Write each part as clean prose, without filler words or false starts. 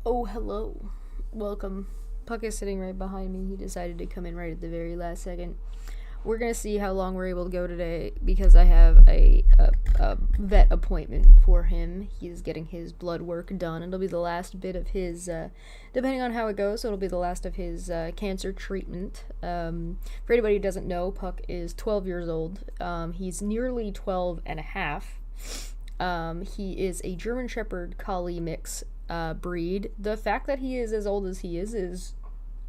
Oh, hello. Welcome. Puck is sitting right behind me. He decided to come in right at the very last second. We're gonna see how long we're able to go today because I have a vet appointment for him. He's getting his blood work done. It'll be the last bit of his, depending on how it goes, so it'll be the last of his cancer treatment. For anybody who doesn't know, Puck is 12 years old. He's nearly 12 and a half. He is a German Shepherd Collie mix breed. The fact that he is as old as he is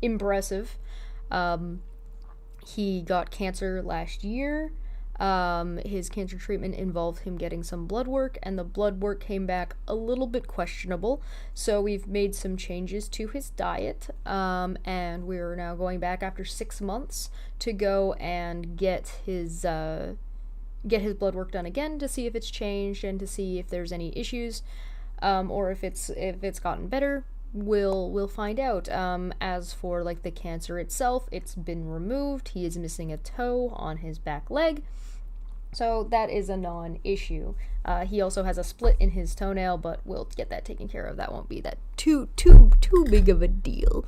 impressive. He got cancer last year. His cancer treatment involved him getting some blood work, and the blood work came back a little bit questionable. So we've made some changes to his diet, and we're now going back after 6 months to go and get his blood work done again to see if it's changed and to see if there's any issues, or if it's gotten better. We'll find out. As for like the cancer itself, it's been removed. He is missing a toe on his back leg, so that is a non-issue. He also has a split in his toenail, but we'll get that taken care of. That won't be that too big of a deal.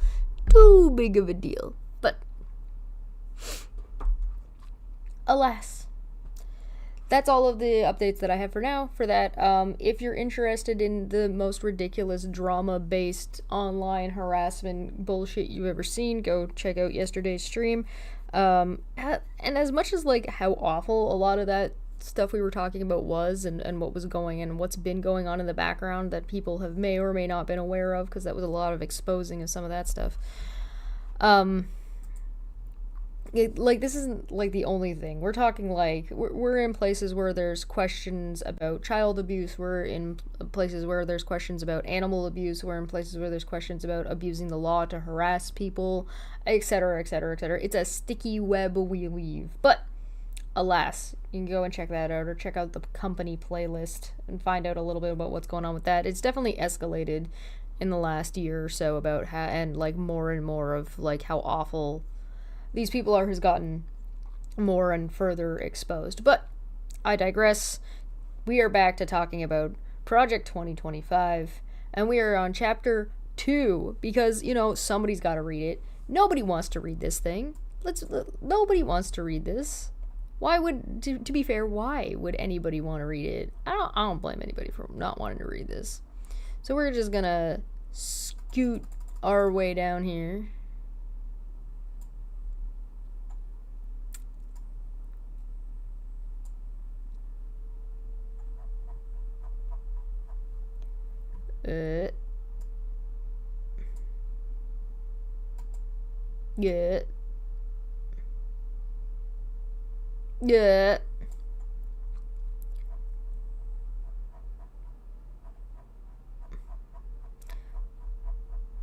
Too big of a deal. But alas, that's all of the updates that I have for now for that. If you're interested in the most ridiculous drama-based online harassment bullshit you've ever seen, go check out yesterday's stream. And as much as like how awful a lot of that stuff we were talking about was, and what was going and what's been going on in the background that people have may or may not been aware of, because that was a lot of exposing of some of that stuff. This isn't like the only thing. We're talking like we're in places where there's questions about child abuse. We're in places where there's questions about animal abuse. We're in places where there's questions about abusing the law to harass people, etc., etc., etc. It's a sticky web we weave. But alas, you can go and check that out, or check out the company playlist and find out a little bit about what's going on with that. It's definitely escalated in the last year or so about how, and like more and more of like how awful these people has gotten more and further exposed. But I digress. We are back to talking about Project 2025, and we are on chapter 2 because, somebody's got to read it. Nobody wants to read this thing. Nobody wants to read this. Why would, to be fair, why would anybody want to read it? I don't blame anybody for not wanting to read this. So we're just gonna scoot our way down here. Yeah.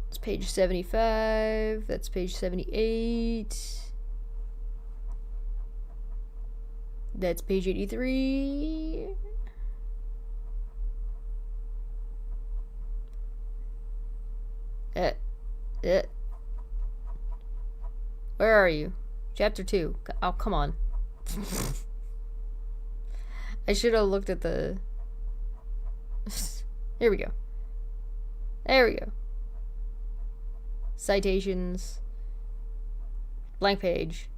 It's page 75. That's page 78. That's page 83. Where are you? Chapter 2. Oh, come on. I should have looked at the... Here we go. There we go. Citations. Blank page.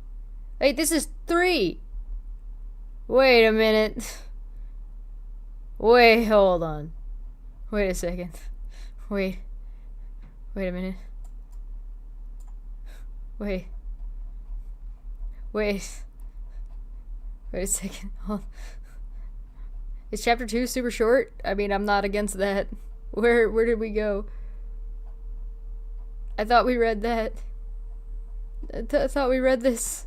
Wait, this is 3! Wait a minute. Wait, hold on. Wait a second. Wait a minute. Wait a second. Hold. Is chapter 2 super short? I mean, I'm not against that. Where did we go? I thought we read that. I thought we read this.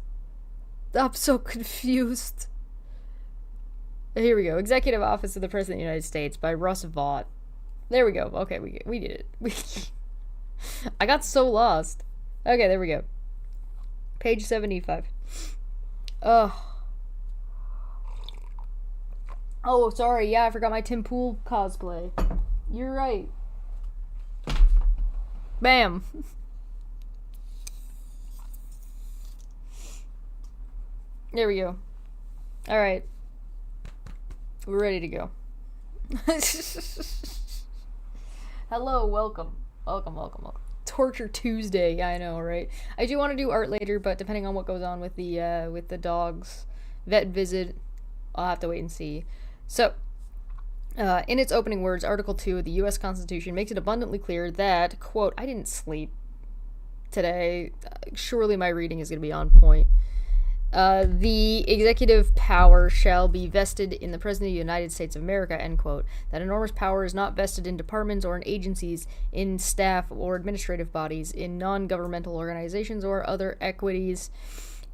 I'm so confused. Here we go. Executive Office of the President of the United States by Russ Vought. There we go. Okay, we did it. I got so lost. Okay, there we go. Page 75. Oh, sorry. Yeah, I forgot my Tim Pool cosplay. You're right. Bam. There we go. Alright. We're ready to go. Hello, welcome. Welcome, welcome, welcome. Torture Tuesday, I know, right? I do want to do art later, but depending on what goes on with the dog's vet visit, I'll have to wait and see. So, in its opening words, Article 2 of the U.S. Constitution makes it abundantly clear that, quote, I didn't sleep today. Surely my reading is going to be on point. The executive power shall be vested in the President of the United States of America, end quote. That enormous power is not vested in departments or in agencies, in staff or administrative bodies, in non-governmental organizations or other equities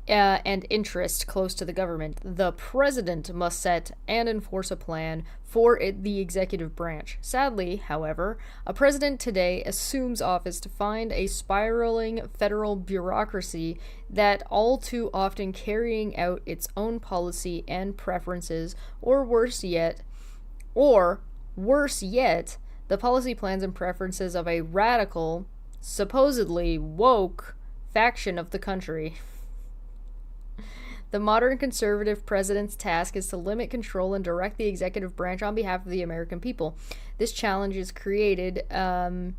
and interest close to the government. The president must set and enforce a plan for the executive branch. Sadly, however, a president today assumes office to find a spiraling federal bureaucracy that all too often carrying out its own policy and preferences, or worse yet, the policy plans and preferences of a radical, supposedly woke faction of the country. The modern conservative president's task is to limit, control, and direct the executive branch on behalf of the American people. This challenge is created and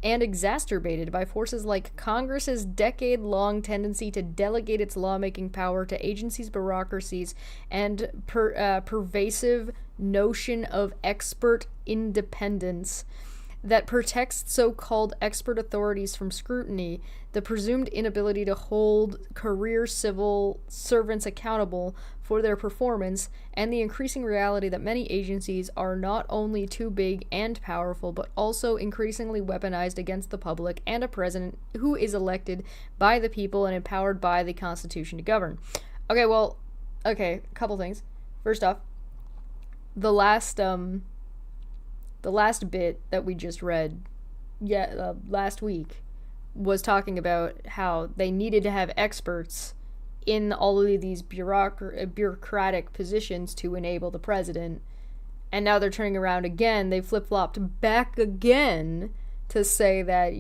exacerbated by forces like Congress's decade-long tendency to delegate its lawmaking power to agencies, bureaucracies, and pervasive notion of expert independence that protects so-called expert authorities from scrutiny, the presumed inability to hold career civil servants accountable for their performance, and the increasing reality that many agencies are not only too big and powerful, but also increasingly weaponized against the public and a president who is elected by the people and empowered by the Constitution to govern. A couple things. First off, the last bit that we just read last week was talking about how they needed to have experts in all of these bureaucratic positions to enable the president, and now they're turning around again. They flip-flopped back again to say that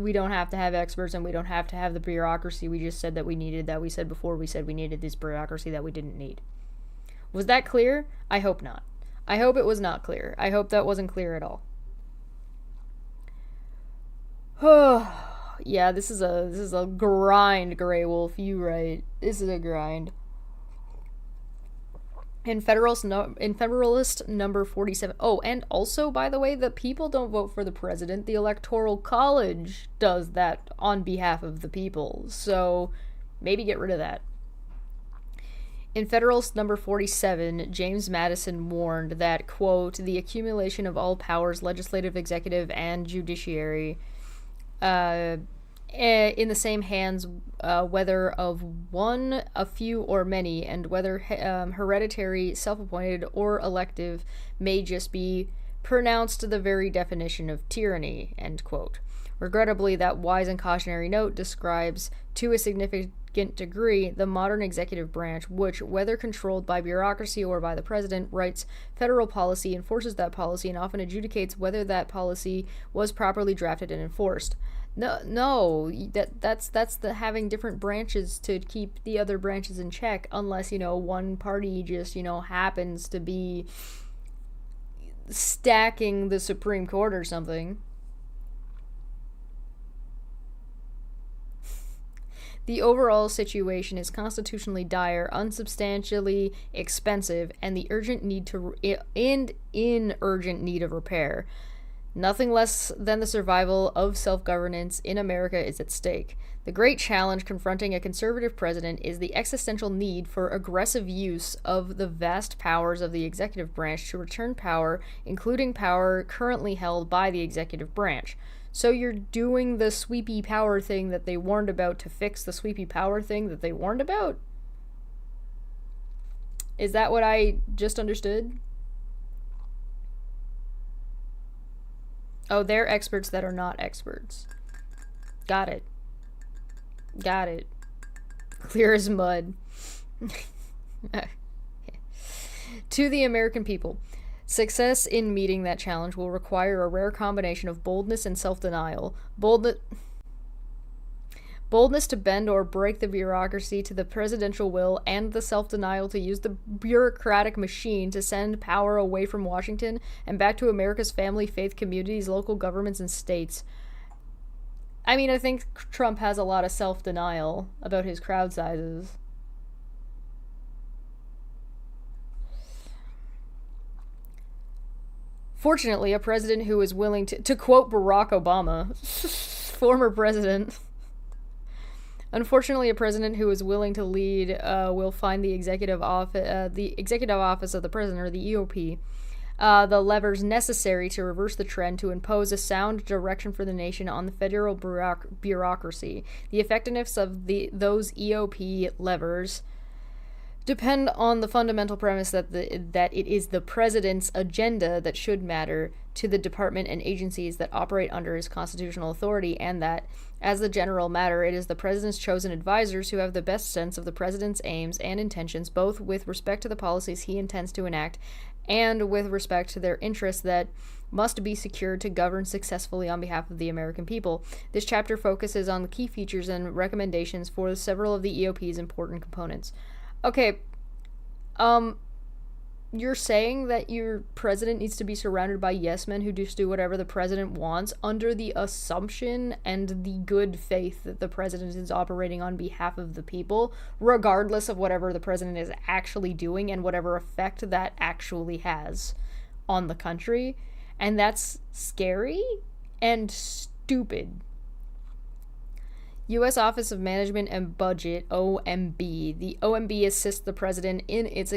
we don't have to have experts and we don't have to have the bureaucracy. We just said that we needed that. We said before, we said we needed this bureaucracy that we didn't need. Was that clear? I hope not. I hope it was not clear. I hope that wasn't clear at all. Yeah, this is a grind, Grey Wolf. You right. This is a grind. In Federalist number 47. Oh, and also, by the way, the people don't vote for the president. The Electoral College does that on behalf of the people. So maybe get rid of that. In Federalist number 47, James Madison warned that, quote, the accumulation of all powers, legislative, executive, and judiciary, in the same hands, whether of one, a few, or many, and whether hereditary, self-appointed, or elective, may just be pronounced the very definition of tyranny, end quote. Regrettably, that wise and cautionary note describes, to a significant degree, the modern executive branch, which, whether controlled by bureaucracy or by the president, writes federal policy, enforces that policy, and often adjudicates whether that policy was properly drafted and enforced. No, that's the having different branches to keep the other branches in check, unless, one party just, happens to be stacking the Supreme Court or something. The overall situation is constitutionally dire, unsubstantially expensive, and in urgent need of repair. Nothing less than the survival of self-governance in America is at stake. The great challenge confronting a conservative president is the existential need for aggressive use of the vast powers of the executive branch to return power, including power currently held by the executive branch. So you're doing the sweepy power thing that they warned about to fix the sweepy power thing that they warned about? Is that what I just understood? Oh, they're experts that are not experts. Got it. Clear as mud. To the American people, success in meeting that challenge will require a rare combination of boldness and self-denial. Boldness to bend or break the bureaucracy to the presidential will, and the self-denial to use the bureaucratic machine to send power away from Washington and back to America's family, faith communities, local governments, and states. I mean, I think Trump has a lot of self-denial about his crowd sizes. Fortunately, a president who is willing to quote Barack Obama, former president. Unfortunately, a president who is willing to lead will find the executive office of the president, or the EOP, the levers necessary to reverse the trend to impose a sound direction for the nation on the federal bureaucracy. The effectiveness of those EOP levers depend on the fundamental premise that it is the president's agenda that should matter to the department and agencies that operate under his constitutional authority, and that, as the general matter, it is the president's chosen advisors who have the best sense of the president's aims and intentions, both with respect to the policies he intends to enact and with respect to their interests that must be secured to govern successfully on behalf of the American people. This chapter focuses on the key features and recommendations for several of the EOP's important components. Okay, you're saying that your president needs to be surrounded by yes men who just do whatever the president wants under the assumption and the good faith that the president is operating on behalf of the people, regardless of whatever the president is actually doing and whatever effect that actually has on the country. And that's scary and stupid. U.S. Office of Management and Budget, OMB. The OMB assists the president in its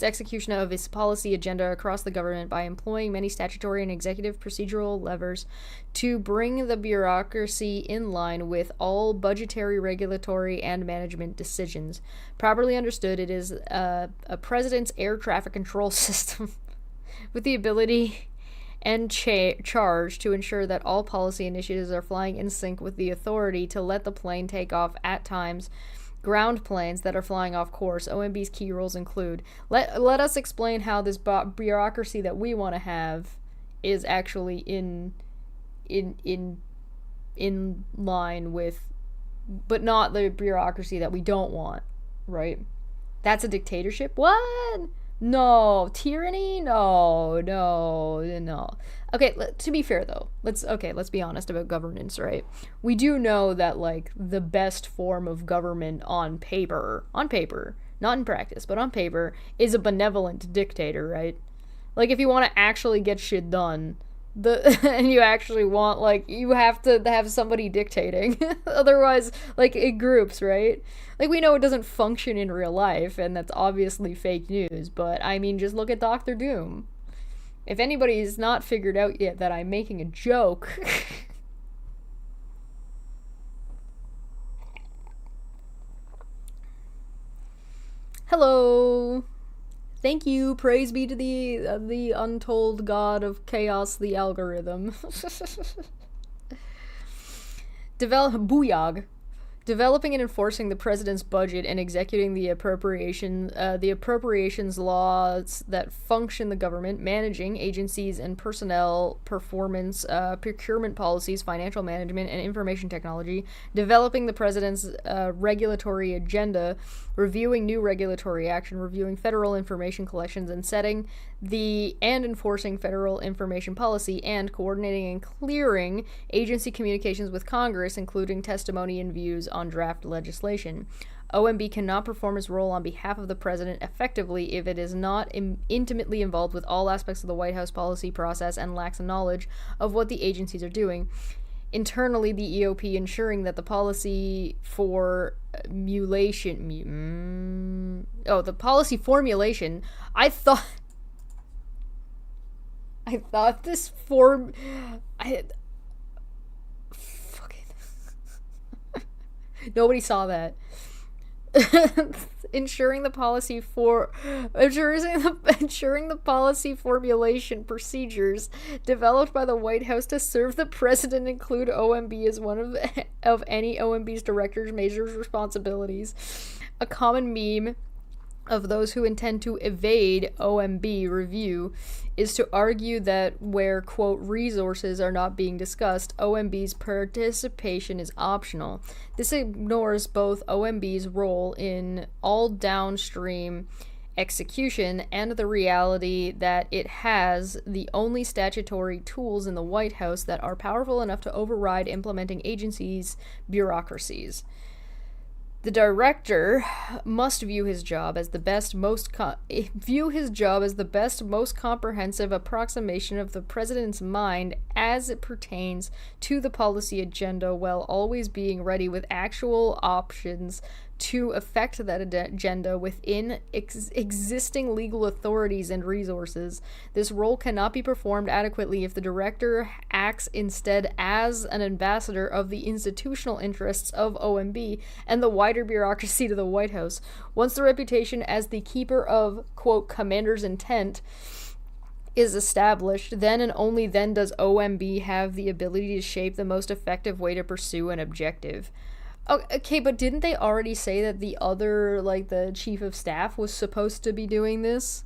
execution of its policy agenda across the government by employing many statutory and executive procedural levers to bring the bureaucracy in line with all budgetary, regulatory, and management decisions. Properly understood, it is a president's air traffic control system with the ability and charge to ensure that all policy initiatives are flying in sync with the authority to let the plane take off at times. Ground planes that are flying off course. OMB's key roles include: let us explain how this bureaucracy that we want to have is actually in line with, but not the bureaucracy that we don't want, right? That's a dictatorship? What? No. Tyranny? No. Okay, to be fair though, let's be honest about governance, right? We do know that, like, the best form of government on paper, not in practice, but on paper, is a benevolent dictator, right? Like, if you want to actually get shit done, and you actually want, like, you have to have somebody dictating. Otherwise, like, in groups, right? Like, we know it doesn't function in real life, and that's obviously fake news, but, I mean, just look at Doctor Doom. If anybody's not figured out yet that I'm making a joke... Hello! Thank you, praise be to the untold god of chaos, the algorithm. Booyag. Developing and enforcing the president's budget and executing the appropriations laws that function the government, managing agencies and personnel, performance, procurement policies, financial management, and information technology. Developing the president's regulatory agenda, reviewing new regulatory action, reviewing federal information collections, and setting and enforcing federal information policy, and coordinating and clearing agency communications with Congress, including testimony and views on draft legislation. OMB cannot perform its role on behalf of the president effectively if it is not intimately involved with all aspects of the White House policy process and lacks knowledge of what the agencies are doing. Internally, the EOP ensuring that the policy formulation... the policy formulation... I thought this form... Nobody saw that. Ensuring the policy formulation procedures developed by the White House to serve the president include OMB as one of any OMB's director's major responsibilities. A common meme of those who intend to evade OMB review is to argue that where, quote, resources are not being discussed, OMB's participation is optional. This ignores both OMB's role in all downstream execution and the reality that it has the only statutory tools in the White House that are powerful enough to override implementing agencies' bureaucracies. The director must view his job as the best, most comprehensive approximation of the president's mind as it pertains to the policy agenda, while always being ready with actual options to affect that agenda within existing legal authorities and resources. This role cannot be performed adequately if the director acts instead as an ambassador of the institutional interests of OMB and the wider bureaucracy to the White House. Once the reputation as the keeper of, quote, commander's intent is established, then and only then does OMB have the ability to shape the most effective way to pursue an objective. Okay, but didn't they already say that the other, like, the chief of staff was supposed to be doing this?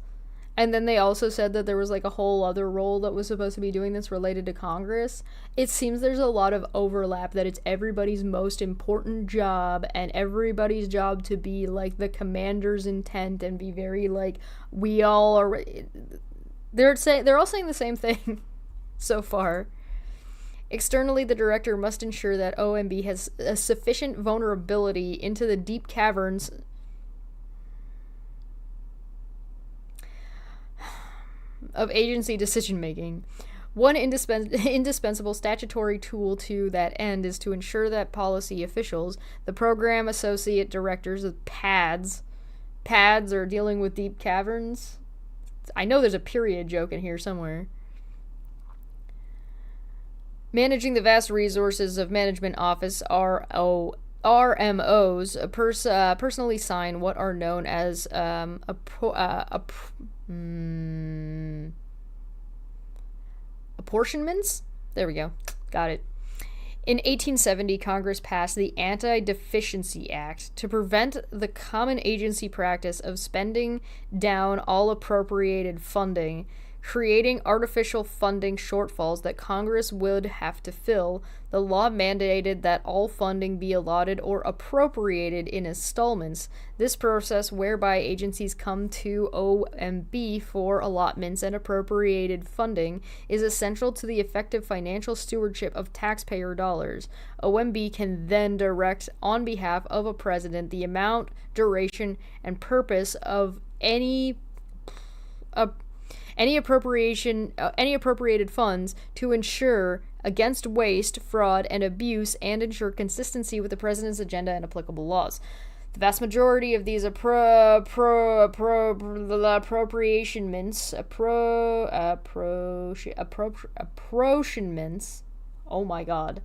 And then they also said that there was, like, a whole other role that was supposed to be doing this related to Congress. It seems there's a lot of overlap, that it's everybody's most important job, and everybody's job to be, like, the commander's intent and be very, like, we all are... They're all saying the same thing so far. Externally, the director must ensure that OMB has a sufficient vulnerability into the deep caverns of agency decision-making. One indispensable statutory tool to that end is to ensure that policy officials, the program associate directors of PADs are dealing with deep caverns. I know there's a period joke in here somewhere. Managing the vast resources of Management Office RMOs personally sign what are known as apportionments? There we go. Got it. In 1870, Congress passed the Anti-Deficiency Act to prevent the common agency practice of spending down all appropriated funding, creating artificial funding shortfalls that Congress would have to fill. The law mandated that all funding be allotted or appropriated in installments. This process, whereby agencies come to OMB for allotments and appropriated funding, is essential to the effective financial stewardship of taxpayer dollars. OMB can then direct, on behalf of a president, the amount, duration, and purpose of any appropriated funds to ensure against waste, fraud, and abuse, and ensure consistency with the president's agenda and applicable laws. The vast majority of these apportionments, oh my god,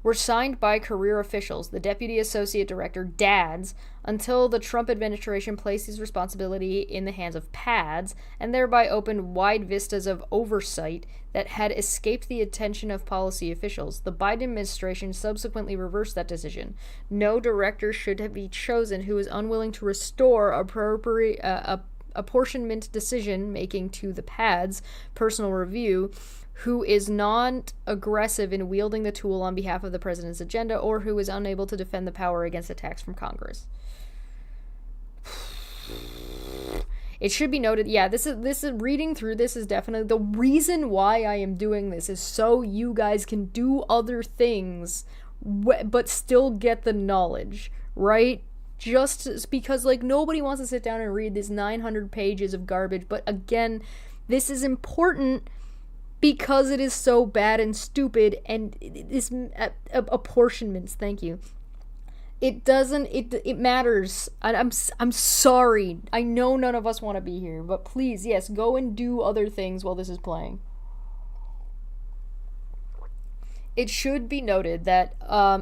were signed by career officials, the Deputy Associate Director, DADs, until the Trump administration placed his responsibility in the hands of PADs, and thereby opened wide vistas of oversight that had escaped the attention of policy officials. The Biden administration subsequently reversed that decision. No director should be chosen who is unwilling to restore apportionment decision-making to the PADs, personal review, who is not aggressive in wielding the tool on behalf of the president's agenda, or who is unable to defend the power against attacks from Congress. It should be noted, yeah, this is reading through this is definitely the reason why I am doing this, is so you guys can do other things but still get the knowledge, right? Just because, like, nobody wants to sit down and read this 900 pages of garbage, but again, this is important because it is so bad and stupid, and this apportionments, thank you. It matters. I'm sorry. I know none of us want to be here, but please, yes, go and do other things while this is playing. It should be noted that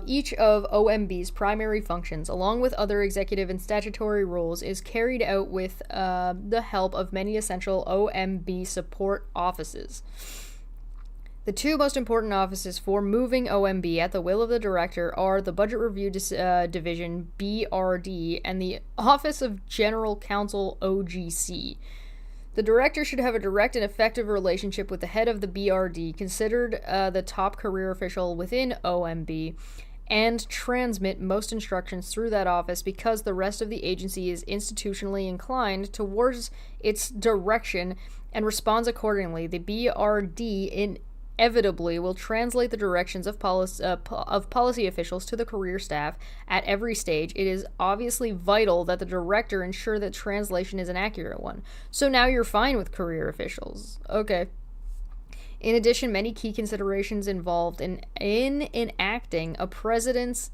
each of OMB's primary functions, along with other executive and statutory roles, is carried out with the help of many essential OMB support offices. The two most important offices for moving OMB at the will of the director are the Budget Review Division, BRD, and the Office of General Counsel, OGC. The director should have a direct and effective relationship with the head of the BRD, considered the top career official within OMB, and transmit most instructions through that office because the rest of the agency is institutionally inclined towards its direction and responds accordingly. The BRD inevitably will translate the directions of policy officials to the career staff at every stage. It is obviously vital that the director ensure that translation is an accurate one. So now you're fine with career officials. Okay. In addition, many key considerations involved in enacting a president's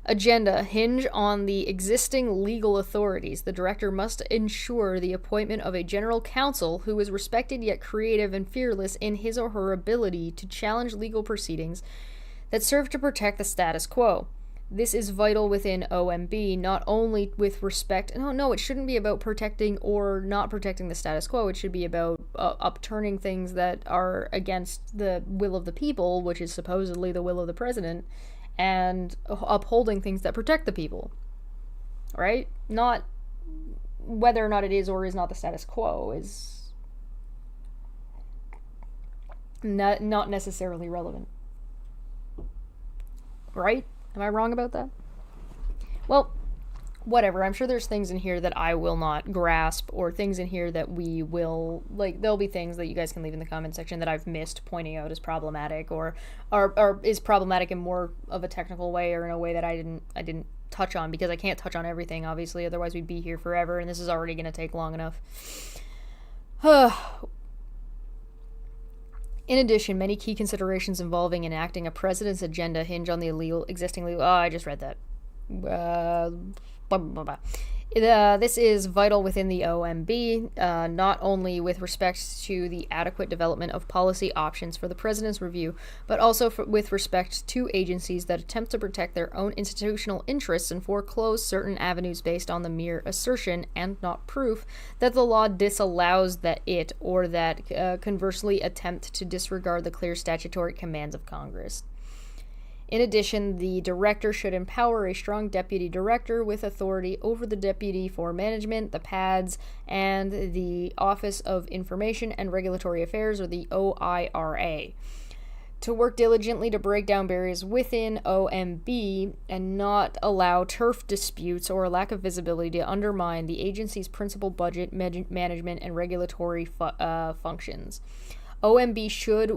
agenda hinge on the existing legal authorities. The director must ensure the appointment of a general counsel who is respected yet creative and fearless in his or her ability to challenge legal proceedings that serve to protect the status quo. This is vital within OMB, not only with respect... No, it shouldn't be about protecting or not protecting the status quo. It should be about upturning things that are against the will of the people, which is supposedly the will of the president, and upholding things that protect the people. Right? Not whether or not it is or is not the status quo is not necessarily relevant. Right? Am I wrong about that? Well, whatever. I'm sure there's things in here that I will not grasp, or things in here that we will, like, there'll be things that you guys can leave in the comment section that I've missed pointing out as problematic, or is problematic in more of a technical way, or in a way that I didn't touch on, because I can't touch on everything, obviously, otherwise we'd be here forever, and this is already going to take long enough. In addition, many key considerations involving enacting a president's agenda hinge on the existing legal... Oh, I just read that. Blah, blah, blah. This is vital within the OMB, not only with respect to the adequate development of policy options for the president's review, but also with respect to agencies that attempt to protect their own institutional interests and foreclose certain avenues based on the mere assertion, and not proof, that the law disallows or that conversely attempt to disregard the clear statutory commands of Congress. In addition, the director should empower a strong deputy director with authority over the deputy for management, the PADS, and the Office of Information and Regulatory Affairs, or the OIRA, to work diligently to break down barriers within OMB and not allow turf disputes or a lack of visibility to undermine the agency's principal budget management and regulatory functions. OMB should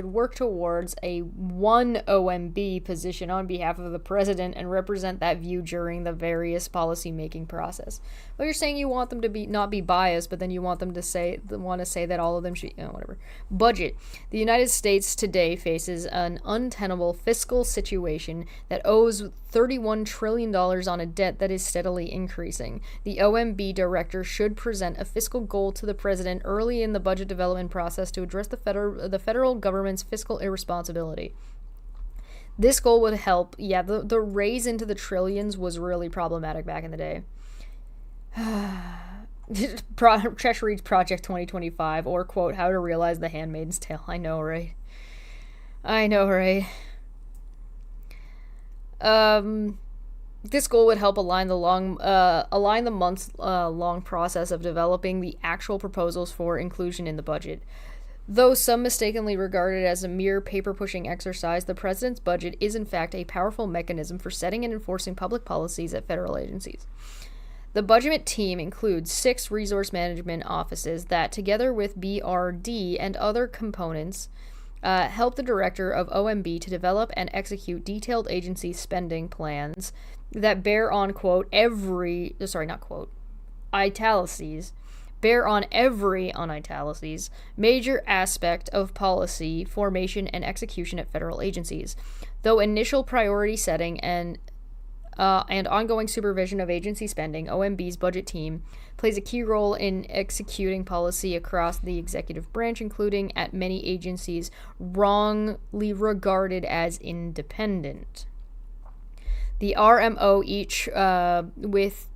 work towards a one OMB position on behalf of the president and represent that view during the various policy-making process. Well, you're saying you want them to not be biased, but then you want them to say that all of them should, whatever. Budget. The United States today faces an untenable fiscal situation that owes $31 trillion on a debt that is steadily increasing. The OMB director should present a fiscal goal to the president early in the budget development process to address the federal government's fiscal irresponsibility. This goal would help. Yeah, the raise into the trillions was really problematic back in the day. Chesh reads Project 2025, or, quote, How to Realize the Handmaid's Tale. I know, right? This goal would help align the months-long process of developing the actual proposals for inclusion in the budget. Though some mistakenly regard it as a mere paper-pushing exercise, the president's budget is in fact a powerful mechanism for setting and enforcing public policies at federal agencies. The budget team includes 6 resource management offices that, together with BRD and other components, help the director of OMB to develop and execute detailed agency spending plans that bear on, quote, bear on every, on italices, major aspect of policy formation and execution at federal agencies. Though initial priority setting and ongoing supervision of agency spending, OMB's budget team plays a key role in executing policy across the executive branch, including at many agencies wrongly regarded as independent. The RMO each with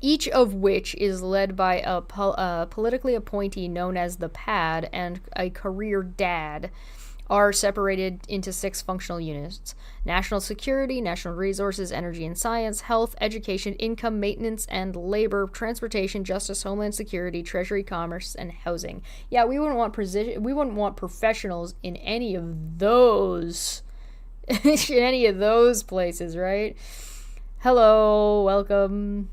each of which is led by a politically appointee known as the PAD and a career dad, are separated into 6 functional units: national security, national resources, energy and science, health, education, income, maintenance and labor, transportation, justice, homeland security, treasury, commerce, and housing. Yeah, we wouldn't want professionals in any of those in any of those places, right? Hello, welcome.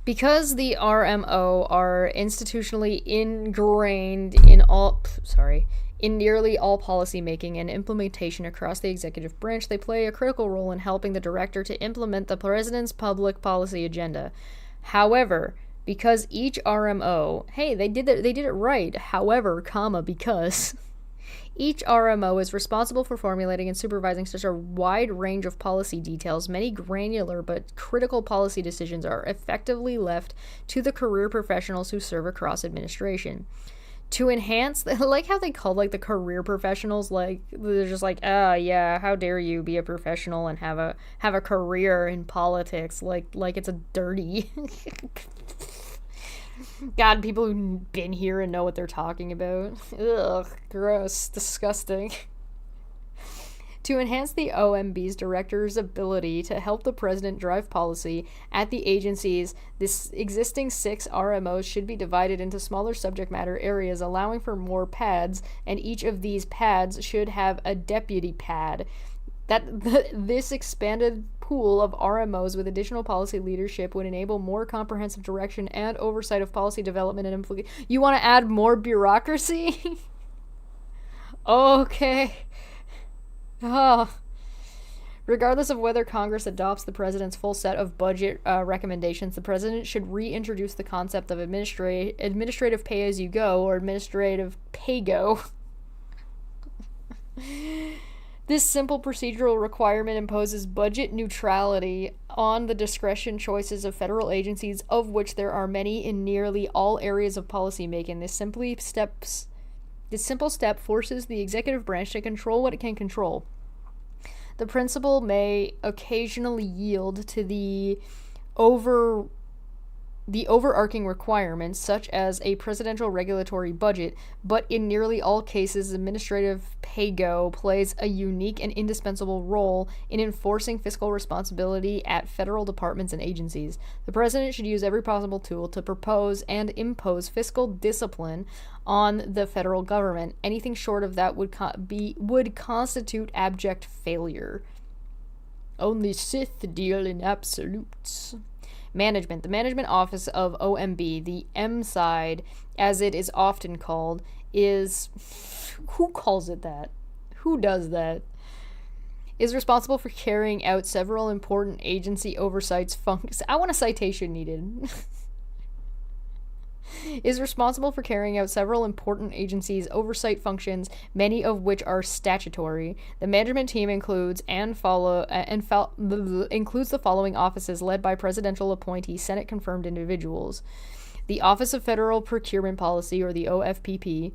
Because the RMO are institutionally ingrained in nearly all policymaking and implementation across the executive branch, they play a critical role in helping the director to implement the president's public policy agenda. However, because each RMO, hey, they did it right. However, because each RMO is responsible for formulating and supervising such a wide range of policy details, many granular but critical policy decisions are effectively left to the career professionals who serve across administration. To enhance, like how they call like the career professionals, like they're just like, yeah, how dare you be a professional and have a career in politics, like it's a dirty. God, people who've been here and know what they're talking about. Ugh, gross, disgusting. To enhance the OMB's director's ability to help the president drive policy at the agencies, this existing 6 RMOs should be divided into smaller subject matter areas, allowing for more pads, and each of these pads should have a deputy pad. This expanded pool of RMOs with additional policy leadership would enable more comprehensive direction and oversight of policy development and implementation. You want to add more bureaucracy? Okay. Regardless of whether Congress adopts the president's full set of budget recommendations, the president should reintroduce the concept of administrative pay-as-you-go or administrative pay-go. This simple procedural requirement imposes budget neutrality on the discretion choices of federal agencies, of which there are many in nearly all areas of policymaking. This simple step forces the executive branch to control what it can control. The principle may occasionally yield to the overarching requirements, such as a presidential regulatory budget, but in nearly all cases, administrative pay-go plays a unique and indispensable role in enforcing fiscal responsibility at federal departments and agencies. The president should use every possible tool to propose and impose fiscal discipline on the federal government. Anything short of that would constitute abject failure. Only Sith deal in absolutes. Management. The management office of OMB, the M side, as it is often called, is... Who calls it that? Who does that? Is responsible for carrying out several important agency oversights functions. I want a citation needed. Is responsible for carrying out several important agencies' oversight functions, many of which are statutory. The management team includes the following offices led by presidential appointee, Senate-confirmed individuals: the Office of Federal Procurement Policy, or the OFPP,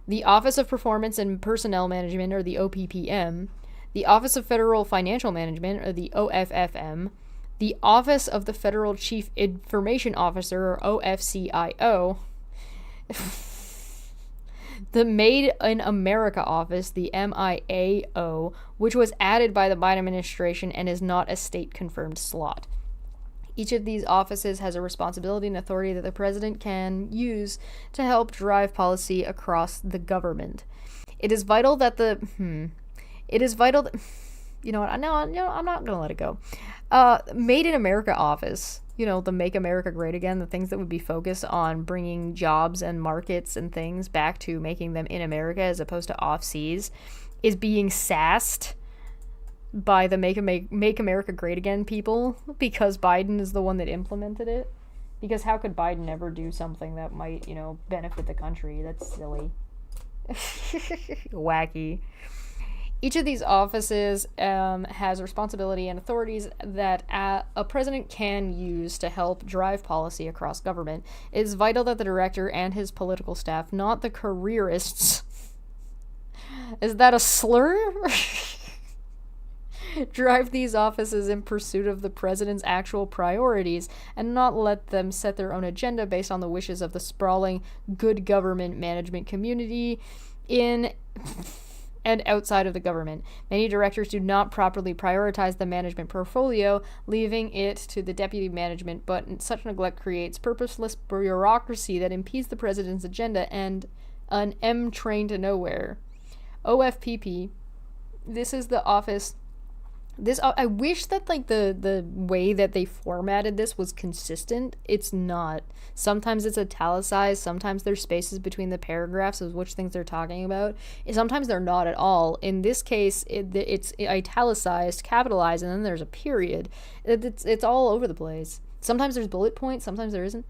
the Office of Performance and Personnel Management, or the OPPM, the Office of Federal Financial Management, or the OFFM, the Office of the Federal Chief Information Officer, or OFCIO, the Made in America Office, the MIAO, which was added by the Biden administration and is not a state-confirmed slot. Each of these offices has a responsibility and authority that the president can use to help drive policy across the government. It is vital that you know what? No, I'm not gonna let it go. Made in America office, the Make America Great Again, the things that would be focused on bringing jobs and markets and things back to making them in America as opposed to off-seas, is being sassed by the Make America Great Again people because Biden is the one that implemented it. Because how could Biden ever do something that might, benefit the country? That's silly. Wacky. Each of these offices has responsibility and authorities that a president can use to help drive policy across government. It is vital that the director and his political staff, not the careerists... Is that a slur? drive these offices in pursuit of the president's actual priorities and not let them set their own agenda based on the wishes of the sprawling good government management community in and outside of the government. Many directors do not properly prioritize the management portfolio, leaving it to the deputy management, but such neglect creates purposeless bureaucracy that impedes the president's agenda and an M train to nowhere. OFPP, this is the office. I wish that like the way that they formatted this was consistent. It's not. Sometimes it's italicized, sometimes there's spaces between the paragraphs of which things they're talking about, and sometimes they're not at all. In this case, it's italicized, capitalized, and then there's a period. It's all over the place. Sometimes there's bullet points, sometimes there isn't.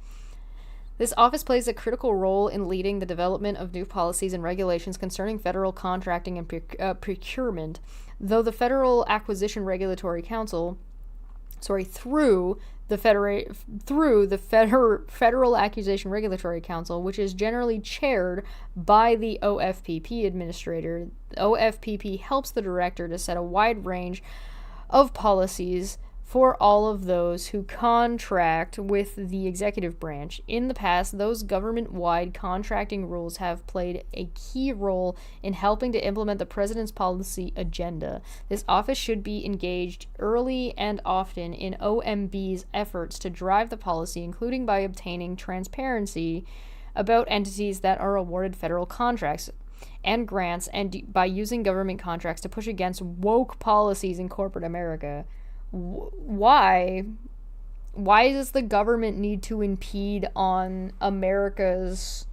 This office plays a critical role in leading the development of new policies and regulations concerning federal contracting and procurement. Though the Federal Acquisition Regulatory Council, through the Federal Acquisition Regulatory Council, which is generally chaired by the OFPP administrator, OFPP helps the director to set a wide range of policies for all of those who contract with the executive branch. In the past, those government-wide contracting rules have played a key role in helping to implement the president's policy agenda. This office should be engaged early and often in OMB's efforts to drive the policy, including by obtaining transparency about entities that are awarded federal contracts and grants, and by using government contracts to push against woke policies in corporate America. Why does the government need to impede on America's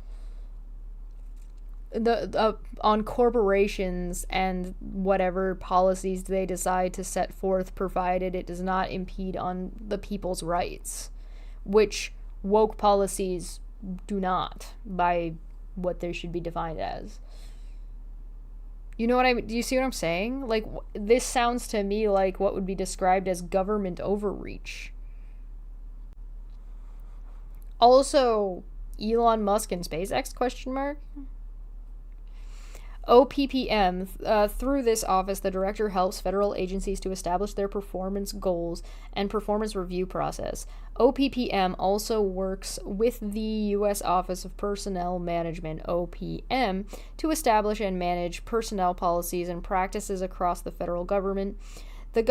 on corporations and whatever policies they decide to set forth, provided it does not impede on the people's rights, which woke policies do not, by what they should be defined as? You know what do you see what I'm saying? Like, this sounds to me like what would be described as government overreach. Also, Elon Musk and SpaceX, question mark? OPPM, through this office, the director helps federal agencies to establish their performance goals and performance review process. OPPM also works with the U.S. Office of Personnel Management, OPM, to establish and manage personnel policies and practices across the federal government. The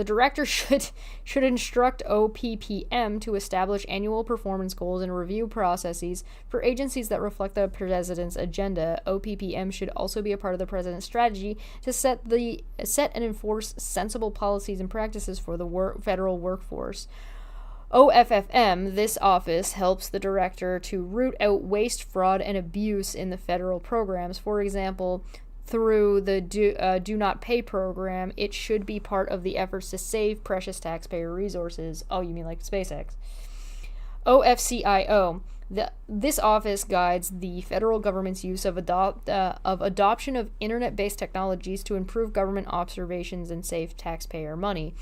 director should instruct OPPM to establish annual performance goals and review processes for agencies that reflect the president's agenda. OPPM should also be a part of the president's strategy to set and enforce sensible policies and practices for the federal workforce. OFFM, this office, helps the director to root out waste, fraud, and abuse in the federal programs. For example, through the Do Not Pay program, it should be part of the efforts to save precious taxpayer resources. Oh, you mean like SpaceX. OFCIO. This office guides the federal government's use of adoption of internet-based technologies to improve government observations and save taxpayer money.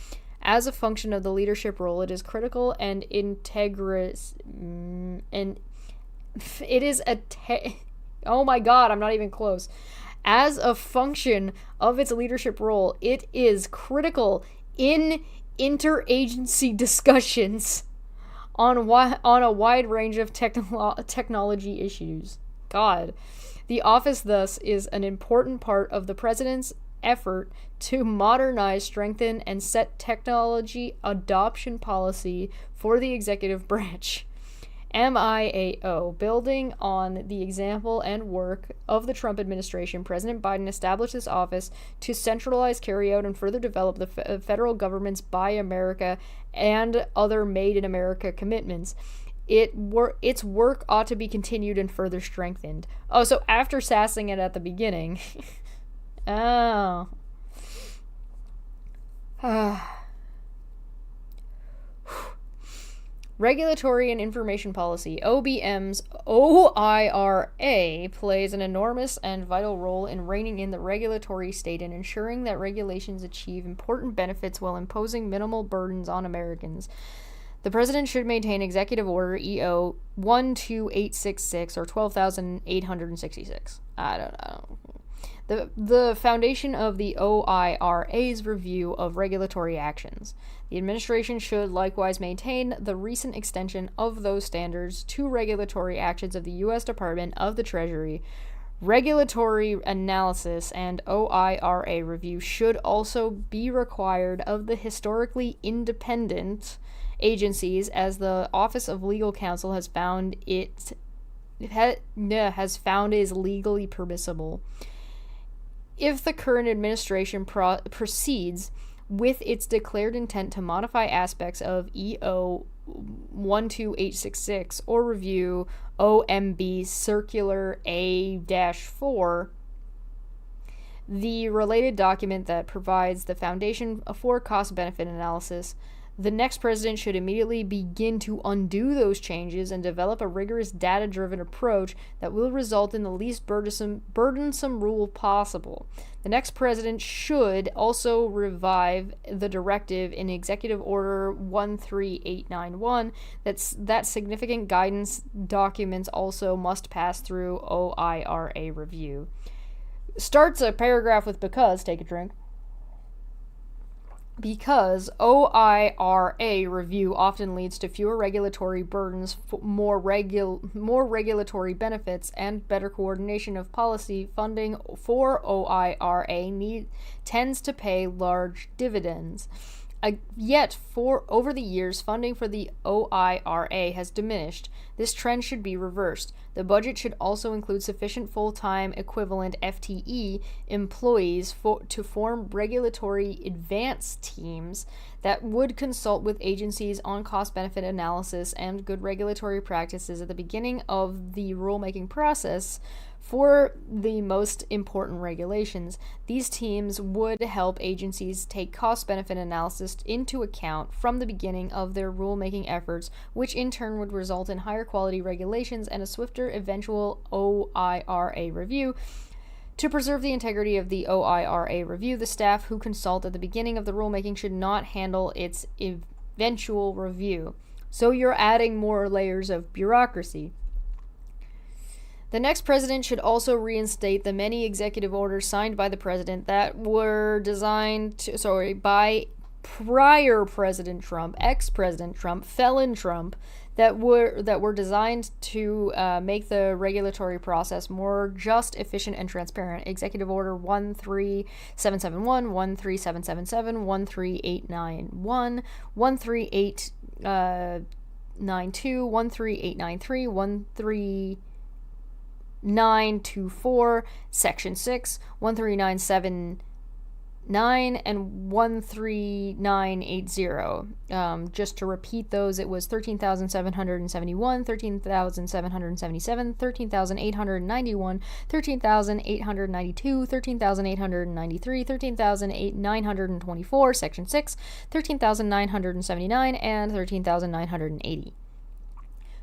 As a function of the leadership role, it is critical and integrous, and it is oh my god, I'm not even close. As a function of its leadership role, it is critical in interagency discussions on a wide range of technology issues. God. The office, thus, is an important part of the president's effort to modernize, strengthen, and set technology adoption policy for the executive branch. MIAO. Building on the example and work of the Trump administration, President Biden established this office to centralize, carry out, and further develop the federal government's Buy America and other Made in America commitments. Its work ought to be continued and further strengthened. Oh, so after sassing it at the beginning. Oh. Regulatory and Information Policy. OBM's OIRA plays an enormous and vital role in reining in the regulatory state and ensuring that regulations achieve important benefits while imposing minimal burdens on Americans. The President should maintain Executive Order EO 12866 or 12,866. I don't know. The foundation of the OIRA's review of regulatory actions. The administration should likewise maintain the recent extension of those standards to regulatory actions of the U.S. Department of the Treasury. Regulatory analysis and OIRA review should also be required of the historically independent agencies, as the Office of Legal Counsel has found is legally permissible. If the current administration proceeds with its declared intent to modify aspects of EO 12866 or review OMB Circular A-4, the related document that provides the foundation for cost-benefit analysis, the next president should immediately begin to undo those changes and develop a rigorous data-driven approach that will result in the least burdensome rule possible. The next president should also revive the directive in Executive Order 13891 that significant guidance documents also must pass through OIRA review. Starts a paragraph with because, take a drink. Because OIRA review often leads to fewer regulatory burdens, more regulatory benefits, and better coordination of policy, funding for OIRA tends to pay large dividends. Yet, over the years, funding for the OIRA has diminished. This trend should be reversed. The budget should also include sufficient full-time equivalent FTE employees to form regulatory advance teams that would consult with agencies on cost-benefit analysis and good regulatory practices at the beginning of the rulemaking process for the most important regulations. These teams would help agencies take cost-benefit analysis into account from the beginning of their rulemaking efforts, which in turn would result in higher quality regulations and a swifter eventual OIRA review. To preserve the integrity of the OIRA review, the staff who consult at the beginning of the rulemaking should not handle its eventual review. So you're adding more layers of bureaucracy. The next president should also reinstate the many executive orders signed by the president that were by prior President Trump, ex-President Trump, felon Trump, that were designed to make the regulatory process more just, efficient, and transparent. Executive Order 13771, 13777, 13891, 13892, 13893, 13924, Section 6, 13979, and 13980. Just to repeat those, it was 13,771, 13,777, 13,891, 13,892, 13,893, 13,924, Section 6, 13,979, and 13,980.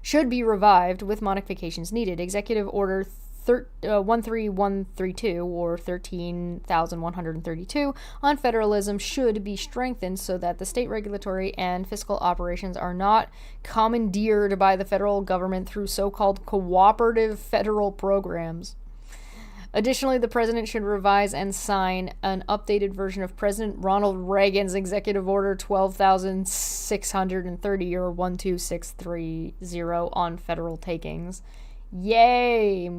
Should be revived with modifications needed. Executive Order 13132 or 13,132 on federalism should be strengthened so that the state regulatory and fiscal operations are not commandeered by the federal government through so-called cooperative federal programs. Additionally, the president should revise and sign an updated version of President Ronald Reagan's Executive Order 12,630 or 12630 on federal takings. Yay!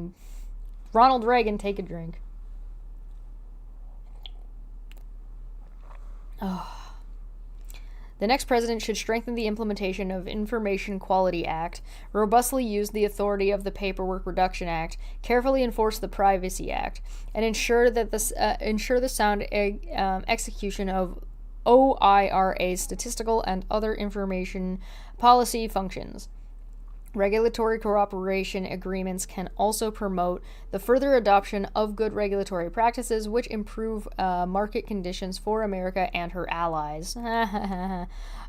Ronald Reagan, take a drink. Oh. The next president should strengthen the implementation of Information Quality Act, robustly use the authority of the Paperwork Reduction Act, carefully enforce the Privacy Act, and ensure the sound execution of OIRA's statistical and other information policy functions. Regulatory cooperation agreements can also promote the further adoption of good regulatory practices which improve market conditions for America and her allies.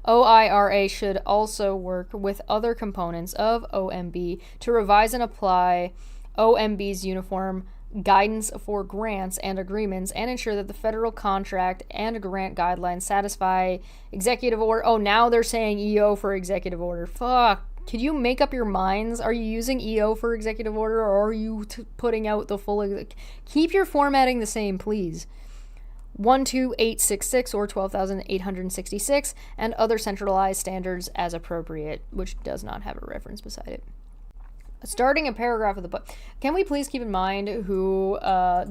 OIRA should also work with other components of OMB to revise and apply OMB's uniform guidance for grants and agreements and ensure that the federal contract and grant guidelines satisfy executive order. Oh, now they're saying EO for executive order. Fuck. Could you make up your minds? Are you using EO for executive order, or are you putting out the full... Keep your formatting the same, please. 12866 or 12,866, and other centralized standards as appropriate, which does not have a reference beside it. Starting a paragraph of the book. Can we please keep in mind who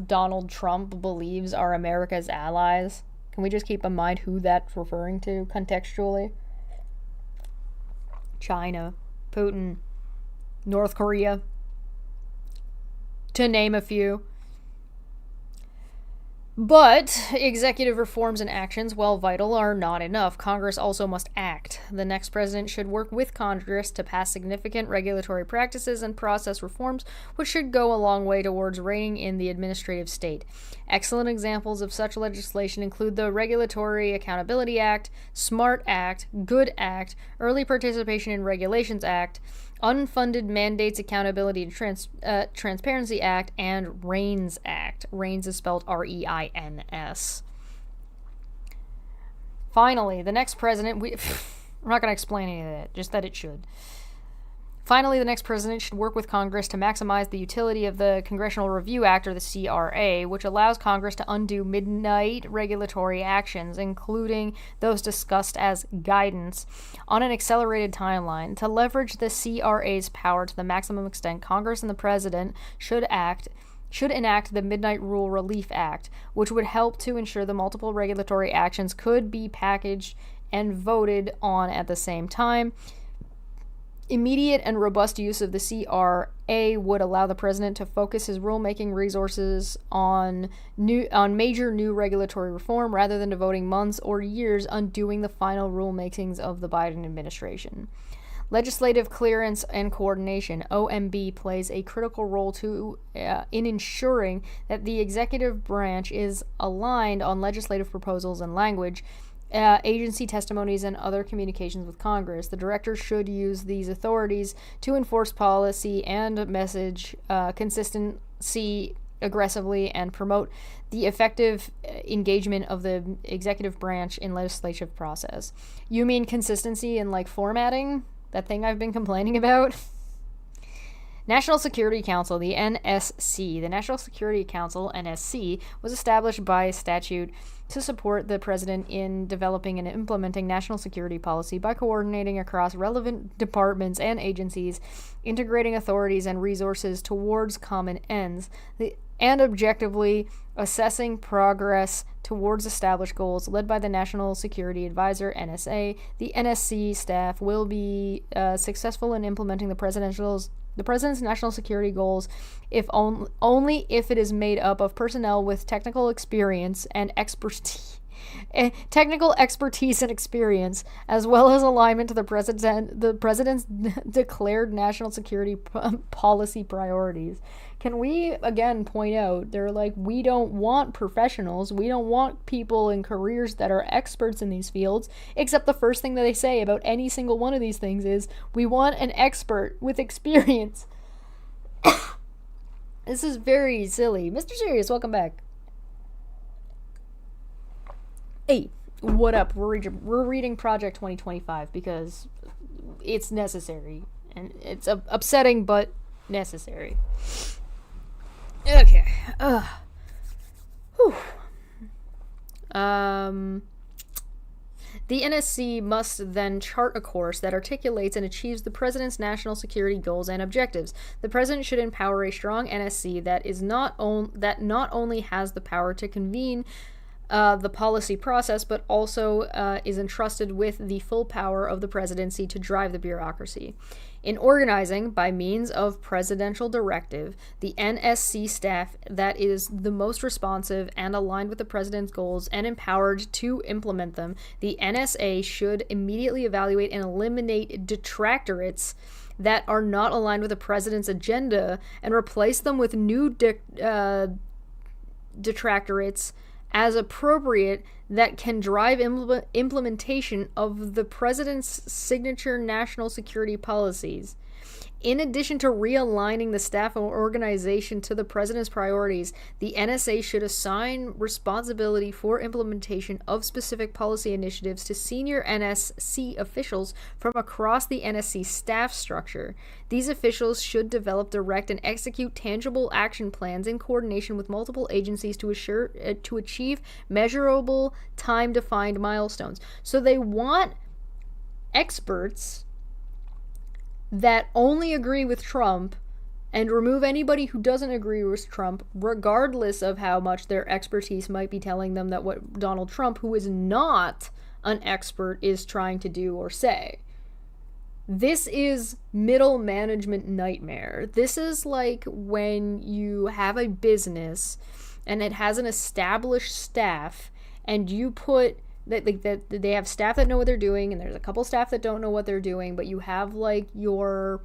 Donald Trump believes are America's allies? Can we just keep in mind who that's referring to contextually? China, Putin, North Korea, to name a few. But executive reforms and actions, while vital, are not enough. Congress also must act. The next president should work with Congress to pass significant regulatory practices and process reforms, which should go a long way towards reining in the administrative state. Excellent examples of such legislation include the Regulatory Accountability Act, SMART Act, GOOD Act, Early Participation in Regulations Act, Unfunded Mandates Accountability and Transparency Act, and REINS Act. REINS is spelled R-E-I-N-S. Finally, the next president... I'm not going to explain any of that, just that it should. Finally, the next president should work with Congress to maximize the utility of the Congressional Review Act, or the CRA, which allows Congress to undo midnight regulatory actions, including those discussed as guidance, on an accelerated timeline. To leverage the CRA's power to the maximum extent, Congress and the president should enact the Midnight Rule Relief Act, which would help to ensure the multiple regulatory actions could be packaged and voted on at the same time. Immediate and robust use of the CRA would allow the president to focus his rulemaking resources on major new regulatory reform rather than devoting months or years undoing the final rulemakings of the Biden administration. Legislative clearance and coordination, OMB, plays a critical role in ensuring that the executive branch is aligned on legislative proposals and language, agency testimonies, and other communications with Congress. The director should use these authorities to enforce policy and message consistency aggressively and promote the effective engagement of the executive branch in legislative process. You mean consistency in, like, formatting? That thing I've been complaining about? National Security Council, the NSC. The National Security Council, NSC, was established by statute to support the president in developing and implementing national security policy by coordinating across relevant departments and agencies, integrating authorities and resources towards common ends, and objectively assessing progress towards established goals. Led by the National Security Advisor, NSA, the NSC staff will be successful in implementing the president's national security goals only if it is made up of personnel with technical experience and expertise and experience, as well as alignment to the president's declared national security policy priorities. Can we again point out, they're like, we don't want professionals, we don't want people in careers that are experts in these fields, except the first thing that they say about any single one of these things is, we want an expert with experience. This is very silly. Mr. Serious, welcome back. Hey, what up? We're reading Project 2025 because it's necessary, and it's upsetting but necessary. Okay. Whew. The NSC must then chart a course that articulates and achieves the president's national security goals and objectives. The president should empower a strong NSC that not only has the power to convene the policy process, but also is entrusted with the full power of the presidency to drive the bureaucracy. In organizing, by means of presidential directive, the NSC staff that is the most responsive and aligned with the president's goals and empowered to implement them, the NSA should immediately evaluate and eliminate detractorates that are not aligned with the president's agenda and replace them with new detractorates as appropriate that can drive implementation of the president's signature national security policies. In addition to realigning the staff organization to the president's priorities, the NSA should assign responsibility for implementation of specific policy initiatives to senior NSC officials from across the NSC staff structure. These officials should develop, direct, and execute tangible action plans in coordination with multiple agencies to achieve measurable, time-defined milestones. So they want experts that only agree with Trump and remove anybody who doesn't agree with Trump, regardless of how much their expertise might be telling them that what Donald Trump, who is not an expert, is trying to do or say. This is middle management nightmare. This is like when you have a business and it has an established staff, and you put that they have staff that know what they're doing, and there's a couple staff that don't know what they're doing, but you have like your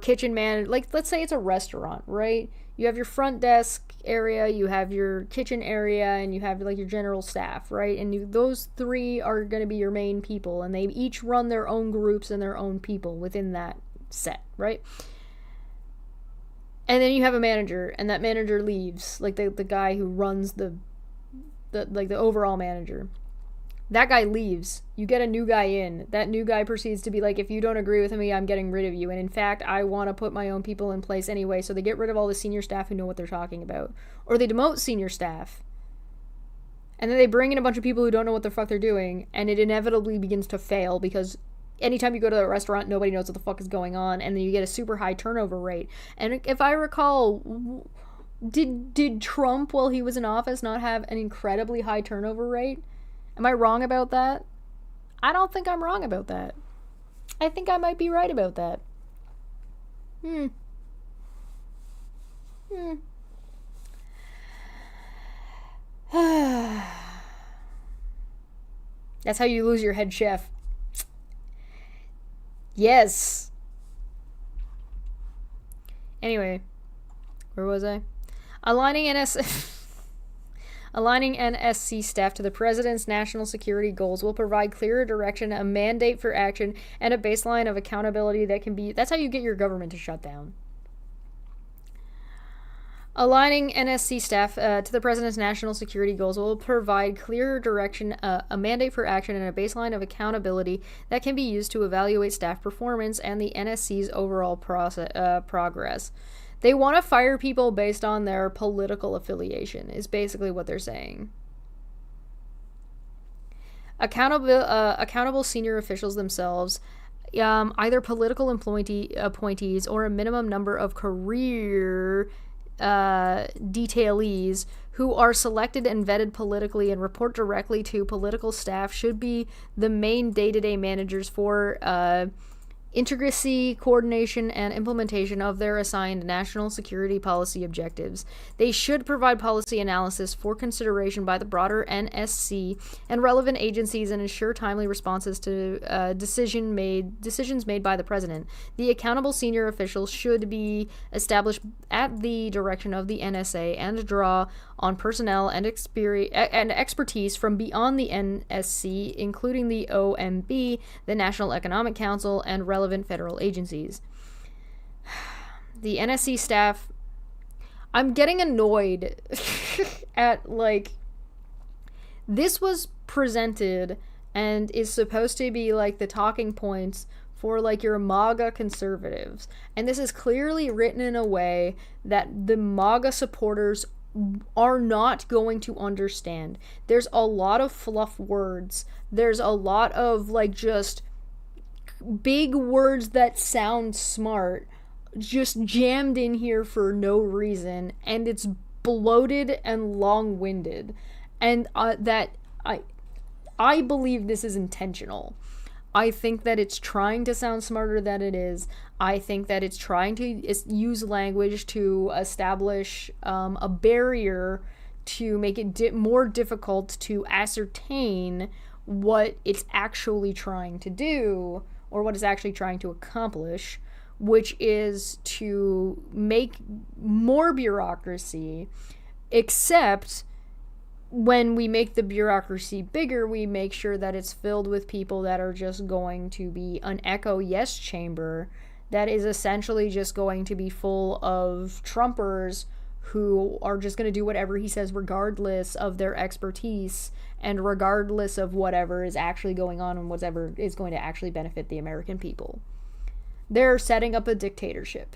kitchen manager, like let's say it's a restaurant, right? You have your front desk area, you have your kitchen area, and you have like your general staff, right? And those three are going to be your main people, and they each run their own groups and their own people within that set, right? And then you have a manager, and that manager leaves, like the guy who runs the overall manager. That guy leaves. You get a new guy in. That new guy proceeds to be like, if you don't agree with me, I'm getting rid of you. And in fact, I want to put my own people in place anyway. So they get rid of all the senior staff who know what they're talking about. Or they demote senior staff. And then they bring in a bunch of people who don't know what the fuck they're doing. And it inevitably begins to fail because anytime you go to a restaurant, nobody knows what the fuck is going on. And then you get a super high turnover rate. And if I recall, did Trump, while he was in office, not have an incredibly high turnover rate? Am I wrong about that? I don't think I'm wrong about that. I think I might be right about that. That's how you lose your head chef. Yes. Anyway, where was I? Aligning NSC staff to the president's national security goals will provide clearer direction, a mandate for action, and a baseline of accountability that can be... That's how you get your government to shut down. Aligning NSC staff to the president's national security goals will provide clearer direction, a mandate for action, and a baseline of accountability that can be used to evaluate staff performance and the NSC's overall progress. They want to fire people based on their political affiliation, is basically what they're saying. Accountable senior officials themselves, either political appointees or a minimum number of career detailees who are selected and vetted politically and report directly to political staff, should be the main day-to-day managers for intricacy, coordination, and implementation of their assigned national security policy objectives. They should provide policy analysis for consideration by the broader NSC and relevant agencies and ensure timely responses to decisions made by the president. The accountable senior officials should be established at the direction of the NSA and draw on personnel and expertise from beyond the NSC, including the OMB, the National Economic Council, and relevant federal agencies. The NSC staff... I'm getting annoyed at, like... This was presented and is supposed to be, like, the talking points for, like, your MAGA conservatives. And this is clearly written in a way that the MAGA supporters are not going to understand. There's a lot of fluff words. There's a lot of, like, just big words that sound smart just jammed in here for no reason, and it's bloated and long-winded. And I believe this is intentional. I think that it's trying to sound smarter than it is. I think that it's trying to use language to establish a barrier to make it more difficult to ascertain what it's actually trying to do, or what it's actually trying to accomplish, which is to make more bureaucracy, except when we make the bureaucracy bigger, we make sure that it's filled with people that are just going to be an echo yes chamber that is essentially just going to be full of Trumpers who are just going to do whatever he says regardless of their expertise and regardless of whatever is actually going on and whatever is going to actually benefit the American people. They're setting up a dictatorship.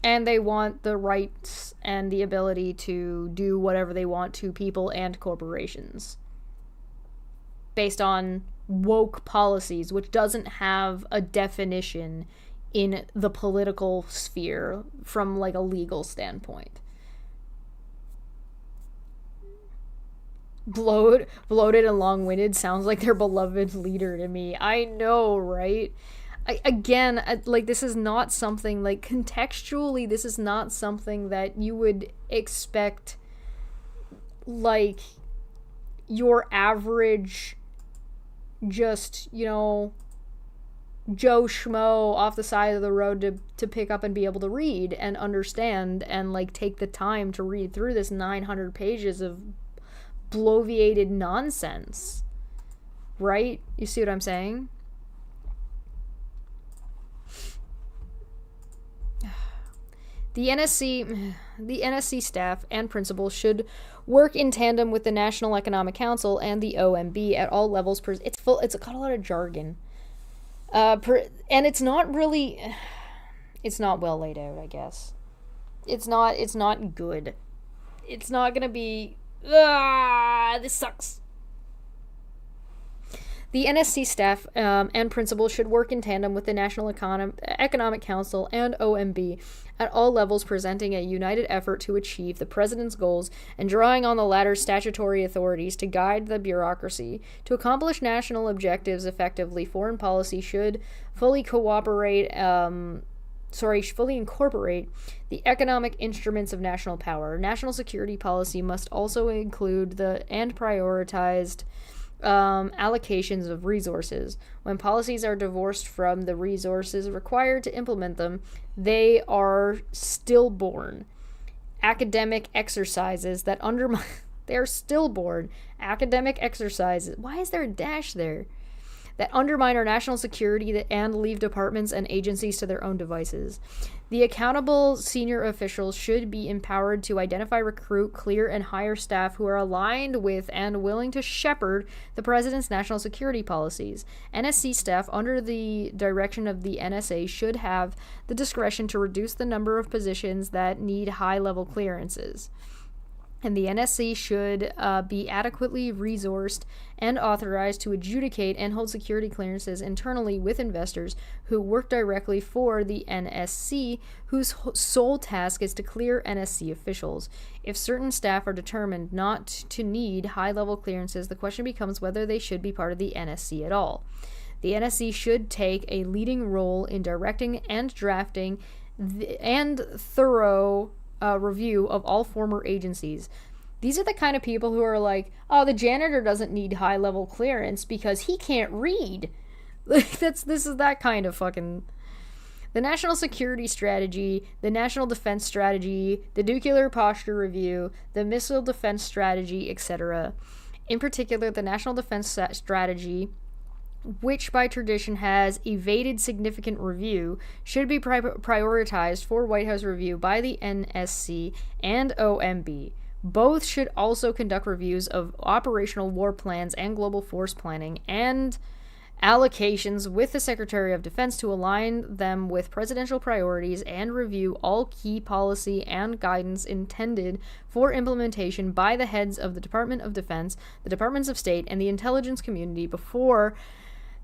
And they want the rights and the ability to do whatever they want to people and corporations based on woke policies, which doesn't have a definition in the political sphere from like a legal standpoint. Bloated and long-winded sounds like their beloved leader to me. I know, right? Like, this is not something, like, contextually, this is not something that you would expect, like, your average, just, you know, Joe Schmo off the side of the road to pick up and be able to read and understand and, like, take the time to read through this 900 pages of bloviated nonsense. Right? You see what I'm saying? The NSC staff and principals should work in tandem with the National Economic Council and the OMB at all levels. It's got a lot of jargon. And it's not really, it's not well laid out, I guess. It's not good. It's not gonna be, this sucks. The NSC staff and principals should work in tandem with the National Economic Council and OMB at all levels, presenting a united effort to achieve the president's goals and drawing on the latter's statutory authorities to guide the bureaucracy. To accomplish national objectives effectively, foreign policy should fully incorporate the economic instruments of national power. National security policy must also include and prioritized allocations of resources. When policies are divorced from the resources required to implement them, they are stillborn. Academic exercises that undermine they are stillborn. Academic exercises. Why is there a dash there? That undermine our national security and leave departments and agencies to their own devices. The accountable senior officials should be empowered to identify, recruit, clear, and hire staff who are aligned with and willing to shepherd the president's national security policies. NSC staff, under the direction of the NSA, should have the discretion to reduce the number of positions that need high-level clearances. And the NSC should be adequately resourced and authorized to adjudicate and hold security clearances internally with investors who work directly for the NSC, whose sole task is to clear NSC officials. If certain staff are determined not to need high-level clearances, the question becomes whether they should be part of the NSC at all. The NSC should take a leading role in directing and drafting and thorough review of all former agencies. These are the kind of people who are like, oh, the janitor doesn't need high-level clearance because he can't read. This is that kind of fucking... The National Security Strategy, the National Defense Strategy, the Nuclear Posture Review, the Missile Defense Strategy, etc. In particular, the National Defense Strategy, which by tradition has evaded significant review, should be prioritized for White House review by the NSC and OMB. Both should also conduct reviews of operational war plans and global force planning and allocations with the Secretary of Defense to align them with presidential priorities and review all key policy and guidance intended for implementation by the heads of the Department of Defense, the Departments of State, and the intelligence community before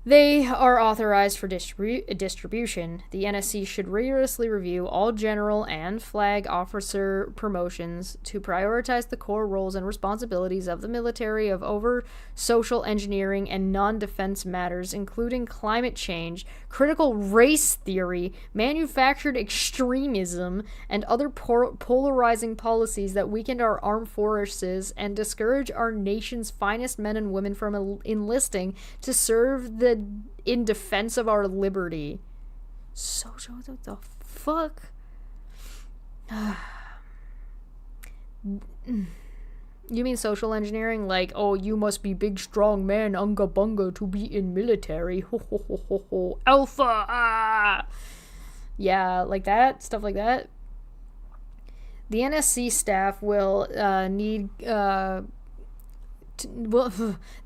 they are authorized for distribution. The NSC should rigorously review all general and flag officer promotions to prioritize the core roles and responsibilities of the military over social engineering and non-defense matters, including climate change, critical race theory, manufactured extremism, and other polarizing policies that weaken our armed forces and discourage our nation's finest men and women from enlisting to serve in defense of our liberty. So what the fuck? You mean social engineering? Like, oh, you must be big, strong man, unga bunga, to be in military. Ho ho ho ho ho. Alpha! Ah! Yeah, like that. Stuff like that. The NSC staff will need the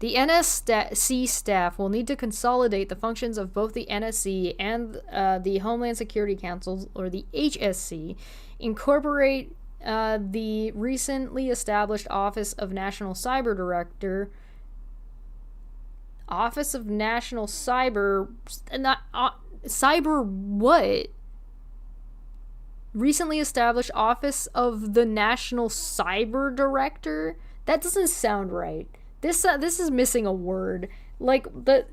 NSC staff will need to consolidate the functions of both the NSC and the Homeland Security Council, or the HSC, incorporate the recently established Office of National Cyber Director. Office of National Cyber... Not... cyber what? Recently established Office of the National Cyber Director? That doesn't sound right. This is missing a word. Like,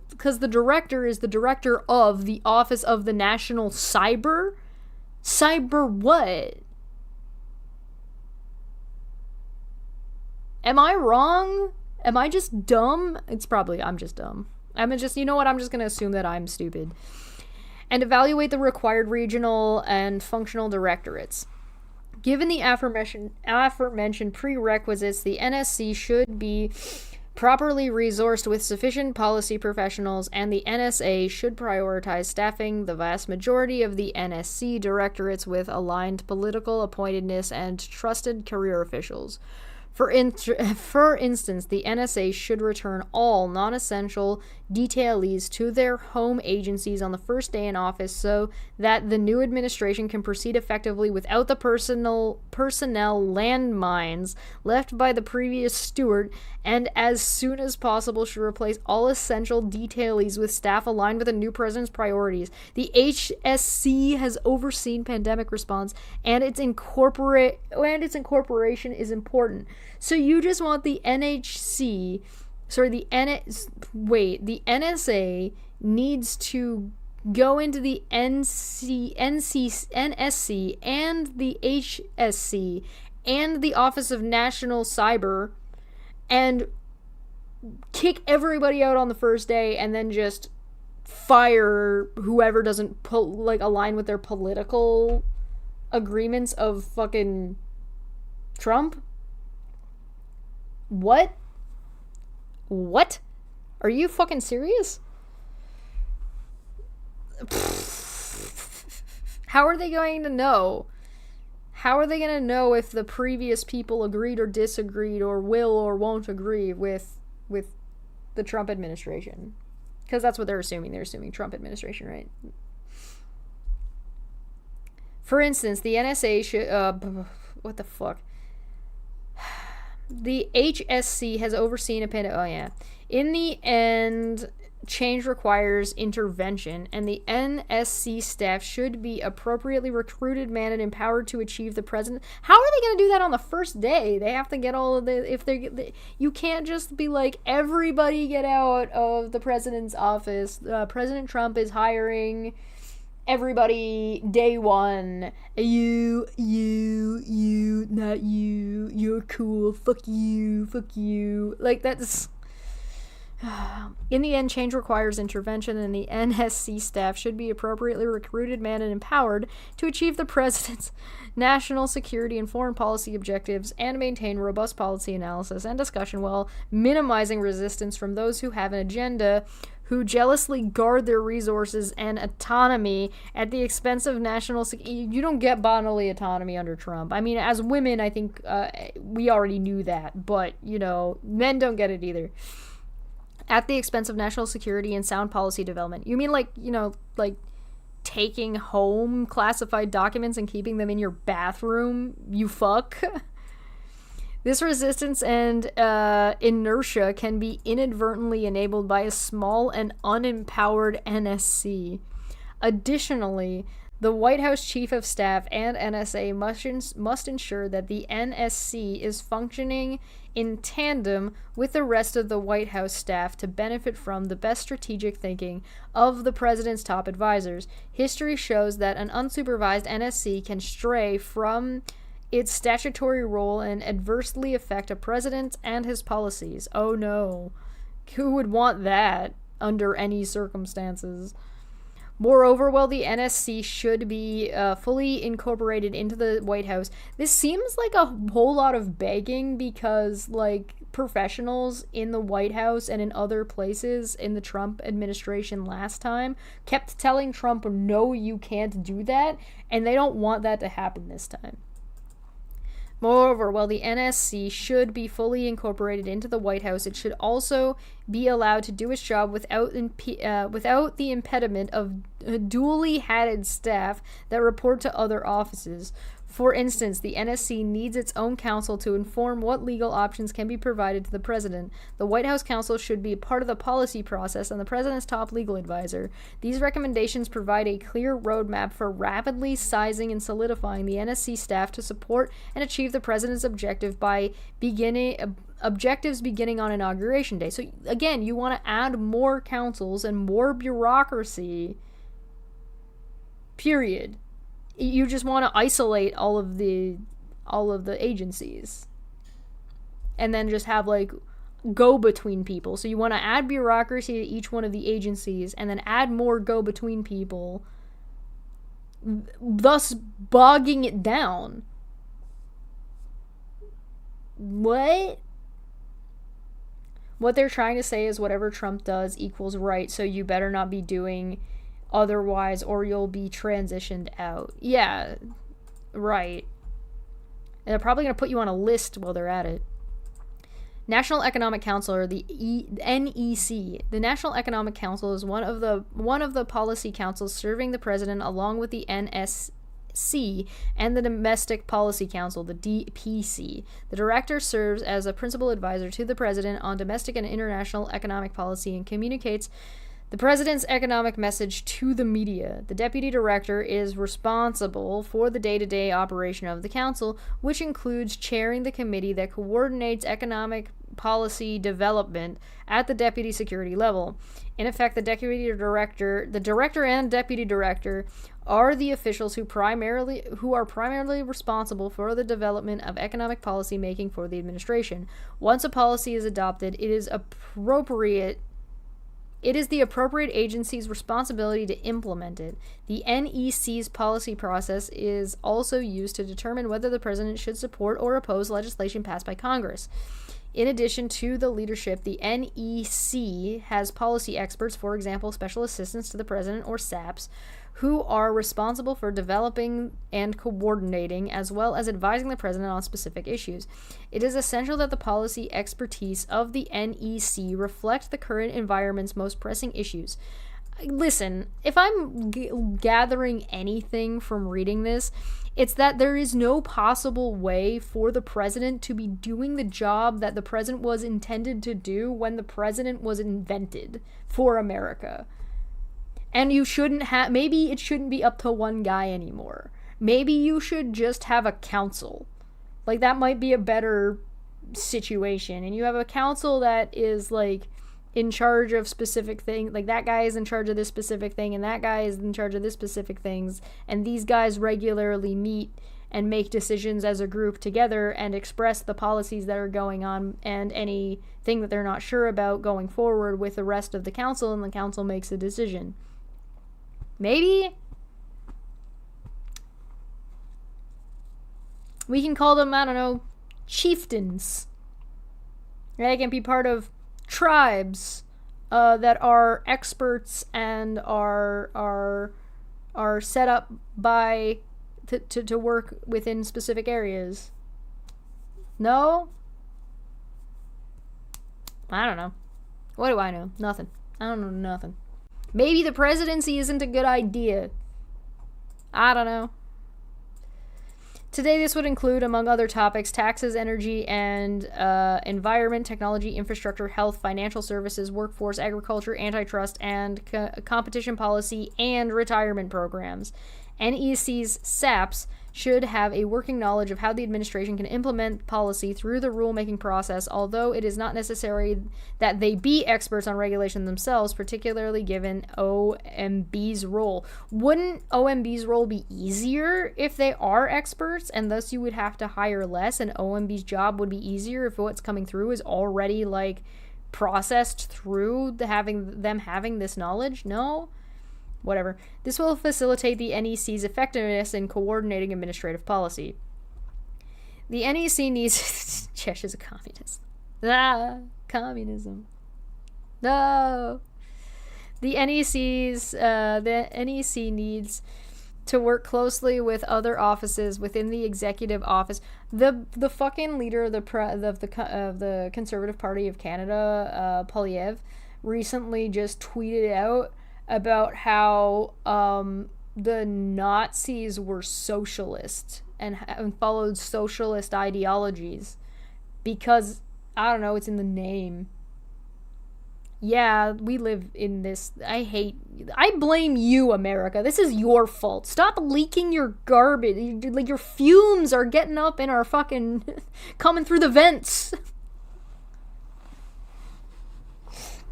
because the director is the director of the Office of the National Cyber? Cyber what? Am I wrong? Am I just dumb? I'm just dumb. You know what? I'm just gonna assume that I'm stupid. And evaluate the required regional and functional directorates. Given the aforementioned prerequisites, the NSC should be properly resourced with sufficient policy professionals, and the NSA should prioritize staffing the vast majority of the NSC directorates with aligned political appointedness and trusted career officials. For instance, the NSA should return all non-essential detailees to their home agencies on the first day in office so that the new administration can proceed effectively without the personnel landmines left by the previous steward, and as soon as possible should replace all essential detailees with staff aligned with the new president's priorities. The HSC has overseen pandemic response, and its incorporation is important. So you just want the NSA needs to go into the NSC and the HSC and the Office of National Cyber and kick everybody out on the first day, and then just fire whoever doesn't align with their political agreements of fucking Trump? What? Are you fucking serious? How are they going to know? How are they going to know if the previous people agreed or disagreed or will or won't agree with the Trump administration? Because that's what they're assuming. They're assuming Trump administration, right? For instance, the NSA should... what the fuck? The HSC has overseen a pandemic. Oh, yeah. In the end, change requires intervention, and the NSC staff should be appropriately recruited, manned, and empowered to achieve the president. How are they going to do that on the first day? They have to get all of the... you can't just be like, everybody get out of the president's office. President Trump is hiring... everybody, day one. You, not you. You're cool. Fuck you. Like, that's... In the end, change requires intervention, and the NSC staff should be appropriately recruited, manned, and empowered to achieve the president's national security and foreign policy objectives and maintain robust policy analysis and discussion while minimizing resistance from those who have an agenda, who jealously guard their resources and autonomy at the expense of national security. You don't get bodily autonomy under Trump. I mean, as women, I think we already knew that, but, men don't get it either. At the expense of national security and sound policy development. You mean like taking home classified documents and keeping them in your bathroom, you fuck? This resistance and inertia can be inadvertently enabled by a small and unempowered NSC. Additionally, the White House Chief of Staff and NSA must ensure that the NSC is functioning in tandem with the rest of the White House staff to benefit from the best strategic thinking of the president's top advisors. History shows that an unsupervised NSC can stray from its statutory role and adversely affect a president and his policies. Oh no. Who would want that under any circumstances? Moreover, while the NSC should be fully incorporated into the White House, this seems like a whole lot of begging because, like, professionals in the White House and in other places in the Trump administration last time kept telling Trump, no, you can't do that, and they don't want that to happen this time. Moreover, while the NSC should be fully incorporated into the White House, it should also be allowed to do its job without the impediment of duly hatted staff that report to other offices. For instance, the NSC needs its own counsel to inform what legal options can be provided to the president. The White House counsel should be part of the policy process and the president's top legal advisor. These recommendations provide a clear roadmap for rapidly sizing and solidifying the NSC staff to support and achieve the president's objectives beginning on Inauguration Day. So again, you want to add more counsels and more bureaucracy, period. You just want to isolate all of the agencies and then just have like go-between people. So you want to add bureaucracy to each one of the agencies and then add more go-between people, thus bogging it down. What they're trying to say is whatever Trump does equals right, so you better not be doing otherwise or you'll be transitioned out. Yeah, right. And they're probably going to put you on a list while they're at it. National Economic Council, or the NEC. The National Economic Council is one of the policy councils serving the president, along with the NSC and the Domestic Policy Council, the DPC. The director serves as a principal advisor to the president on domestic and international economic policy and communicates the president's economic message to the media. The deputy director is responsible for the day-to-day operation of the council, which includes chairing the committee that coordinates economic policy development at the deputy security level. In effect, the director and deputy director are the officials who are primarily responsible for the development of economic policy making for the administration. Once a policy is adopted, it is the appropriate agency's responsibility to implement it. The NEC's policy process is also used to determine whether the president should support or oppose legislation passed by Congress. In addition to the leadership, the NEC has policy experts, for example, special assistants to the president, or SAPs, who are responsible for developing and coordinating, as well as advising the president on specific issues. It is essential that the policy expertise of the NEC reflect the current environment's most pressing issues. Listen, if I'm gathering anything from reading this, it's that there is no possible way for the president to be doing the job that the president was intended to do when the president was invented for America. And you shouldn't have, maybe it shouldn't be up to one guy anymore. Maybe you should just have a council. Like, that might be a better situation. And you have a council that is, like, in charge of specific things. Like, that guy is in charge of this specific thing, and that guy is in charge of this specific things. And these guys regularly meet and make decisions as a group together and express the policies that are going on and anything that they're not sure about going forward with the rest of the council, and the council makes a decision. Maybe we can call them, I don't know, chieftains. They can be part of tribes that are experts and are set up by to work within specific areas. No? I don't know. What do I know? Nothing. I don't know nothing. Maybe the presidency isn't a good idea. I don't know. Today, this would include, among other topics, taxes, energy and environment, technology, infrastructure, health, financial services, workforce, agriculture, antitrust, and competition policy, and retirement programs. NEC's SAPs should have a working knowledge of how the administration can implement policy through the rulemaking process, although it is not necessary that they be experts on regulation themselves, particularly given OMB's role. Wouldn't OMB's role be easier if they are experts, and thus you would have to hire less, and OMB's job would be easier if what's coming through is already, like, processed through having this knowledge? No? whatever. This will facilitate the NEC's effectiveness in coordinating administrative policy. The NEC needs... Chesh is a communist. Communism. No. The NEC needs to work closely with other offices within the executive office. The fucking leader of the Conservative Party of Canada, Polyev, recently just tweeted out about how the Nazis were socialist and followed socialist ideologies because, I don't know, it's in the name. Yeah, we live in this. I blame you, America. This is your fault. Stop leaking your garbage. Like, your fumes are getting up in our fucking... coming through the vents.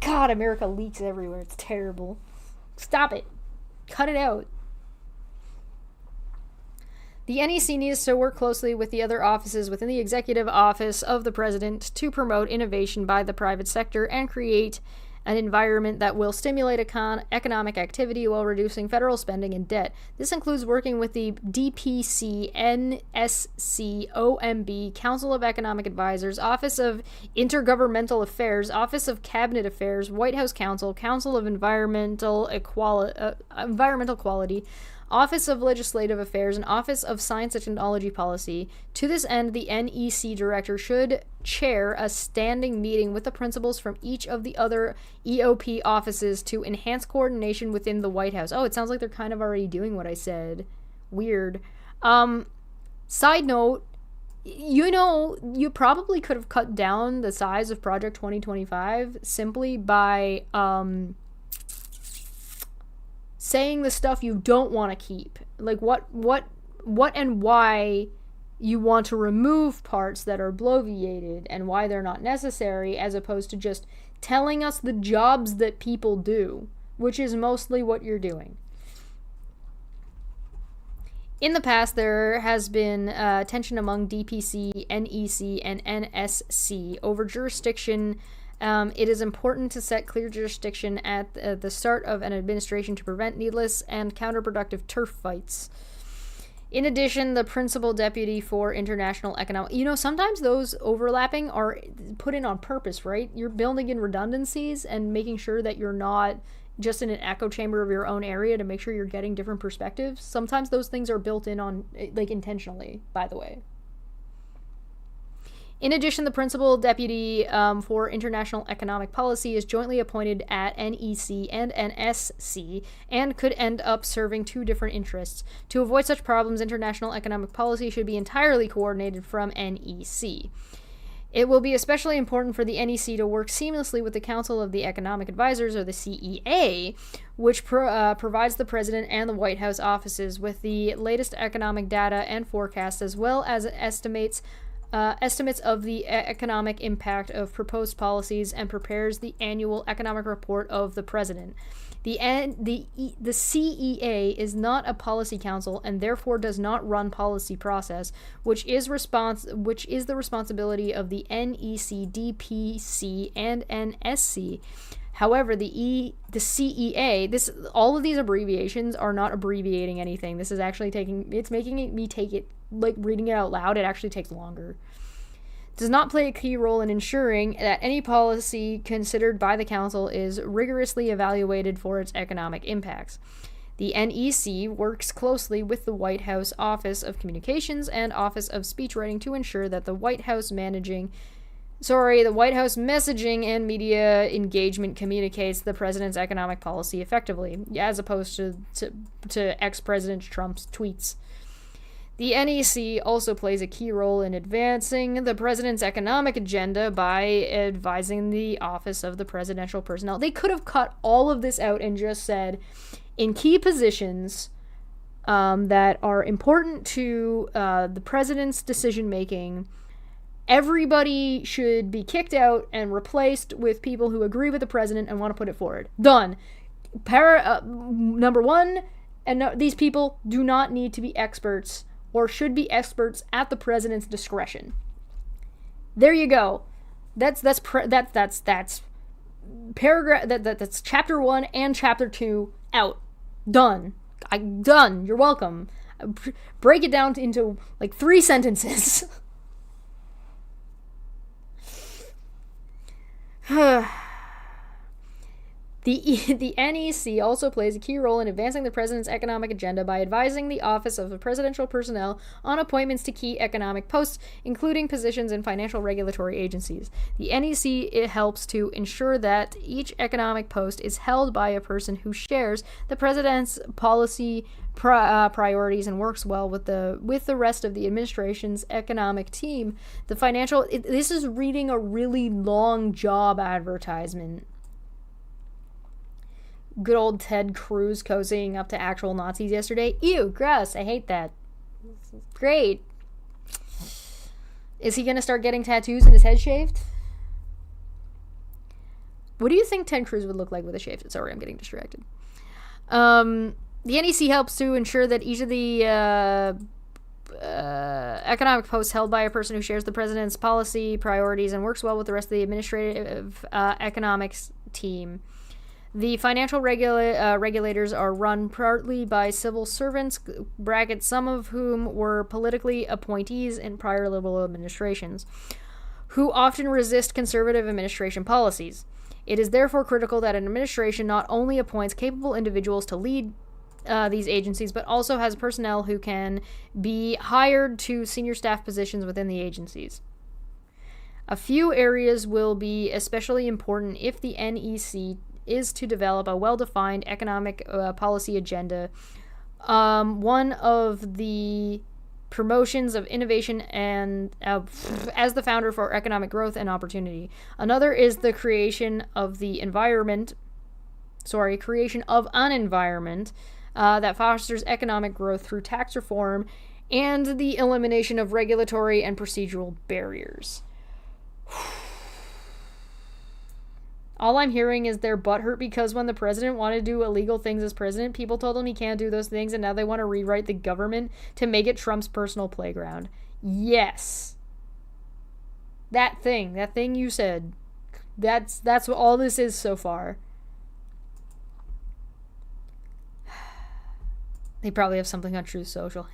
God, America leaks everywhere. It's terrible. Stop it. Cut it out. The NEC needs to work closely with the other offices within the executive office of the president to promote innovation by the private sector and create an environment that will stimulate economic activity while reducing federal spending and debt. This includes working with the DPC, NSC, OMB, Council of Economic Advisors, Office of Intergovernmental Affairs, Office of Cabinet Affairs, White House Council, Council of Environmental Quality, Office of Legislative Affairs, and Office of Science and Technology Policy. To this end, the NEC director should chair a standing meeting with the principals from each of the other EOP offices to enhance coordination within the White House. Oh, it sounds like they're kind of already doing what I said. Weird. Side note, you probably could have cut down the size of Project 2025 simply by, saying the stuff you don't want to keep. Like what and why you want to remove parts that are bloviated and why they're not necessary, as opposed to just telling us the jobs that people do, which is mostly what you're doing. In the past, there has been tension among DPC, NEC, and NSC over jurisdiction. It is important to set clear jurisdiction at the start of an administration to prevent needless and counterproductive turf fights. In addition, the principal deputy for international economic... sometimes those overlapping are put in on purpose, right? You're building in redundancies and making sure that you're not just in an echo chamber of your own area to make sure you're getting different perspectives. Sometimes those things are built in on, intentionally, by the way. In addition, the principal deputy for international economic policy is jointly appointed at NEC and NSC and could end up serving two different interests. To avoid such problems, international economic policy should be entirely coordinated from NEC. It will be especially important for the NEC to work seamlessly with the Council of the Economic Advisors, or the CEA, which provides the President and the White House offices with the latest economic data and forecasts, as well as estimates of the economic impact of proposed policies, and prepares the annual economic report of the president. The CEA is not a policy council and therefore does not run policy process, which is the responsibility of the NEC, DPC, and NSC. However, the CEA, all of these abbreviations are not abbreviating anything. This is actually making me take it, like reading it out loud, it actually takes longer. Does not play a key role in ensuring that any policy considered by the council is rigorously evaluated for its economic impacts. The NEC works closely with the White House Office of Communications and Office of Speechwriting to ensure that the White House messaging and media engagement communicates the president's economic policy effectively, as opposed to ex-President Trump's tweets. The NEC also plays a key role in advancing the president's economic agenda by advising the Office of the Presidential Personnel. They could have cut all of this out and just said, in key positions that are important to the president's decision-making, everybody should be kicked out and replaced with people who agree with the president and want to put it forward. Done. Number one, these people do not need to be experts or should be experts at the president's discretion. There you go. That's paragraph. That's chapter 1 and chapter 2 out. Done. Done. You're welcome. Break it down into like 3 sentences. The NEC also plays a key role in advancing the president's economic agenda by advising the Office of Presidential Personnel on appointments to key economic posts, including positions in financial regulatory agencies. The NEC helps to ensure that each economic post is held by a person who shares the president's policy priorities and works well with the rest of the administration's economic team. This is reading a really long job advertisement. Good old Ted Cruz cozying up to actual Nazis yesterday. Ew, gross. I hate that. Great. Is he going to start getting tattoos and his head shaved? What do you think Ted Cruz would look like with a shaved? Sorry, I'm getting distracted. The NEC helps to ensure that each of the economic posts held by a person who shares the president's policy priorities and works well with the rest of the administrative economics team. The financial regulators are run partly by civil servants, some of whom were politically appointees in prior liberal administrations, who often resist conservative administration policies. It is therefore critical that an administration not only appoints capable individuals to lead these agencies, but also has personnel who can be hired to senior staff positions within the agencies. A few areas will be especially important if the NEC is to develop a well-defined economic policy agenda. One of the promotions of innovation and as the founder for economic growth and opportunity. Another is the creation of an environment that fosters economic growth through tax reform and the elimination of regulatory and procedural barriers. All I'm hearing is they're butthurt because when the president wanted to do illegal things as president, people told him he can't do those things, and now they want to rewrite the government to make it Trump's personal playground. Yes. That thing you said. That's what all this is so far. They probably have something on Truth Social.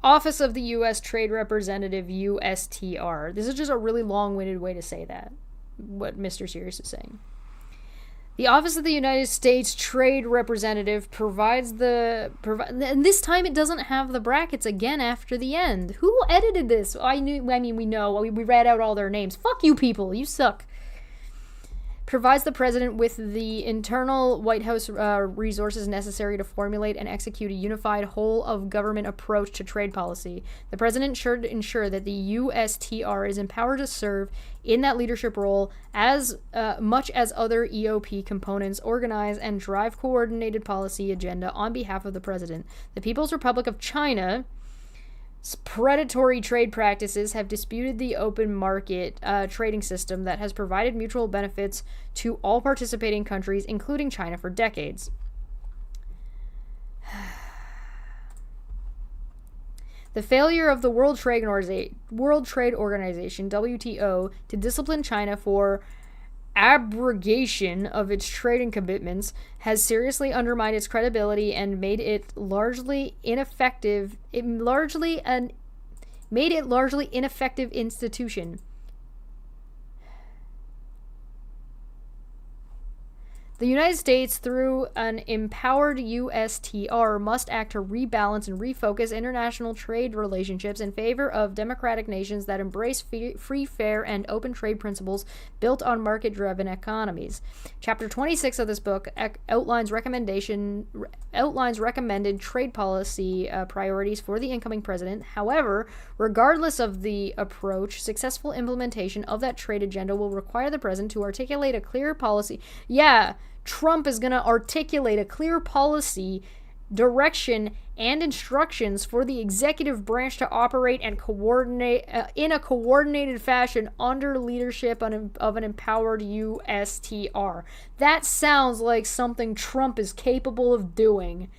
Office of the U.S. Trade Representative, USTR. This is just a really long-winded way to say that, what Mr. Sirius is saying. The Office of the United States Trade Representative and this time it doesn't have the brackets again after the end. Who edited this? We know. We read out all their names. Fuck you people. You suck. Provides the president with the internal White House resources necessary to formulate and execute a unified whole-of-government approach to trade policy. The president should ensure that the USTR is empowered to serve in that leadership role as much as other EOP components organize and drive coordinated policy agenda on behalf of the president. The People's Republic of China predatory trade practices have disputed the open market trading system that has provided mutual benefits to all participating countries, including China, for decades. The failure of the World Trade Organization, WTO, to discipline China for abrogation of its trading commitments has seriously undermined its credibility and made it largely ineffective institution. The United States, through an empowered USTR, must act to rebalance and refocus international trade relationships in favor of democratic nations that embrace free, fair, and open trade principles built on market-driven economies. Chapter 26 of this book outlines recommended trade policy priorities for the incoming president. However, regardless of the approach, successful implementation of that trade agenda will require the president to articulate a clear policy. Yeah, Trump is going to articulate a clear policy, direction, and instructions for the executive branch to operate and coordinate in a coordinated fashion under leadership of an empowered USTR. That sounds like something Trump is capable of doing.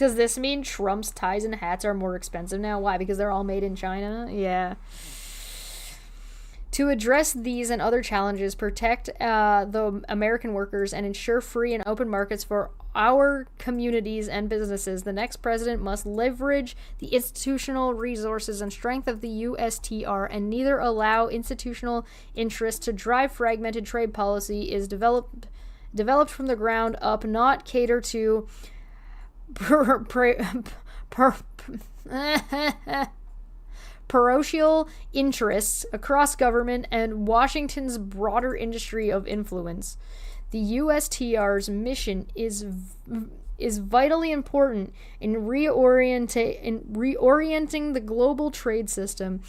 Does this mean Trump's ties and hats are more expensive now? Why? Because they're all made in China? Yeah. To address these and other challenges, protect the American workers, and ensure free and open markets for our communities and businesses, the next president must leverage the institutional resources and strength of the USTR and neither allow institutional interests to drive fragmented trade policy is developed from the ground up, not cater to parochial interests across government and Washington's broader industry of influence. The USTR's mission is vitally important in reorienting the global trade system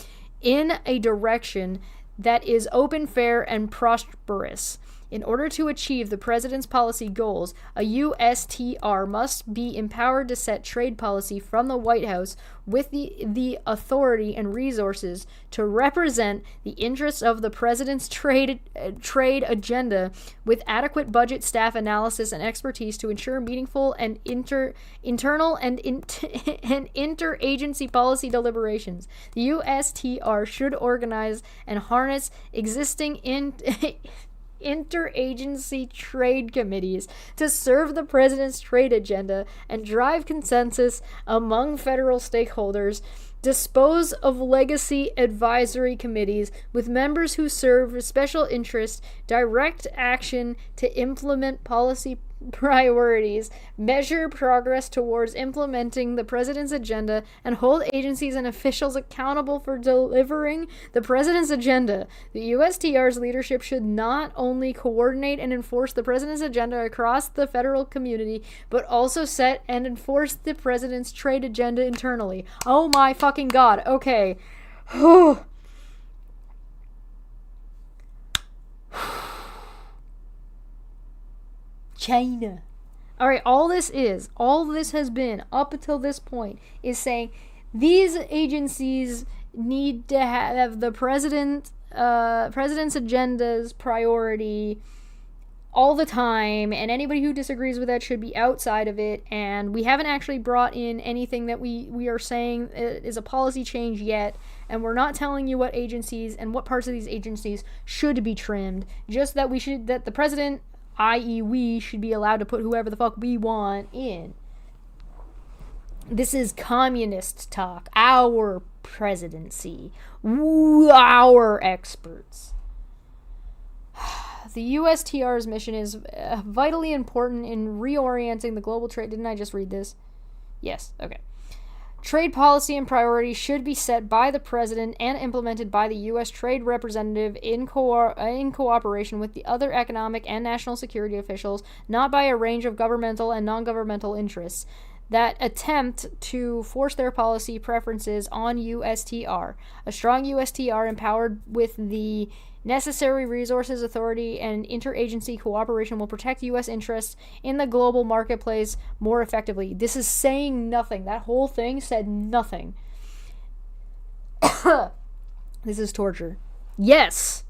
in a direction that is open, fair, and prosperous. In order to achieve the president's policy goals, a USTR must be empowered to set trade policy from the White House with the authority and resources to represent the interests of the president's trade agenda with adequate budget, staff, analysis, and expertise to ensure meaningful and internal and interagency policy deliberations. The USTR should organize and harness existing interagency trade committees to serve the president's trade agenda and drive consensus among federal stakeholders, dispose of legacy advisory committees with members who serve special interests, direct action to implement policy priorities, measure progress towards implementing the president's agenda, and hold agencies and officials accountable for delivering the president's agenda. The USTR's leadership should not only coordinate and enforce the president's agenda across the federal community, but also set and enforce the president's trade agenda internally. Oh my fucking god. Okay. China. Alright, all this has been, up until this point, is saying these agencies need to have the president's agenda's priority all the time, and anybody who disagrees with that should be outside of it, and we haven't actually brought in anything that we are saying is a policy change yet, and we're not telling you what agencies and what parts of these agencies should be trimmed, just that the president, i.e. we, should be allowed to put whoever the fuck we want in. This is communist talk. Our presidency. Our experts. The USTR's mission is vitally important in reorienting the global trade. Didn't I just read this? Yes. Okay. Trade policy and priorities should be set by the president and implemented by the U.S. Trade Representative in cooperation with the other economic and national security officials, not by a range of governmental and non-governmental interests that attempt to force their policy preferences on USTR. A strong USTR empowered with the necessary resources, authority, and interagency cooperation will protect U.S. interests in the global marketplace more effectively. This is saying nothing. That whole thing said nothing. This is torture. Yes,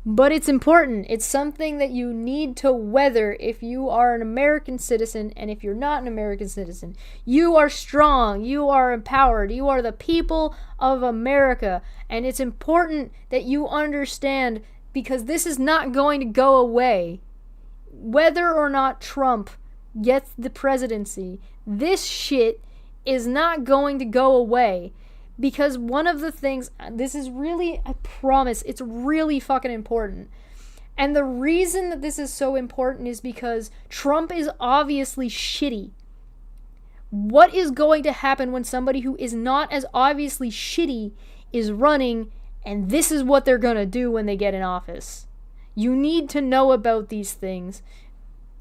but it's important. It's something that you need to weather if you are an American citizen, and if you're not an American citizen. You are strong. You are empowered. You are the people of America, and it's important that you understand, because this is not going to go away. Whether or not Trump gets the presidency, this shit is not going to go away. Because one of the things, this is really, I promise, it's really fucking important. And the reason that this is so important is because Trump is obviously shitty. What is going to happen when somebody who is not as obviously shitty is running, and this is what they're gonna do when they get in office? You need to know about these things.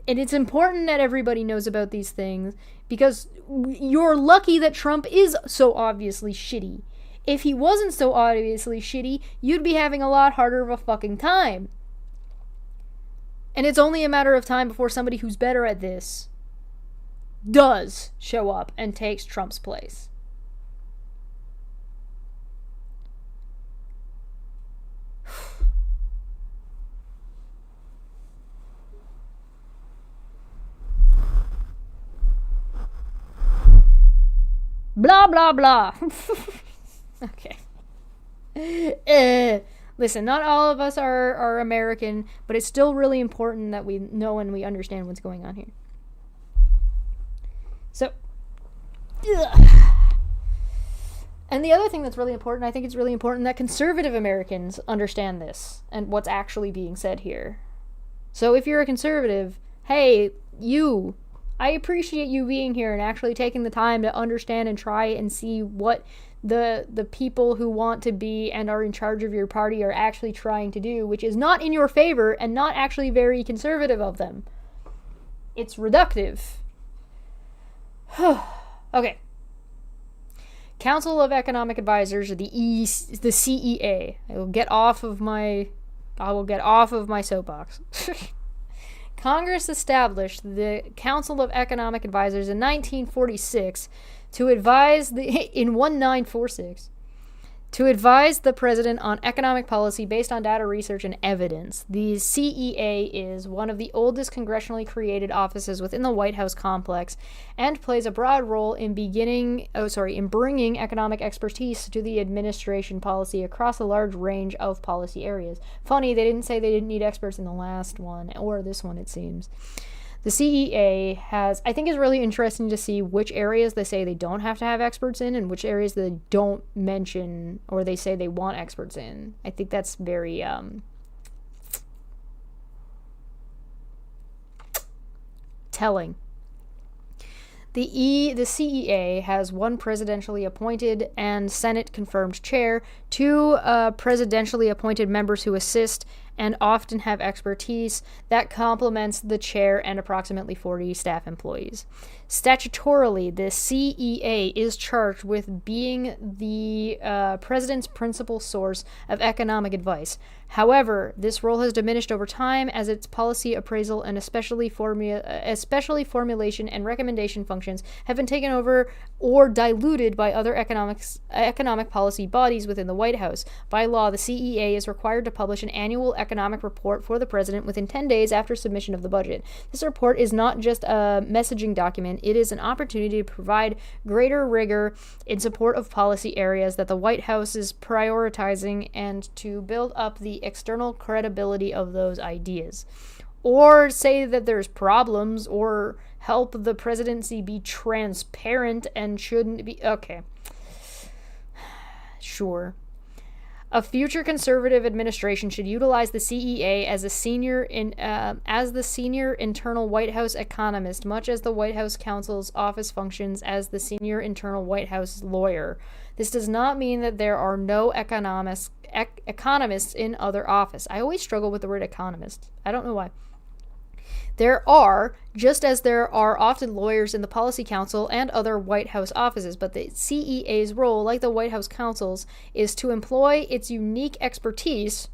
And it's important that everybody knows about these things, because you're lucky that Trump is so obviously shitty. If he wasn't so obviously shitty, you'd be having a lot harder of a fucking time. And it's only a matter of time before somebody who's better at this does show up and takes Trump's place. Blah, blah, blah. Okay. Listen, not all of us are American, but it's still really important that we know and we understand what's going on here. So, and the other thing that's really important, I think it's really important that conservative Americans understand this and what's actually being said here. So if you're a conservative, hey, I appreciate you being here and actually taking the time to understand and try and see what the people who want to be and are in charge of your party are actually trying to do, which is not in your favor and not actually very conservative of them. It's reductive. Okay. Council of Economic Advisors, the CEA. I will get off of my soapbox. Congress established the Council of Economic Advisors in 1946 to advise in 1946 to advise the president on economic policy based on data research and evidence. The CEA is one of the oldest congressionally created offices within the White House complex and plays a broad role in bringing economic expertise to the administration policy across a large range of policy areas. Funny, they didn't say they didn't need experts in the last one, or this one, it seems. The CEA I think it's really interesting to see which areas they say they don't have to have experts in and which areas they don't mention or they say they want experts in. I think that's very telling. The CEA has one presidentially appointed and Senate confirmed chair, two presidentially appointed members who assist and often have expertise that complements the chair and approximately 40 staff employees. Statutorily, the CEA is charged with being the president's principal source of economic advice. However, this role has diminished over time as its policy appraisal and especially formulation and recommendation functions have been taken over or diluted by other economic policy bodies within the White House. By law, the CEA is required to publish an annual economic report for the president within 10 days after submission of the budget. This report is not just a messaging document, it is an opportunity to provide greater rigor in support of policy areas that the White House is prioritizing and to build up the external credibility of those ideas. Or say that there's problems or help the presidency be transparent and shouldn't be. Okay. Sure. A future conservative administration should utilize the CEA as the senior internal White House economist, much as the White House counsel's office functions as the senior internal White House lawyer. This does not mean that there are no economists in other office. I always struggle with the word economist. I don't know why. There are, just as there are often lawyers in the Policy Council and other White House offices, but the CEA's role, like the White House counsel's, is to employ its unique expertise,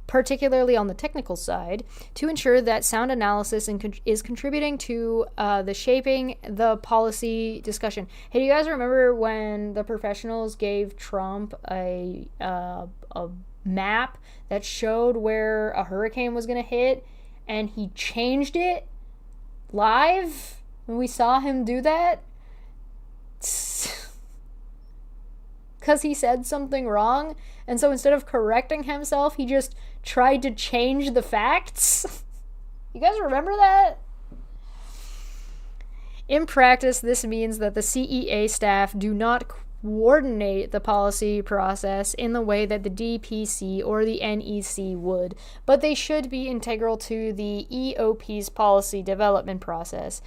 particularly on the technical side, to ensure that sound analysis is contributing to the shaping the policy discussion. Hey, do you guys remember when the professionals gave Trump a map that showed where a hurricane was going to hit? And he changed it live when we saw him do that because he said something wrong. And so instead of correcting himself, he just tried to change the facts. You guys remember that? In practice, this means that the CEA staff do not coordinate the policy process in the way that the DPC or the NEC would, but they should be integral to the EOP's policy development process.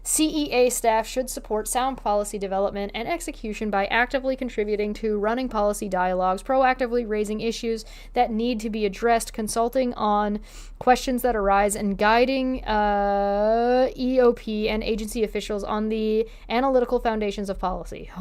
CEA staff should support sound policy development and execution by actively contributing to running policy dialogues, proactively raising issues that need to be addressed, consulting on questions that arise, and guiding EOP and agency officials on the analytical foundations of policy.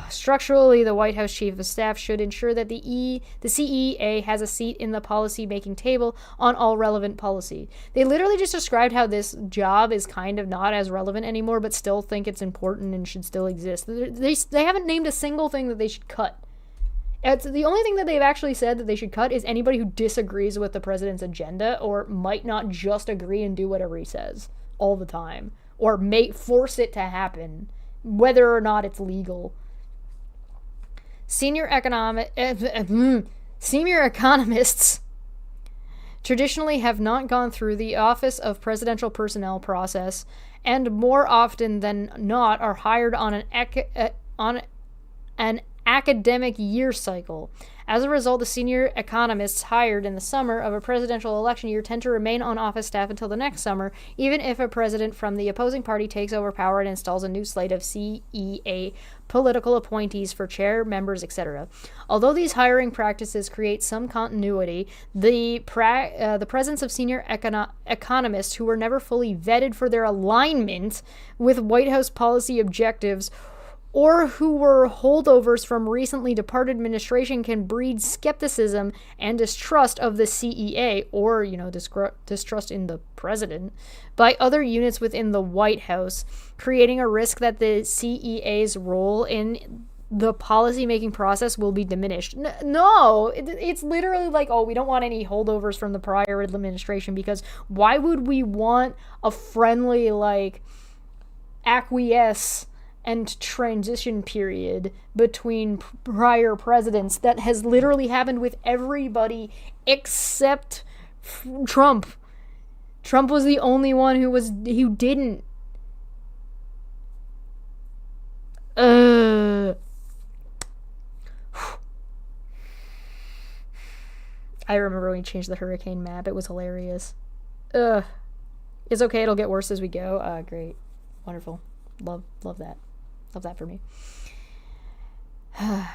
Structurally, the White House Chief of Staff should ensure that the CEA has a seat in the policy-making table on all relevant policy. They literally just described how this job is kind of not as relevant anymore, but still think it's important and should still exist. They haven't named a single thing that they should cut. The only thing that they've actually said that they should cut is anybody who disagrees with the president's agenda or might not just agree and do whatever he says all the time, or may force it to happen, whether or not it's legal. Senior economists traditionally have not gone through the Office of Presidential Personnel process, and more often than not are hired on an academic year cycle. As a result, the senior economists hired in the summer of a presidential election year tend to remain on office staff until the next summer, even if a president from the opposing party takes over power and installs a new slate of CEA political appointees for chair, members, etc. Although these hiring practices create some continuity, the presence of senior economists who were never fully vetted for their alignment with White House policy objectives or who were holdovers from recently departed administration can breed skepticism and distrust of the CEA, or, distrust in the president, by other units within the White House, creating a risk that the CEA's role in the policy-making process will be diminished. No, it's literally like, oh, we don't want any holdovers from the prior administration, because why would we want a friendly, acquiesce and transition period between prior presidents that has literally happened with everybody except Trump. Trump was the only one who didn't. I remember when we changed the hurricane map. It was hilarious. It's okay, it'll get worse as we go. Great. Wonderful. Love that. Love that for me. A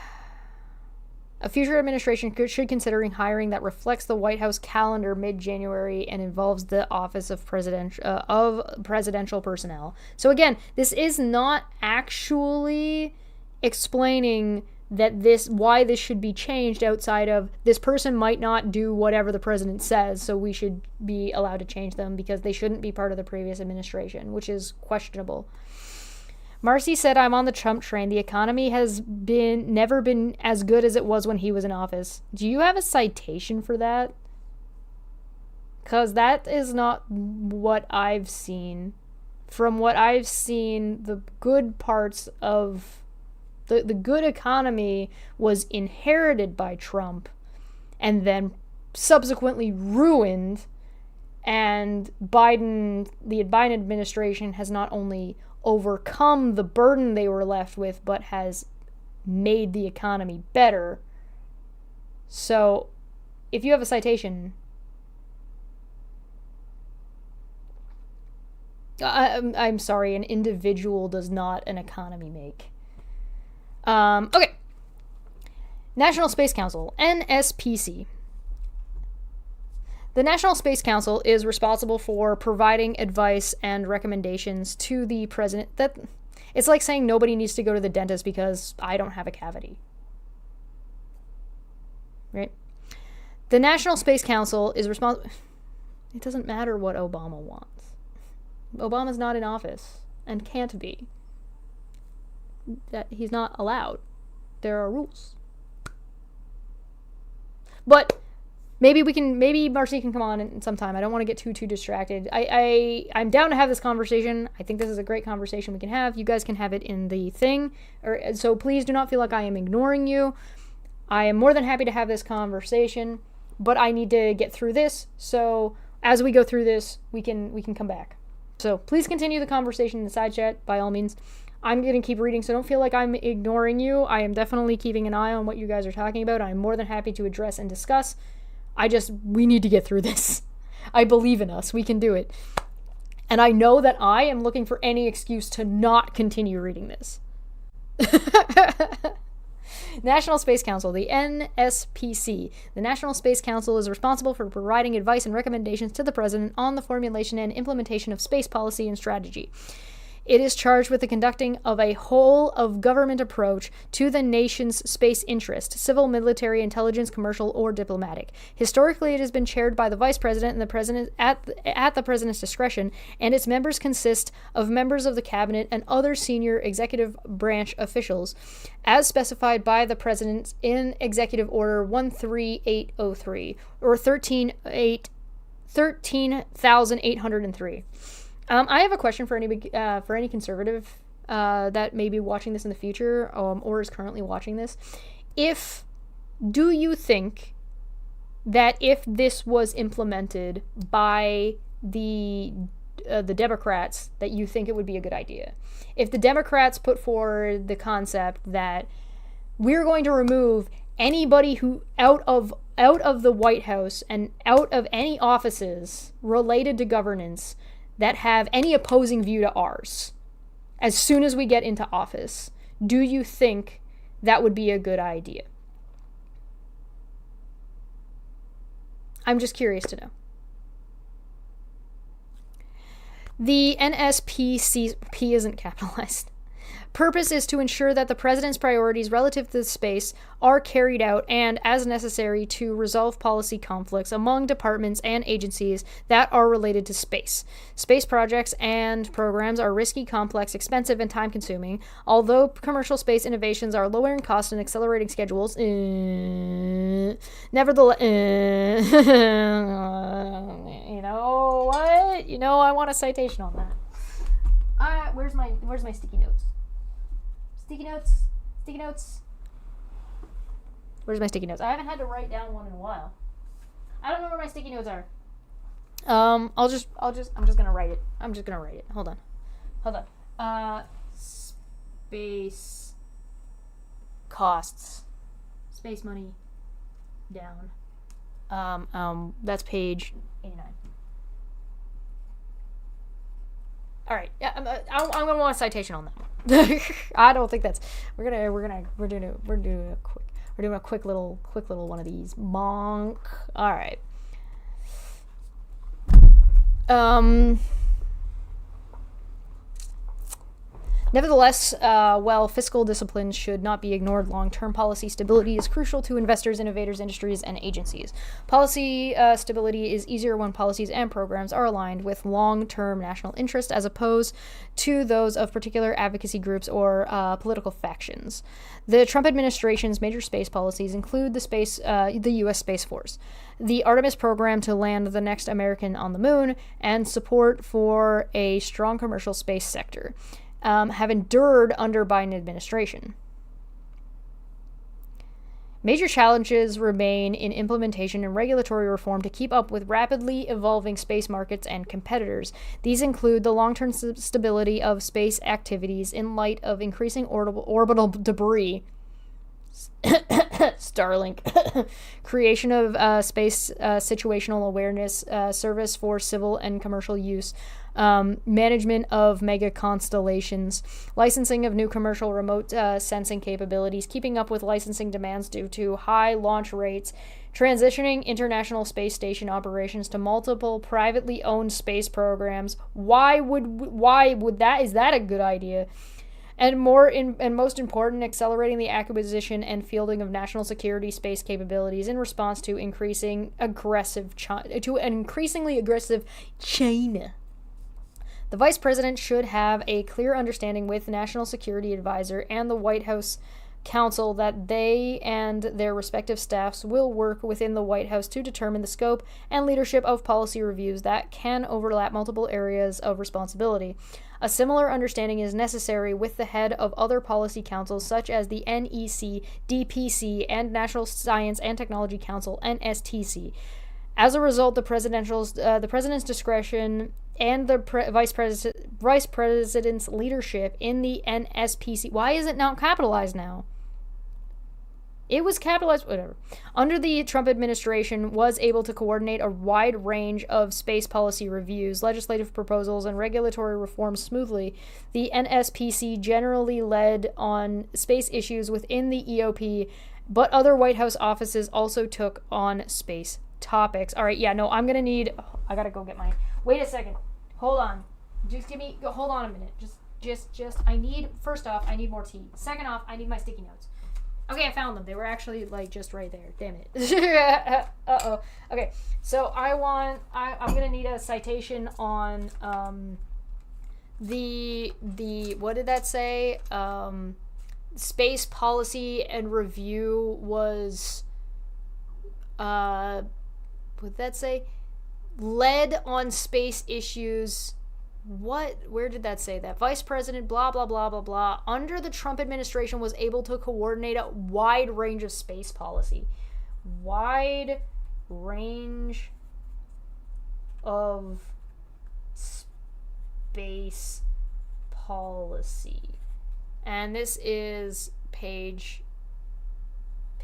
future administration should consider hiring that reflects the White House calendar mid-January and involves the Office of Presidential Personnel. So again, this is not actually explaining that why this should be changed outside of this person might not do whatever the president says, so we should be allowed to change them because they shouldn't be part of the previous administration, which is questionable. Marcy said, I'm on the Trump train. The economy has never been as good as it was when he was in office. Do you have a citation for that? Because that is not what I've seen. From what I've seen, the good parts of the good economy was inherited by Trump and then subsequently ruined. And the Biden administration has not only overcome the burden they were left with, but has made the economy better. So, if you have a citation, I'm sorry, an individual does not an economy make. Okay. National Space Council, NSPC. The National Space Council is responsible for providing advice and recommendations to the president. It's like saying nobody needs to go to the dentist because I don't have a cavity. Right? The National Space Council is responsible. It doesn't matter what Obama wants. Obama's not in office and can't be. That he's not allowed. There are rules. But maybe Marcy can come on sometime. I don't want to get too distracted. I'm down to have this conversation. I think this is a great conversation we can have. You guys can have it in the thing. So please do not feel like I am ignoring you. I am more than happy to have this conversation, but I need to get through this. So as we go through this, we can come back. So please continue the conversation in the side chat, by all means. I'm going to keep reading, so don't feel like I'm ignoring you. I am definitely keeping an eye on what you guys are talking about. I'm more than happy to address and discuss. We need to get through this. I believe in us. We can do it. And I know that I am looking for any excuse to not continue reading this. National Space Council, the NSPC. The National Space Council is responsible for providing advice and recommendations to the president on the formulation and implementation of space policy and strategy. It is charged with the conducting of a whole-of-government approach to the nation's space interest, civil, military, intelligence, commercial, or diplomatic. Historically, it has been chaired by the vice president and the president at the president's discretion, and its members consist of members of the cabinet and other senior executive branch officials, as specified by the president in Executive Order 13803, or 13,803. I have a question for any conservative that may be watching this in the future or is currently watching this. Do you think that if this was implemented by the Democrats, that you think it would be a good idea? If the Democrats put forward the concept that we're going to remove anybody who out of the White House and out of any offices related to governance that have any opposing view to ours as soon as we get into office, do you think that would be a good idea? I'm just curious to know. The NSPC, P isn't capitalized, purpose is to ensure that the president's priorities relative to space are carried out and, as necessary, to resolve policy conflicts among departments and agencies that are related to space. Space projects and programs are risky, complex, expensive, and time-consuming. Although commercial space innovations are lowering costs and accelerating schedules, nevertheless, you know what? I want a citation on that. Where's my sticky notes? Sticky notes. Where's my sticky notes? I haven't had to write down one in a while. I don't know where my sticky notes are. I'm just gonna write it. Hold on. Space costs. Space money down. That's page 89. All right. Yeah, I'm gonna want a citation on that one. I don't think that's. We're doing a quick little one of these. Monk. All right. Nevertheless, while fiscal discipline should not be ignored, long-term policy stability is crucial to investors, innovators, industries, and agencies. Policy stability is easier when policies and programs are aligned with long-term national interest as opposed to those of particular advocacy groups or political factions. The Trump administration's major space policies include the U.S. Space Force, the Artemis program to land the next American on the moon, and support for a strong commercial space sector. Have endured under Biden administration. Major challenges remain in implementation and regulatory reform to keep up with rapidly evolving space markets and competitors. These include the long-term stability of space activities in light of increasing orbital debris, Starlink, creation of space situational awareness service for civil and commercial use, management of mega constellations, licensing of new commercial remote sensing capabilities, keeping up with licensing demands due to high launch rates, transitioning International Space Station operations to multiple privately owned space programs. Why would that? Is that a good idea? And most important, accelerating the acquisition and fielding of national security space capabilities in response to an increasingly aggressive China. The Vice President should have a clear understanding with the National Security Advisor and the White House Counsel that they and their respective staffs will work within the White House to determine the scope and leadership of policy reviews that can overlap multiple areas of responsibility. A similar understanding is necessary with the head of other policy councils such as the NEC, DPC, and National Science and Technology Council, NSTC. As a result, the president's discretion and the vice president's leadership in the NSPC. Why is it not capitalized now? It was capitalized, whatever. Under the Trump administration, was able to coordinate a wide range of space policy reviews, legislative proposals, and regulatory reforms smoothly. The NSPC generally led on space issues within the EOP, but other White House offices also took on space topics. All right, yeah, no, I gotta go get my, wait a second. Hold on. Hold on a minute. First off, I need more tea. Second off, I need my sticky notes. Okay, I found them. They were actually, just right there. Damn it. Uh-oh. Okay, so I'm gonna need a citation on, the, what did that say? Space policy and review was, would that say? Led on space issues Where did that say that? Vice President, blah, blah, blah, blah, blah, under the Trump administration was able to coordinate a wide range of space policy. Wide range of space policy. And this is page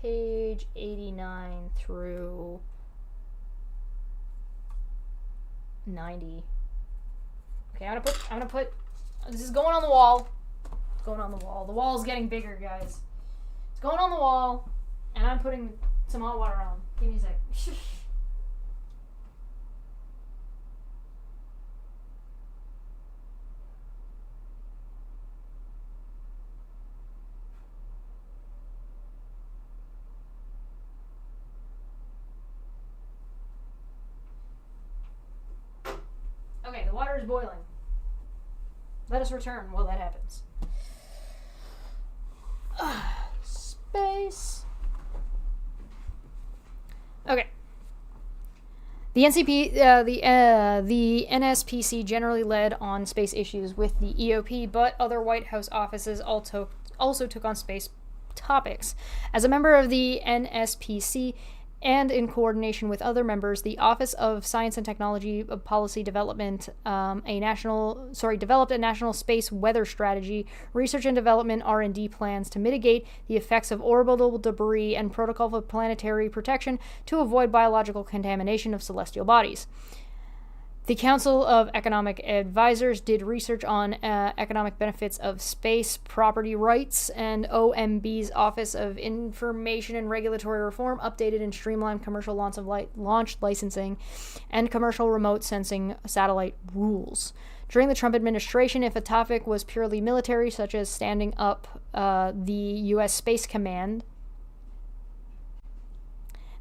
89 through 90. Okay, I'm gonna put this is going on the wall. It's going on the wall. The wall is getting bigger, guys. It's going on the wall, and I'm putting some hot water on. Give me a sec. Okay, the water is boiling. Let us return while that happens. Space. Okay. The NSPC generally led on space issues with the EOP, but other White House offices also took on space topics. As a member of the NSPC, and in coordination with other members, the Office of Science and Technology Policy Development developed a national space weather strategy, research and development R&D plans to mitigate the effects of orbital debris, and protocol for planetary protection to avoid biological contamination of celestial bodies. The Council of Economic Advisors did research on economic benefits of space property rights, and OMB's Office of Information and Regulatory Reform updated and streamlined commercial launch licensing and commercial remote sensing satellite rules. During the Trump administration, if a topic was purely military, such as standing up the U.S. Space Command,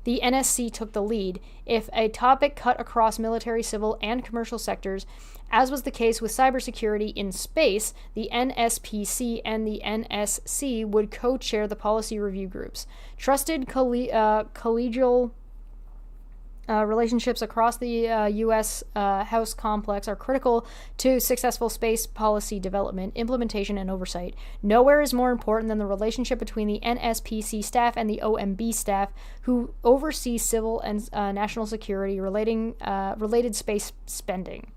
the NSC took the lead. If a topic cut across military, civil, and commercial sectors, as was the case with cybersecurity in space, the NSPC and the NSC would co-chair the policy review groups. Trusted collegial relationships across the U.S. House complex are critical to successful space policy development, implementation, and oversight. Nowhere is more important than the relationship between the NSPC staff and the OMB staff, who oversee civil and national security related space spending.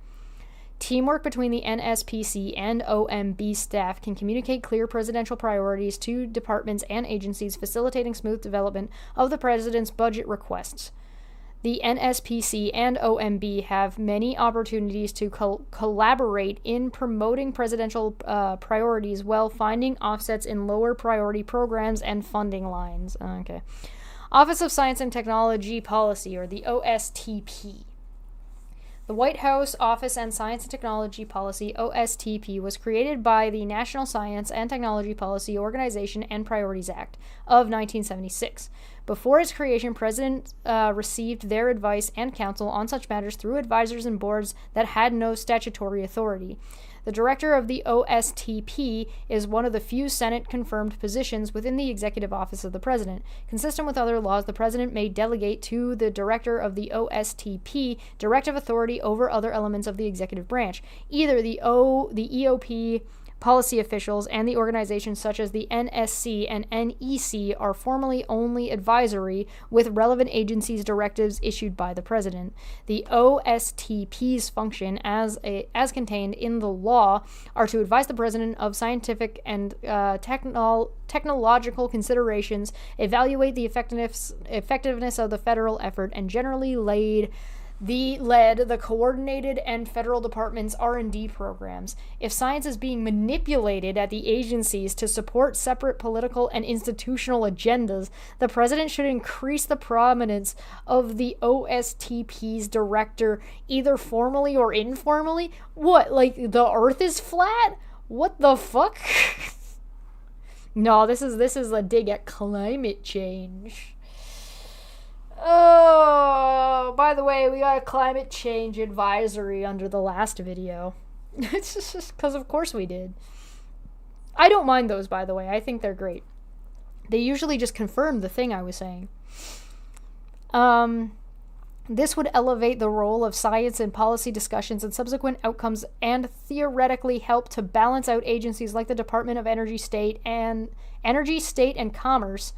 Teamwork between the NSPC and OMB staff can communicate clear presidential priorities to departments and agencies, facilitating smooth development of the president's budget requests. The NSPC and OMB have many opportunities to collaborate in promoting presidential priorities while finding offsets in lower priority programs and funding lines. Okay. Office of Science and Technology Policy, or the OSTP. The White House Office and Science and Technology Policy, OSTP, was created by the National Science and Technology Policy Organization and Priorities Act of 1976. Before its creation, President received their advice and counsel on such matters through advisors and boards that had no statutory authority. The director of the OSTP is one of the few Senate-confirmed positions within the executive office of the president. Consistent with other laws, the president may delegate to the director of the OSTP directive authority over other elements of the executive branch. Either the EOP policy officials and the organizations such as the NSC and NEC are formally only advisory, with relevant agencies' directives issued by the president. The OSTP's function, as contained in the law, are to advise the president of scientific and technological considerations, evaluate the effectiveness of the federal effort, and generally led the coordinated and federal department's R&D programs. If science is being manipulated at the agencies to support separate political and institutional agendas, the president should increase the prominence of the OSTP's director, either formally or informally. What, like the earth is flat? What the fuck? No, this is a dig at climate change. Oh, by the way, we got a climate change advisory under the last video. It's just because of course we did. I don't mind those, by the way. I think they're great. They usually just confirm the thing I was saying. This would elevate the role of science in policy discussions and subsequent outcomes and theoretically help to balance out agencies like the Department of Energy, State and Commerce.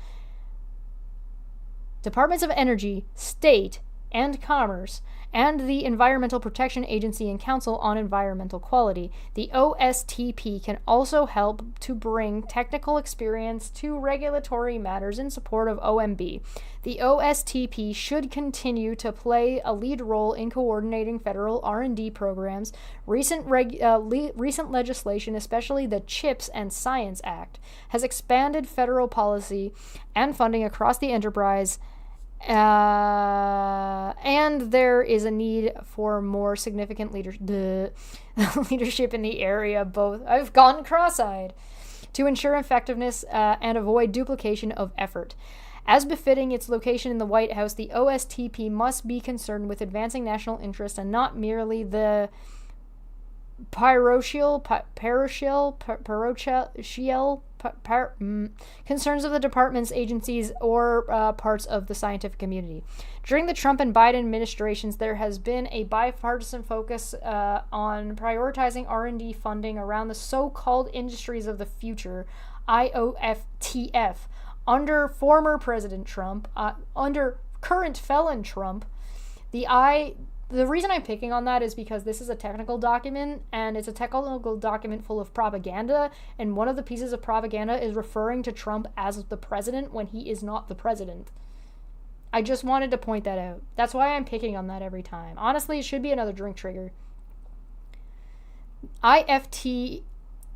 Departments of Energy, State, and Commerce, and the Environmental Protection Agency and Council on Environmental Quality. The OSTP can also help to bring technical experience to regulatory matters in support of OMB. The OSTP should continue to play a lead role in coordinating federal R&D programs. Recent legislation, especially the CHIPS and Science Act, has expanded federal policy and funding across the enterprise. And there is a need for more significant leadership in the area. Both I've gone cross-eyed to ensure effectiveness and avoid duplication of effort. As befitting its location in the White House, the OSTP must be concerned with advancing national interests and not merely the parochial concerns of the departments, agencies, or parts of the scientific community. During the Trump and Biden administrations, there has been a bipartisan focus on prioritizing R&D funding around the so-called industries of the future, IOFTF. Under former President Trump, under current felon Trump, the reason I'm picking on that is because this is a technical document, and it's a technical document full of propaganda, and one of the pieces of propaganda is referring to Trump as the president when he is not the president. I just wanted to point that out. That's why I'm picking on that every time. Honestly, it should be another drink trigger.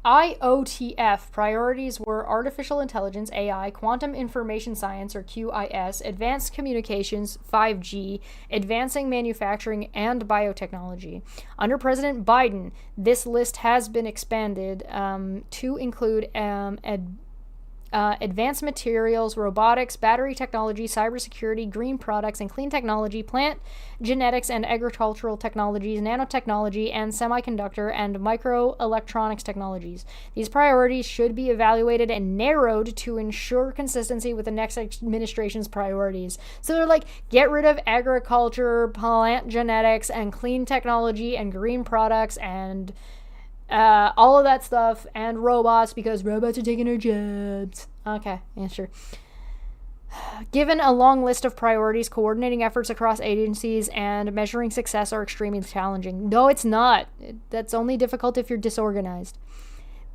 IOTF priorities were artificial intelligence, AI, quantum information science, or QIS, advanced communications, 5G, advancing manufacturing, and biotechnology. Under President Biden, this list has been expanded to include advanced materials, robotics, battery technology, cybersecurity, green products, and clean technology, plant genetics and agricultural technologies, nanotechnology, and semiconductor and microelectronics technologies. These priorities should be evaluated and narrowed to ensure consistency with the next administration's priorities. So they're like, get rid of agriculture, plant genetics, and clean technology, and green products, and all of that stuff, and robots, because robots are taking our jobs. Okay, yeah, sure. Given a long list of priorities, coordinating efforts across agencies and measuring success are extremely challenging. No, it's not. That's only difficult if you're disorganized.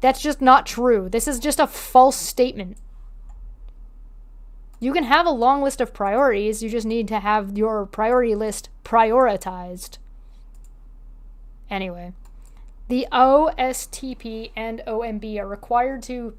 That's just not true. This is just a false statement. You can have a long list of priorities, you just need to have your priority list prioritized. Anyway. The OSTP and OMB are required to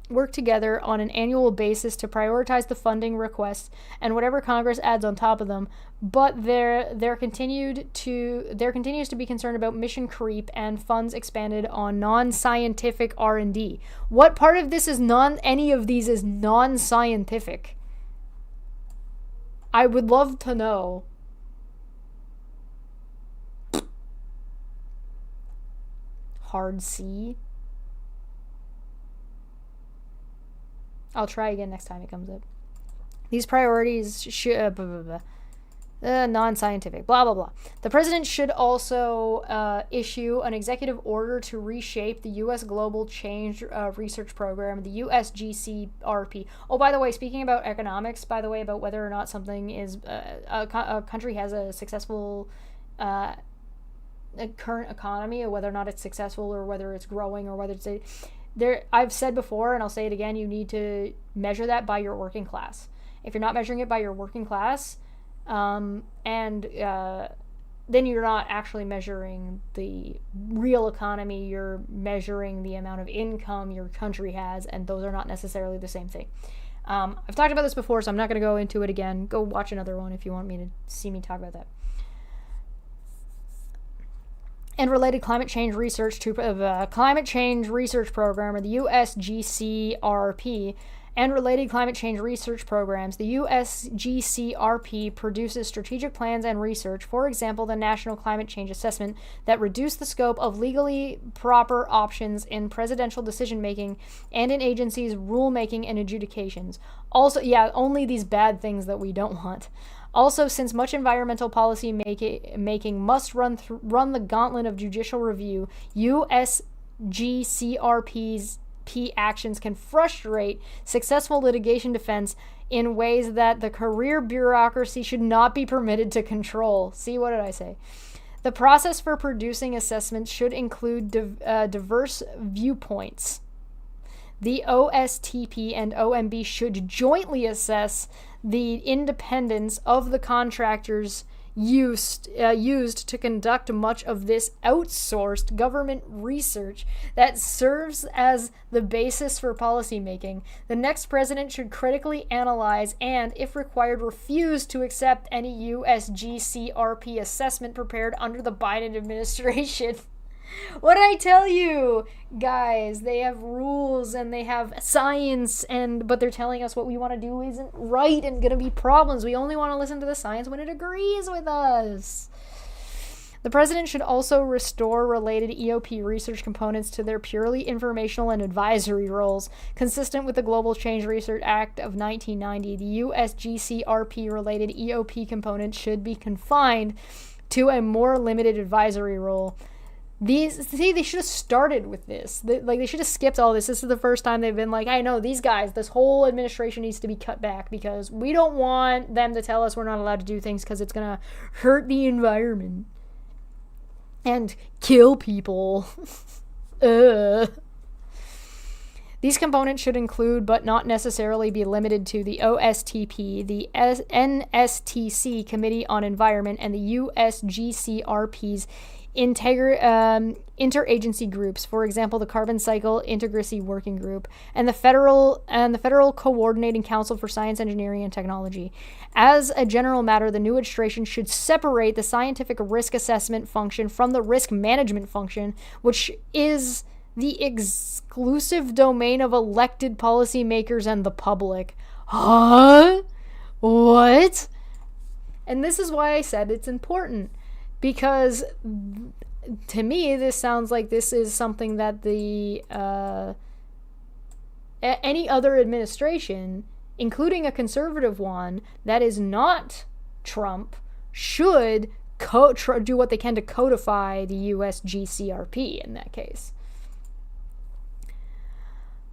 work together on an annual basis to prioritize the funding requests and whatever Congress adds on top of them, but there continues to be concern about mission creep and funds expanded on non-scientific R&D. What part of this is any of these is non-scientific? I would love to know. Hard C. I'll try again next time it comes up. These priorities should non-scientific, blah blah blah. The president should also issue an executive order to reshape the U.S. Global Change Research Program, the USGCRP. Oh, by the way, speaking about economics, about whether or not something is a country has a successful current economy, or whether or not it's successful, or whether it's growing, or whether it's I've said before, and I'll say it again, you need to measure that by your working class. If you're not measuring it by your working class, then you're not actually measuring the real economy. You're measuring the amount of income your country has, and those are not necessarily the same thing. I've talked about this before, so I'm not going to go into it again. Go watch another one if you want me to see me talk about that. And related climate change research Climate Change Research Program, or the USGCRP, and related climate change research programs. The USGCRP produces strategic plans and research, for example, the National Climate Change Assessment, that reduce the scope of legally proper options in presidential decision-making and in agencies' rulemaking and adjudications. Also, only these bad things that we don't want. Also, since much environmental policy making must run the gauntlet of judicial review, USGCRP's actions can frustrate successful litigation defense in ways that the career bureaucracy should not be permitted to control. See, what did I say? The process for producing assessments should include diverse viewpoints. The OSTP and OMB should jointly assess the independence of the contractors used to conduct much of this outsourced government research that serves as the basis for policymaking. The next president should critically analyze and, if required, refuse to accept any USGCRP assessment prepared under the Biden administration. What did I tell you? Guys, they have rules and they have science, but they're telling us what we want to do isn't right and going to be problems. We only want to listen to the science when it agrees with us. The president should also restore related EOP research components to their purely informational and advisory roles. Consistent with the Global Change Research Act of 1990, the USGCRP-related EOP components should be confined to a more limited advisory role. They should have started with this. They should have skipped all this. This is the first time they've been like, I know, these guys, this whole administration needs to be cut back because we don't want them to tell us we're not allowed to do things because it's going to hurt the environment and kill people. These components should include, but not necessarily be limited to, the OSTP, the NSTC Committee on Environment, and the USGCRP's interagency groups, for example, the Carbon Cycle Integracy Working Group and the Federal Coordinating Council for Science, Engineering, and Technology. As a general matter, the new administration should separate the scientific risk assessment function from the risk management function, which is the exclusive domain of elected policymakers and the public. Huh? What? And this is why I said it's important. Because to me, this sounds like this is something that any other administration, including a conservative one that is not Trump, should do what they can to codify the USGCRP in that case.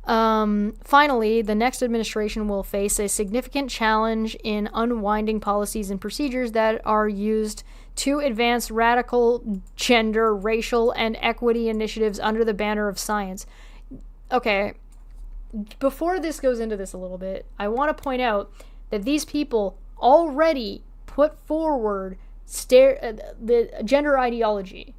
Finally, the next administration will face a significant challenge in unwinding policies and procedures that are used to advance radical gender, racial, and equity initiatives under the banner of science. Okay, before this goes into this a little bit, I want to point out that these people already put forward the gender ideology.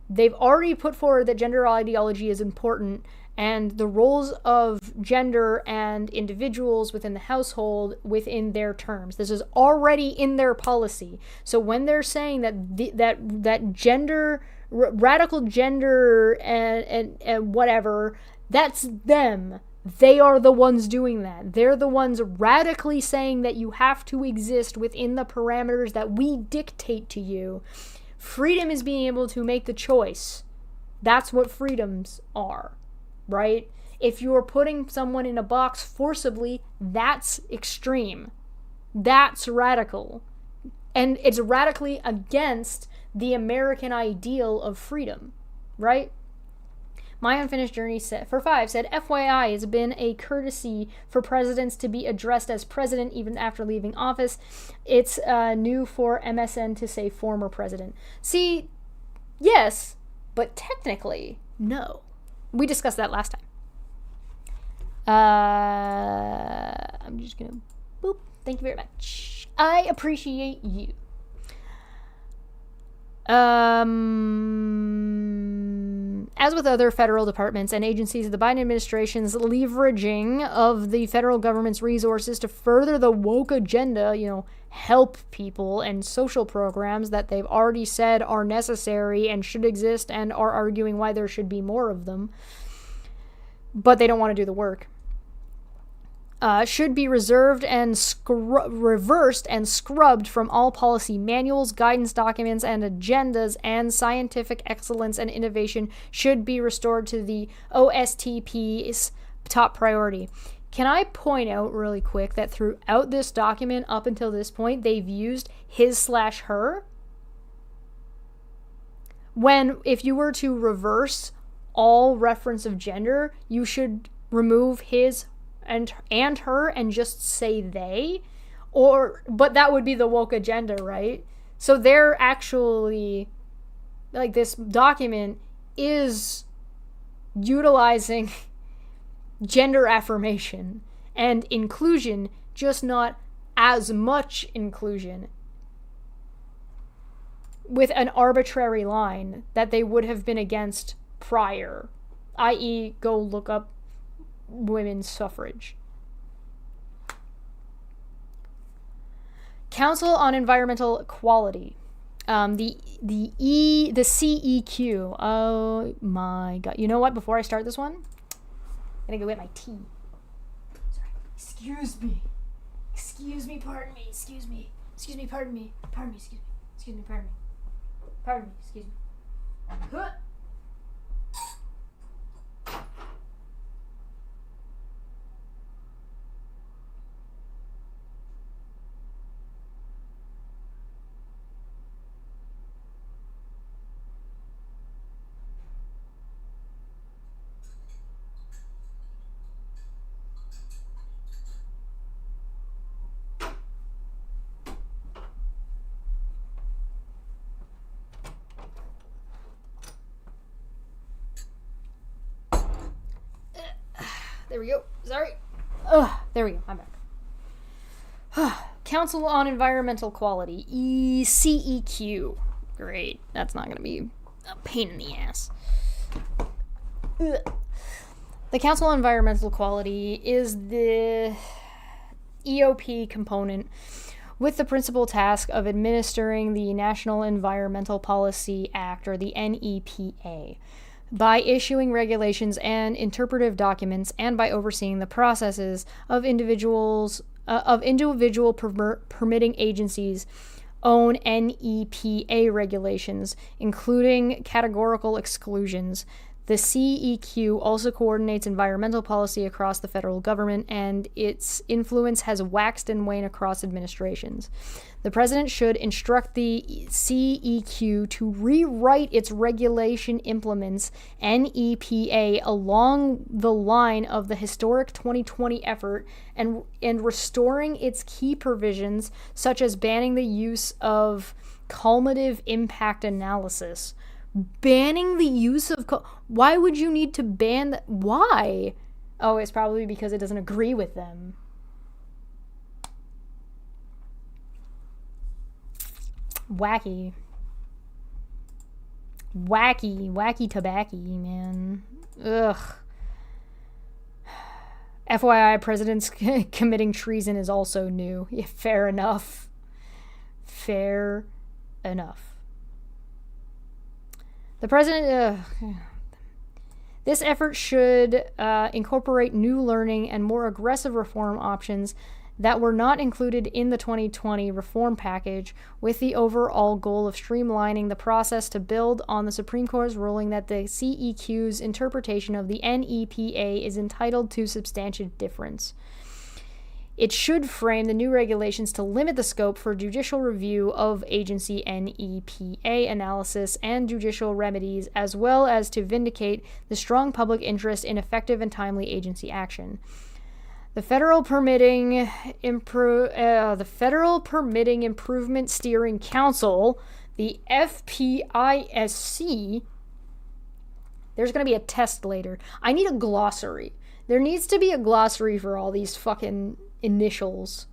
They've already put forward that gender ideology is important and the roles of gender and individuals within the household within their terms. This is already in their policy. So when they're saying that gender, radical gender and whatever, that's them. They are the ones doing that. They're the ones radically saying that you have to exist within the parameters that we dictate to you. Freedom is being able to make the choice. That's what freedoms are. Right? If you're putting someone in a box forcibly, that's extreme. That's radical. And it's radically against the American ideal of freedom. Right? My Unfinished Journey for 5 said, FYI, has been a courtesy for presidents to be addressed as president even after leaving office. It's new for MSN to say former president. See, yes, but technically, no. We discussed that last time. I'm just going to boop. Thank you very much. I appreciate you. As with other federal departments and agencies, the Biden administration's leveraging of the federal government's resources to further the woke agenda, help people and social programs that they've already said are necessary and should exist and are arguing why there should be more of them, but they don't want to do the work. Should be reserved and reversed and scrubbed from all policy manuals, guidance documents, and agendas, and scientific excellence and innovation should be restored to the OSTP's top priority. Can I point out really quick that throughout this document up until this point, they've used his/her? When, if you were to reverse all reference of gender, you should remove his and her and just say they. But that would be the woke agenda, right? So they're actually, like, this document is utilizing gender affirmation and inclusion, just not as much inclusion, with an arbitrary line that they would have been against prior, i.e. go look up women's suffrage. Council on Environmental Equality. The CEQ. Oh my god. You know what? Before I start this one, I'm gonna go get my tea. Sorry. Excuse me. Excuse me, pardon me. Excuse me. Excuse me, pardon me. Pardon me, excuse me. Excuse me, pardon me. Pardon me, excuse me. Huh. There we go. Sorry. There we go. I'm back. Council on Environmental Quality. CEQ. Great. That's not going to be a pain in the ass. The Council on Environmental Quality is the EOP component with the principal task of administering the National Environmental Policy Act, or the NEPA, by issuing regulations and interpretive documents, and by overseeing the processes of individual permitting agencies' own NEPA regulations, including categorical exclusions. The CEQ also coordinates environmental policy across the federal government, and its influence has waxed and waned across administrations. The president should instruct the CEQ to rewrite its regulation implements NEPA along the line of the historic 2020 effort, and restoring its key provisions, such as banning the use of cumulative impact analysis. Banning the use of... Why would you need to ban that? Why? Oh, it's probably because it doesn't agree with them. Wacky tobacco, man. Ugh. FYI, presidents committing treason is also new. Yeah, fair enough. Fair enough. The president... This effort should incorporate new learning and more aggressive reform options that were not included in the 2020 reform package, with the overall goal of streamlining the process to build on the Supreme Court's ruling that the CEQ's interpretation of the NEPA is entitled to substantial difference. It should frame the new regulations to limit the scope for judicial review of agency NEPA analysis and judicial remedies, as well as to vindicate the strong public interest in effective and timely agency action. The Federal Permitting Improvement Steering Council, the FPISC, there's going to be a test later. I need a glossary. There needs to be a glossary for all these fucking initials,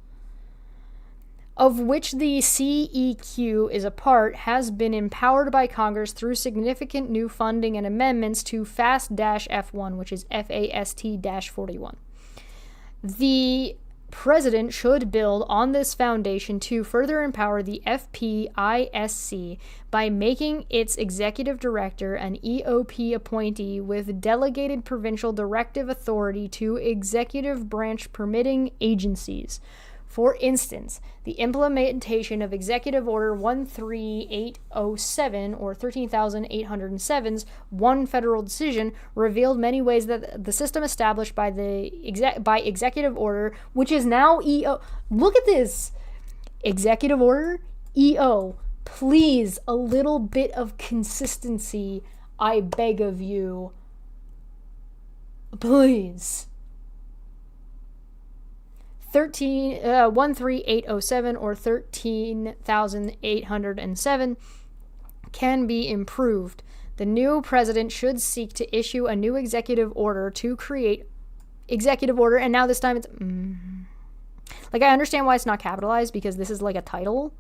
of which the CEQ is a part, has been empowered by Congress through significant new funding and amendments to FAST-F1, which is FAST-41. The president should build on this foundation to further empower the FPISC by making its executive director an EOP appointee with delegated provincial directive authority to executive branch permitting agencies. For instance, the implementation of Executive Order 13807 or 13,807's one federal decision revealed many ways that the system established by Executive Order, which is now EO. Look at this. Executive Order EO. Please, a little bit of consistency, I beg of you. Please. 13807 or 13,807 can be improved. The new president should seek to issue a new executive order to create executive order, and now this time it's like, I understand why it's not capitalized because this is like a title,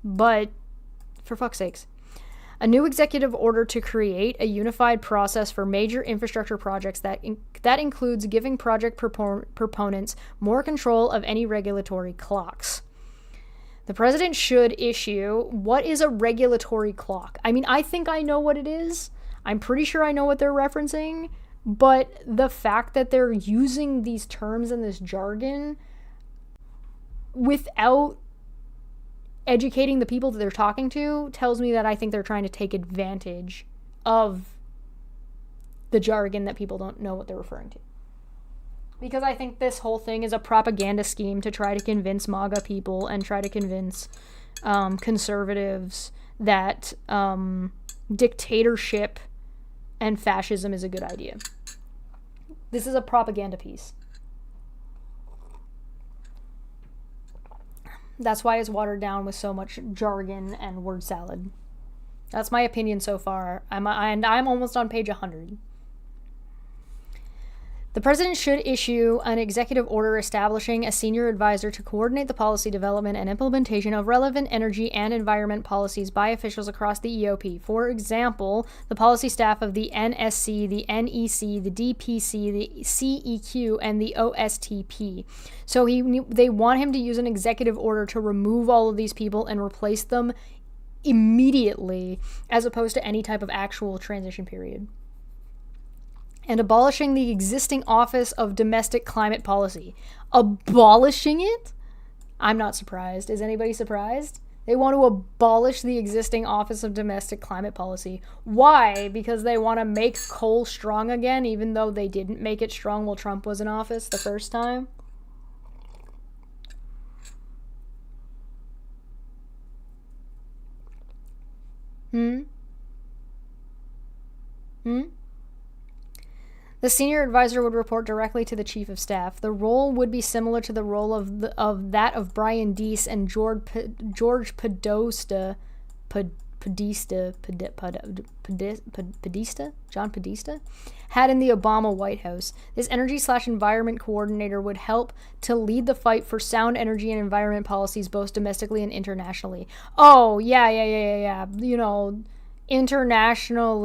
but for fuck's sakes. A new executive order to create a unified process for major infrastructure projects that includes giving project proponents more control of any regulatory clocks. The president should issue, what is a regulatory clock? I mean, I think I know what it is. I'm pretty sure I know what they're referencing, but the fact that they're using these terms and this jargon without educating the people that they're talking to tells me that I think they're trying to take advantage of the jargon that people don't know what they're referring to. Because I think this whole thing is a propaganda scheme to try to convince MAGA people and try to convince conservatives that dictatorship and fascism is a good idea. This is a propaganda piece. That's why it's watered down with so much jargon and word salad. That's my opinion so far. I'm almost on page 100. The president should issue an executive order establishing a senior advisor to coordinate the policy development and implementation of relevant energy and environment policies by officials across the EOP. For example, the policy staff of the NSC, the NEC, the DPC, the CEQ, and the OSTP. So they want him to use an executive order to remove all of these people and replace them immediately, as opposed to any type of actual transition period. And abolishing the existing Office of Domestic Climate Policy. Abolishing it? I'm not surprised. Is anybody surprised? They want to abolish the existing Office of Domestic Climate Policy. Why? Because they want to make coal strong again, even though they didn't make it strong while Trump was in office the first time? The senior advisor would report directly to the chief of staff. The role would be similar to the role of that of Brian Deese and George Podesta, John Podesta, had in the Obama White House. This energy/environment coordinator would help to lead the fight for sound energy and environment policies both domestically and internationally. Oh, yeah. You know, international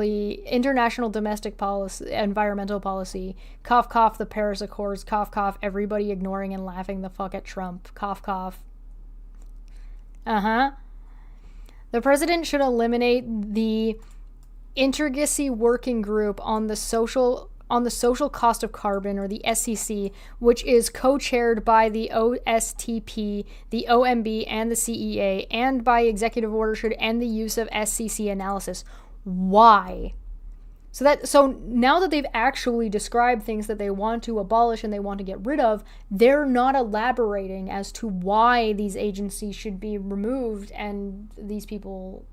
domestic policy, environmental policy, cough cough the Paris Accords, cough cough everybody ignoring and laughing the fuck at Trump, cough cough. The president should eliminate the Interagency Working Group on the social cost of carbon, or the SCC, which is co-chaired by the OSTP, the OMB, and the CEA, and by executive order should end the use of SCC analysis. Why? So now that they've actually described things that they want to abolish and they want to get rid of, they're not elaborating as to why these agencies should be removed and these people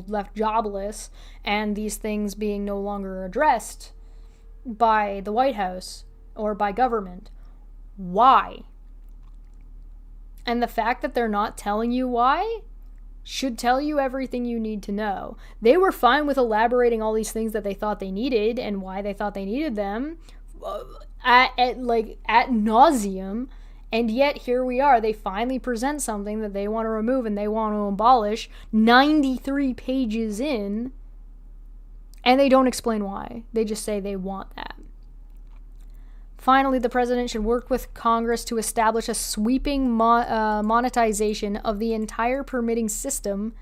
left jobless and these things being no longer addressed by the White House or by government. Why? And the fact that they're not telling you why should tell you everything you need to know. They were fine with elaborating all these things that they thought they needed and why they thought they needed them at nauseum, and yet here we are. They finally present something that they want to remove and they want to abolish 93 pages in, and they don't explain why. They just say they want that. Finally, the president should work with Congress to establish a sweeping monetization of the entire permitting system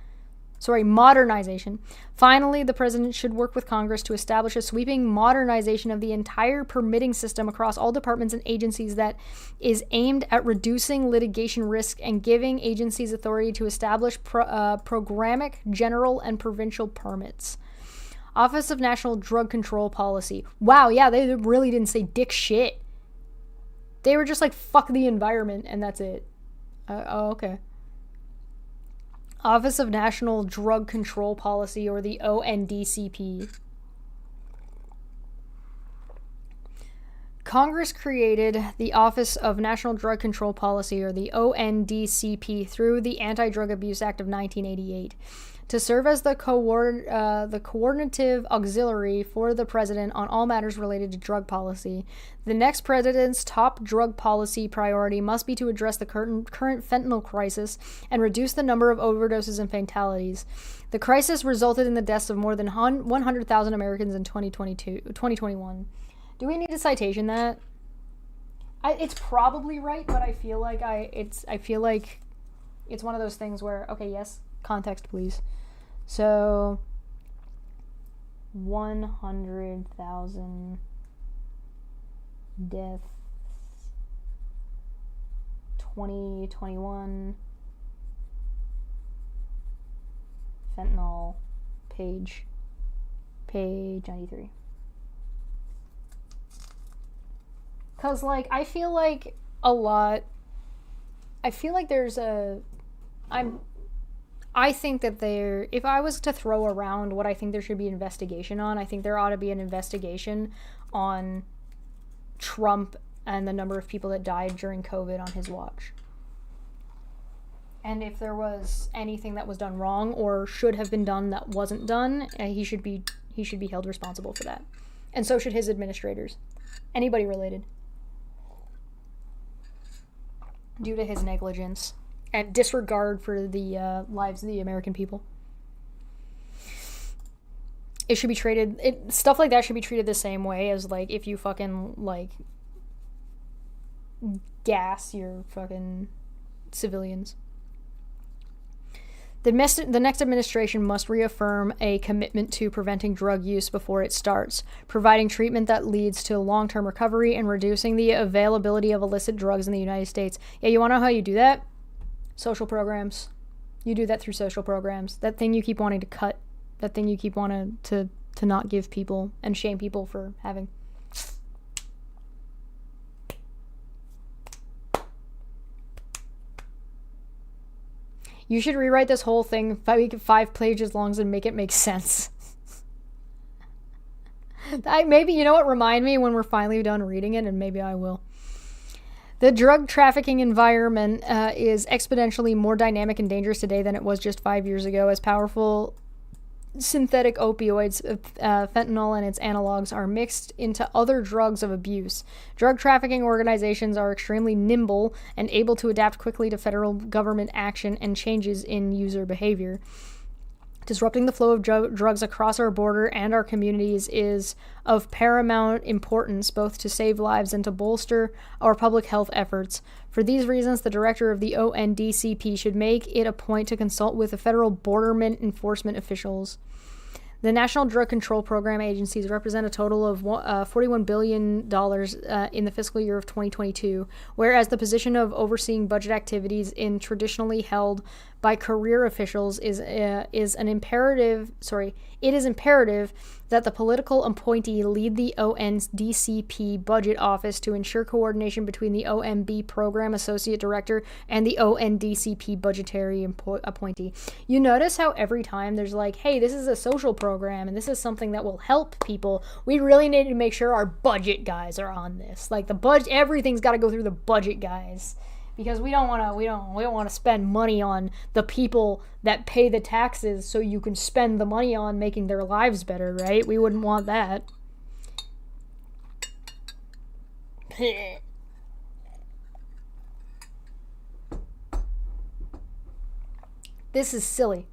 modernization. Finally, the president should work with Congress to establish a sweeping modernization of the entire permitting system across all departments and agencies that is aimed at reducing litigation risk and giving agencies authority to establish programmatic, general, and provincial permits. Office of National Drug Control Policy. Wow, yeah, they really didn't say dick shit. They were just like, fuck the environment, and that's it. Okay. Office of National Drug Control Policy, or the ONDCP. Congress created the Office of National Drug Control Policy, or the ONDCP, through the Anti-Drug Abuse Act of 1988. To serve as the coordinative auxiliary for the president on all matters related to drug policy. The next president's top drug policy priority must be to address the current fentanyl crisis and reduce the number of overdoses and fatalities. The crisis resulted in the deaths of more than 100,000 Americans in 2021. Do we need a citation that? It's probably right, but I feel like it's one of those things where, okay, yes, context please. So 100,000 deaths 2021 fentanyl page 93. Cause like I feel like there's I think that if I was to throw around what I think there should be an investigation on, I think there ought to be an investigation on Trump and the number of people that died during COVID on his watch. And if there was anything that was done wrong or should have been done that wasn't done, he should be held responsible for that. And so should his administrators. Anybody related. Due to his negligence and disregard for the lives of the American people. It should be treated, stuff like that should be treated the same way as, like, if you fucking, like, gas your fucking civilians. The next administration must reaffirm a commitment to preventing drug use before it starts, providing treatment that leads to long-term recovery, and reducing the availability of illicit drugs in the United States. Yeah, you want to know how you do that? Social programs. You do that through social programs. That thing you keep wanting to cut. That thing you keep wanting to not give people and shame people for having. You should rewrite this whole thing, make it 5 pages long and make it make sense. Maybe, you know what, remind me when we're finally done reading it, and maybe I will. The drug trafficking environment is exponentially more dynamic and dangerous today than it was just 5 years ago, as powerful synthetic opioids, fentanyl and its analogs, are mixed into other drugs of abuse. Drug trafficking organizations are extremely nimble and able to adapt quickly to federal government action and changes in user behavior. Disrupting the flow of drugs across our border and our communities is of paramount importance, both to save lives and to bolster our public health efforts. For these reasons, the director of the ONDCP should make it a point to consult with the federal borderment enforcement officials. The National Drug Control Program agencies represent a total of $41 billion in the fiscal year of 2022, whereas the position of overseeing budget activities in traditionally held by career officials is imperative that the political appointee lead the ONDCP budget office to ensure coordination between the OMB program associate director and the ONDCP budgetary appointee. You notice how every time there's like, hey, this is a social program and this is something that will help people, we really need to make sure our budget guys are on this. Like the budget, everything's got to go through the budget guys. Because we don't want to spend money on the people that pay the taxes so you can spend the money on making their lives better, right? We wouldn't want that. This is silly.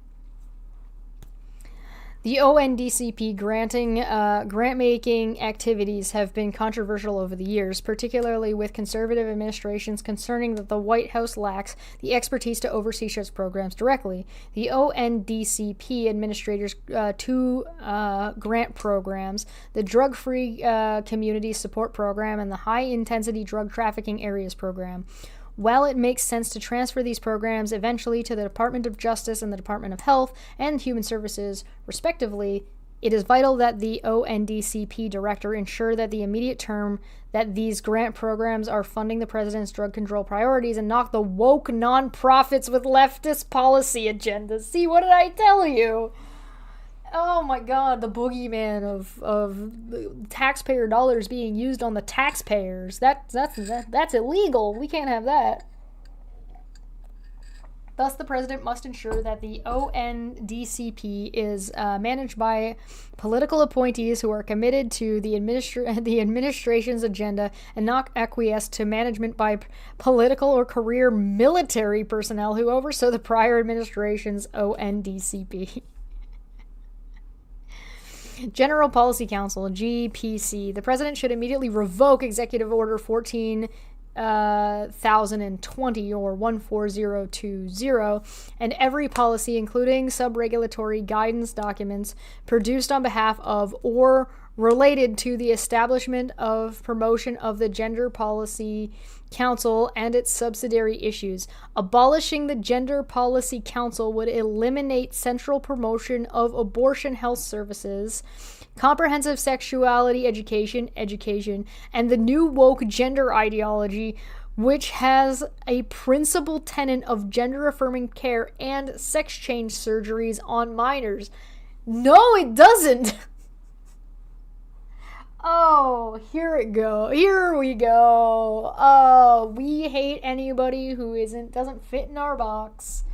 The ONDCP grant-making activities have been controversial over the years, particularly with conservative administrations concerning that the White House lacks the expertise to oversee such programs directly. The ONDCP administers two grant programs, the Drug-Free Community Support Program and the High-Intensity Drug Trafficking Areas Program. While it makes sense to transfer these programs eventually to the Department of Justice and the Department of Health and Human Services, respectively, it is vital that the ONDCP director ensure that the immediate term that these grant programs are funding the president's drug control priorities and not the woke nonprofits with leftist policy agendas. See, what did I tell you? Oh my god, the boogeyman of taxpayer dollars being used on the taxpayers. That's illegal. We can't have that. Thus, the president must ensure that the ONDCP is managed by political appointees who are committed to the administration's agenda and not acquiesce to management by political or career military personnel who oversaw the prior administration's ONDCP. General Policy Council, GPC. The president should immediately revoke Executive Order 14,020 or 14020 and every policy, including sub-regulatory guidance documents, produced on behalf of or related to the establishment of promotion of the Gender Policy Council and its subsidiary issues. Abolishing the Gender Policy Council would eliminate central promotion of abortion health services, comprehensive sexuality education, and the new woke gender ideology, which has a principal tenet of gender-affirming care and sex change surgeries on minors. No, it doesn't! Oh, here we go. Oh, we hate anybody who doesn't fit in our box.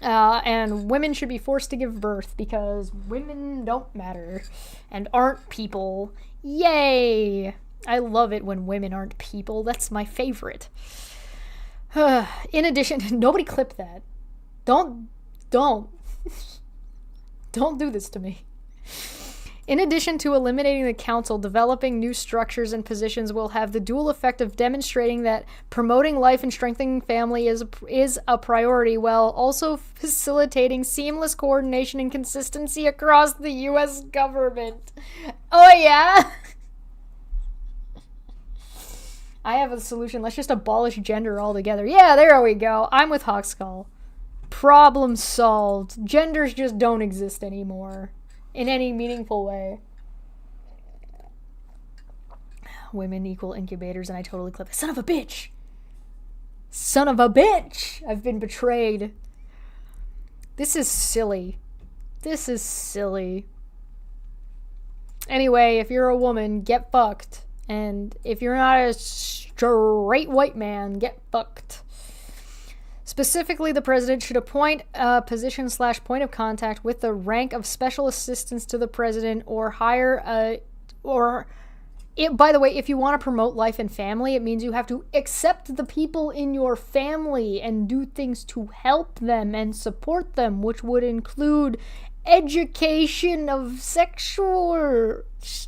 And women should be forced to give birth because women don't matter and aren't people. Yay! I love it when women aren't people. That's my favorite. In addition, nobody clip that. Don't do this to me. In addition to eliminating the council, developing new structures and positions will have the dual effect of demonstrating that promoting life and strengthening family is a priority, while also facilitating seamless coordination and consistency across the U.S. government. Oh, yeah? I have a solution. Let's just abolish gender altogether. Yeah, there we go. I'm with Hawkskull. Problem solved. Genders just don't exist anymore. In any meaningful way. Women equal incubators, and I totally clip it. Son of a bitch! Son of a bitch! I've been betrayed. This is silly. Anyway, if you're a woman, get fucked. And if you're not a straight white man, get fucked. Specifically, the president should appoint a position/point of contact with the rank of special assistants to the president or hire by the way, if you want to promote life and family, it means you have to accept the people in your family and do things to help them and support them, which would include education of sexual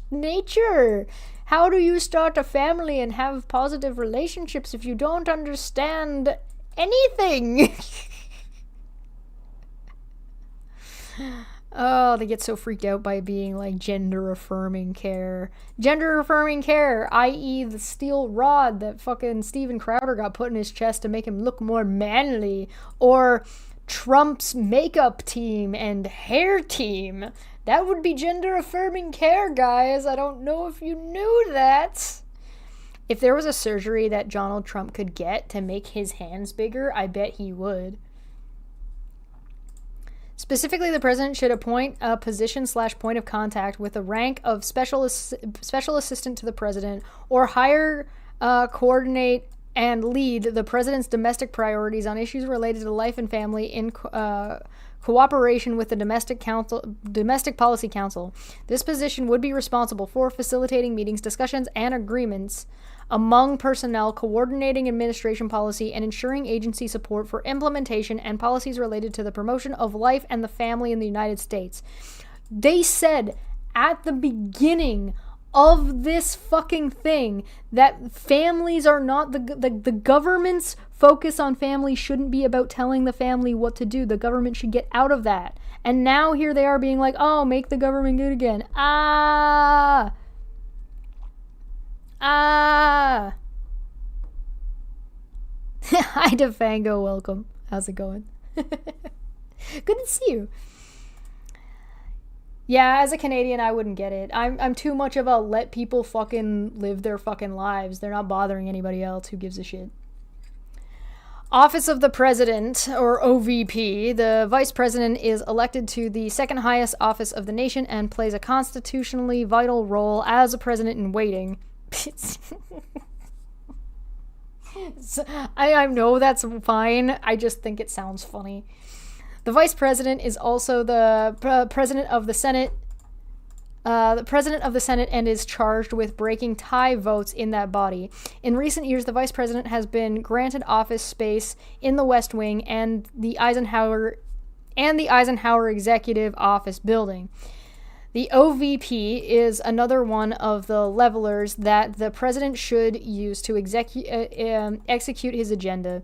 nature. How do you start a family and have positive relationships if you don't understand anything? Oh, they get so freaked out by being like gender-affirming care. Gender-affirming care, i.e. the steel rod that fucking Steven Crowder got put in his chest to make him look more manly. Or Trump's makeup team and hair team. That would be gender-affirming care, guys. I don't know if you knew that. If there was a surgery that Donald Trump could get to make his hands bigger, I bet he would. Specifically, the president should appoint a position/point of contact with the rank of special assistant to the president or hire, coordinate and lead the president's domestic priorities on issues related to life and family in cooperation with the Domestic Policy Council. This position would be responsible for facilitating meetings, discussions, and agreements among personnel, coordinating administration policy, and ensuring agency support for implementation and policies related to the promotion of life and the family in the United States. They said at the beginning of this fucking thing that families are not the government's focus on family shouldn't be about telling the family what to do. The government should get out of that. And now here they are being like, oh, make the government good again. Hi, Defango, welcome. How's it going? Good to see you. Yeah, as a Canadian, I wouldn't get it. I'm too much of a let people fucking live their fucking lives. They're not bothering anybody else. Who gives a shit? Office of the President, or OVP. The Vice President is elected to the second highest office of the nation and plays a constitutionally vital role as a president in waiting. I know that's fine. I just think it sounds funny. The Vice President is also the President of the Senate. The President of the Senate and is charged with breaking tie votes in that body. In recent years, the Vice President has been granted office space in the West Wing and the Eisenhower Executive Office building. The OVP is another one of the levelers that the president should use to execute his agenda.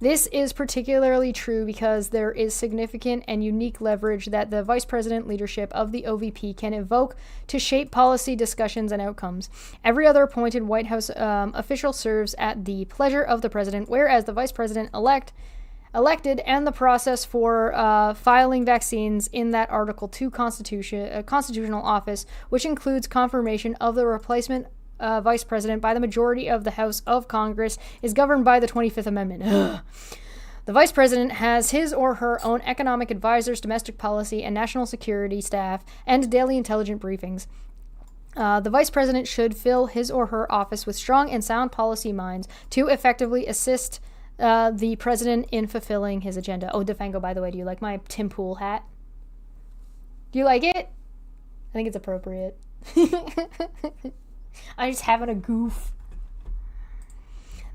This is particularly true because there is significant and unique leverage that the vice president leadership of the OVP can evoke to shape policy discussions and outcomes. Every other appointed White House official serves at the pleasure of the president, whereas the vice president elected and the process for filing vaccines in that Article 2 constitutional office, which includes confirmation of the replacement vice president by the majority of the House of Congress, is governed by the 25th Amendment. The vice president has his or her own economic advisors, domestic policy, and national security staff, and daily intelligence briefings. The vice president should fill his or her office with strong and sound policy minds to effectively assist the president in fulfilling his agenda. Oh, Defango, by the way, do you like my Tim Pool hat? Do you like it? I think it's appropriate. I'm just having a goof.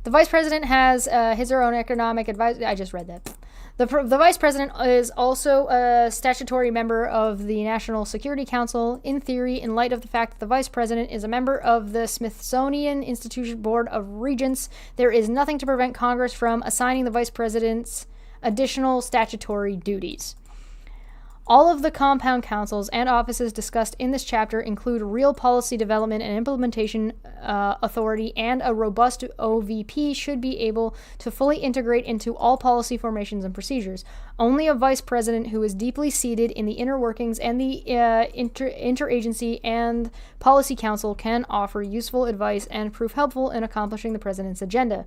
The vice president has his or her own economic advisor. I just read that. The vice president is also a statutory member of the National Security Council. In theory, in light of the fact that the vice president is a member of the Smithsonian Institution Board of Regents, there is nothing to prevent Congress from assigning the vice president's additional statutory duties. All of the compound councils and offices discussed in this chapter include real policy development and implementation authority, and a robust OVP should be able to fully integrate into all policy formations and procedures. Only a vice president who is deeply seated in the inner workings and the interagency and policy council can offer useful advice and prove helpful in accomplishing the president's agenda.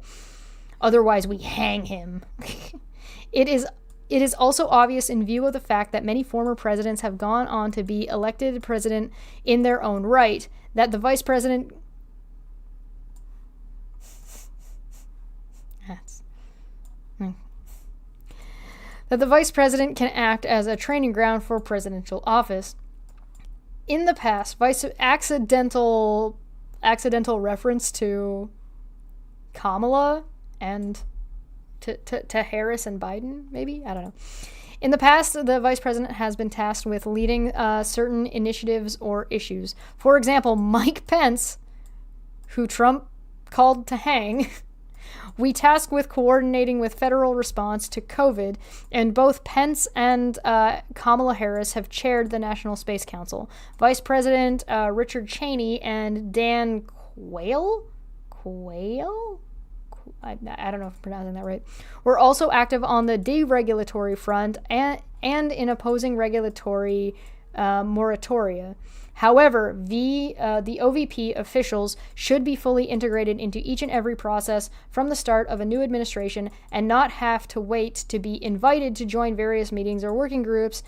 Otherwise, we hang him. It is also obvious in view of the fact that many former presidents have gone on to be elected president in their own right that the vice president can act as a training ground for presidential office. In the past, accidental reference to Kamala and to Harris and Biden, maybe? I don't know. In the past, the vice president has been tasked with leading certain initiatives or issues. For example, Mike Pence, who Trump called to hang, we tasked with coordinating with federal response to COVID, and both Pence and Kamala Harris have chaired the National Space Council. Vice President Richard Cheney and Dan Quayle? I don't know if I'm pronouncing that right. We're also active on the deregulatory front and in opposing regulatory moratoria. However, the OVP officials should be fully integrated into each and every process from the start of a new administration and not have to wait to be invited to join various meetings or working groups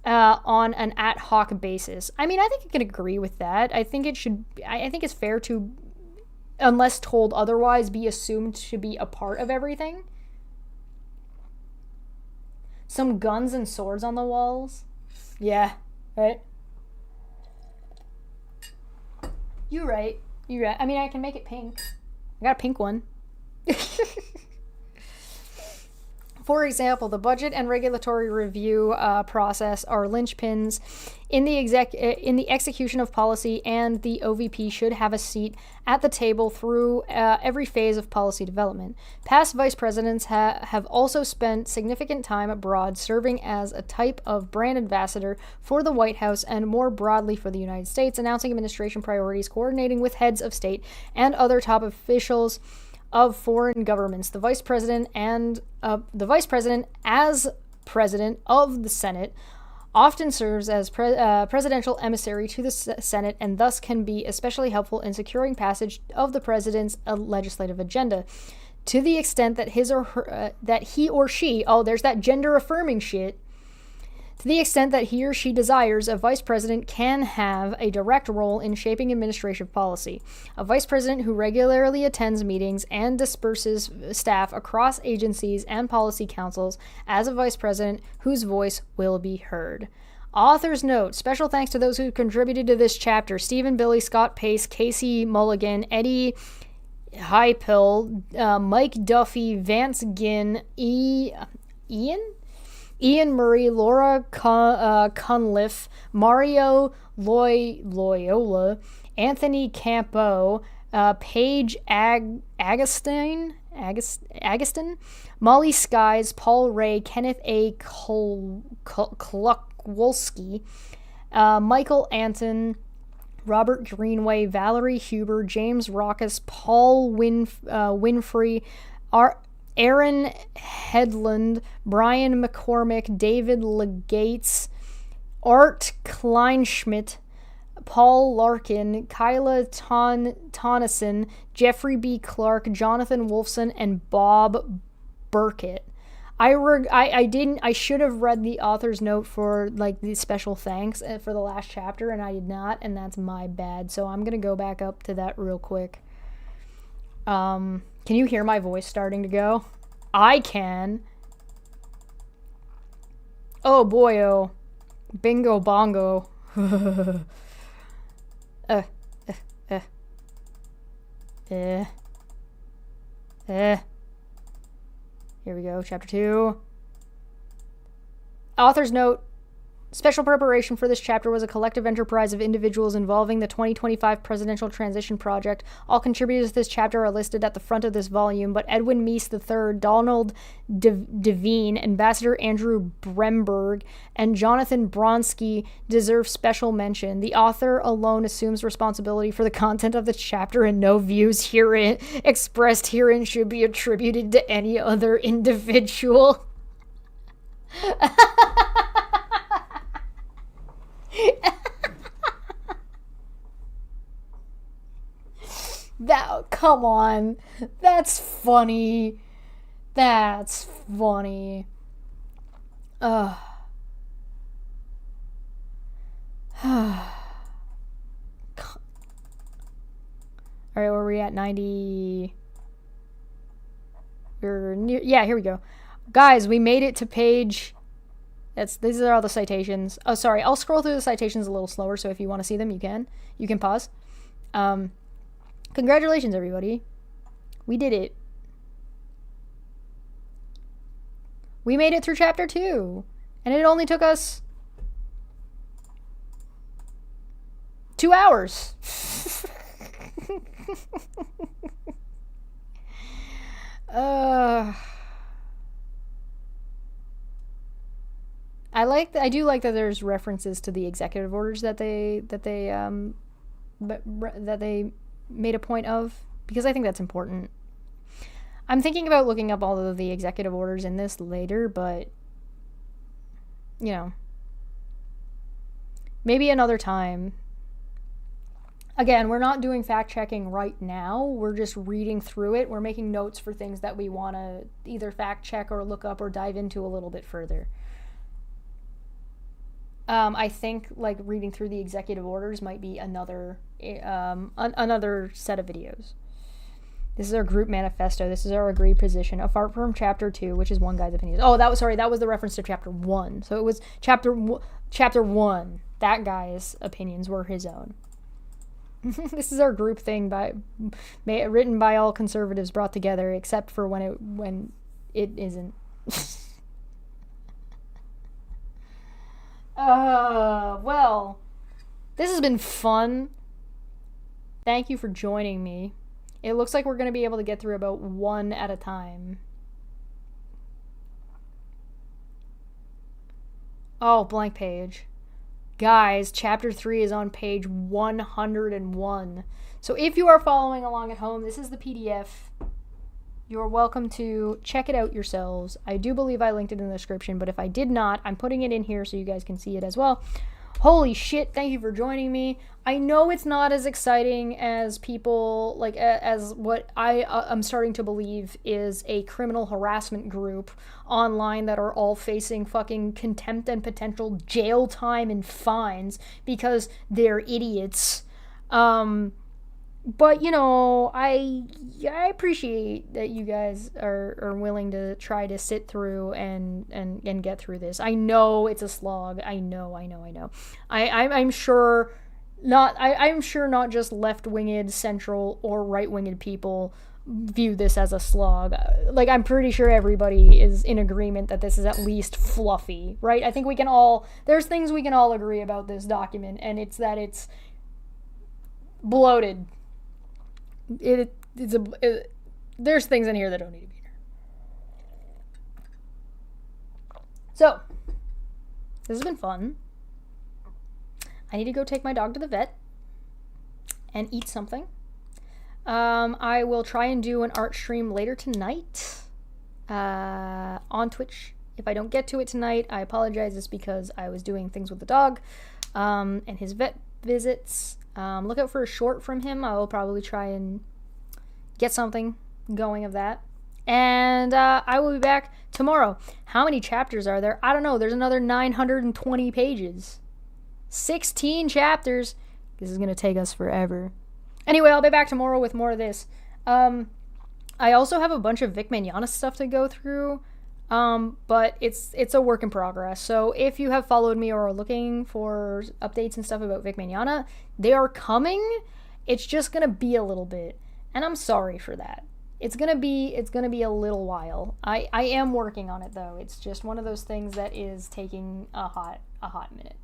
on an ad hoc basis. I mean, I think I can agree with that. I think it's fair to unless told otherwise, be assumed to be a part of everything. Some guns and swords on the walls. Yeah, right? You're right. You're right. I mean, I can make it pink. I got a pink one. For example, the budget and regulatory review process are linchpins in the execution of policy, and the OVP should have a seat at the table through every phase of policy development. Past vice presidents have also spent significant time abroad serving as a type of brand ambassador for the White House and more broadly for the United States, announcing administration priorities, coordinating with heads of state and other top officials of foreign governments. The vice president as president of the Senate often serves as presidential emissary to the Senate, and thus can be especially helpful in securing passage of the president's legislative agenda. To the extent that he or she, oh, there's that gender affirming shit. To the extent that he or she desires, a vice president can have a direct role in shaping administrative policy. A vice president who regularly attends meetings and disperses staff across agencies and policy councils as a vice president whose voice will be heard. Author's note. Special thanks to those who contributed to this chapter. Stephen, Billy, Scott Pace, Casey Mulligan, Eddie Hypill, Mike Duffy, Vance Ginn, Ian Murray, Laura Cunliffe, Mario Loyola, Anthony Campo, Paige Agustin, Molly Skies, Paul Ray, Kenneth A. Kluckwolski, Michael Anton, Robert Greenway, Valerie Huber, James Rockus, Paul Winfrey, Aaron Headland, Brian McCormick, David Legates, Art Kleinschmidt, Paul Larkin, Kyla Tonneson, Jeffrey B. Clark, Jonathan Wolfson, and Bob Burkett. I should have read the author's note for like the special thanks for the last chapter, and I did not, and that's my bad. So I'm gonna go back up to that real quick. Can you hear my voice starting to go? I can. Oh boy, oh. Bingo bongo. Here we go, chapter 2. Author's note. Special preparation for this chapter was a collective enterprise of individuals involving the 2025 Presidential Transition Project. All contributors to this chapter are listed at the front of this volume, but Edwin Meese III, Donald Devine, Ambassador Andrew Bremberg, and Jonathan Bronsky deserve special mention. The author alone assumes responsibility for the content of the chapter, and no views expressed herein should be attributed to any other individual. Come on. That's funny. That's funny. Alright, where are we at? 90. We're near. Yeah, here we go. Guys, we made it to page. These are all the citations. Oh, sorry. I'll scroll through the citations a little slower, so if you want to see them, you can. You can pause. Congratulations, everybody. We did it. We made it through chapter 2. And it only took us 2 hours. I do like that there's references to the executive orders that they made a point of, because I think that's important. I'm thinking about looking up all of the executive orders in this later, but you know, maybe another time. Again, we're not doing fact checking right now. We're just reading through it. We're making notes for things that we want to either fact check or look up or dive into a little bit further. I think like reading through the executive orders might be another set of videos. This is our group manifesto. This is our agreed position. Apart from chapter 2, which is one guy's opinions. Oh, that was the reference to chapter 1. So it was chapter 1. That guy's opinions were his own. This is our group thing written by all conservatives brought together, except for when it isn't. Well, this has been fun. Thank you for joining me. It looks like we're going to be able to get through about one at a time. Oh, blank page. Guys, chapter 3 is on page 101. So if you are following along at home, this is the PDF. You're welcome to check it out yourselves. I do believe I linked it in the description, but if I did not, I'm putting it in here so you guys can see it as well. Holy shit, thank you for joining me. I know it's not as exciting as people, like, as what I'm starting to believe is a criminal harassment group online that are all facing fucking contempt and potential jail time and fines because they're idiots. But, you know, I appreciate that you guys are willing to try to sit through and get through this. I know it's a slog. I know. I'm sure not just left-winged, central, or right-winged people view this as a slog. Like, I'm pretty sure everybody is in agreement that this is at least fluffy, right? I think there's things we can all agree about this document, and it's that it's bloated. There's things in here that don't need to be here. So, this has been fun. I need to go take my dog to the vet and eat something. I will try and do an art stream later tonight on Twitch. If I don't get to it tonight, I apologize. It's because I was doing things with the dog and his vet visits. Look out for a short from him. I will probably try and get something going of that. And I will be back tomorrow. How many chapters are there? I don't know. There's another 920 pages. 16 chapters. This is going to take us forever. Anyway, I'll be back tomorrow with more of this. I also have a bunch of Vic Mignogna stuff to go through. But it's a work in progress. So if you have followed me or are looking for updates and stuff about Vic Mignogna, they are coming. It's just gonna be a little bit, and I'm sorry for that. It's gonna be a little while. I am working on it though. It's just one of those things that is taking a hot minute.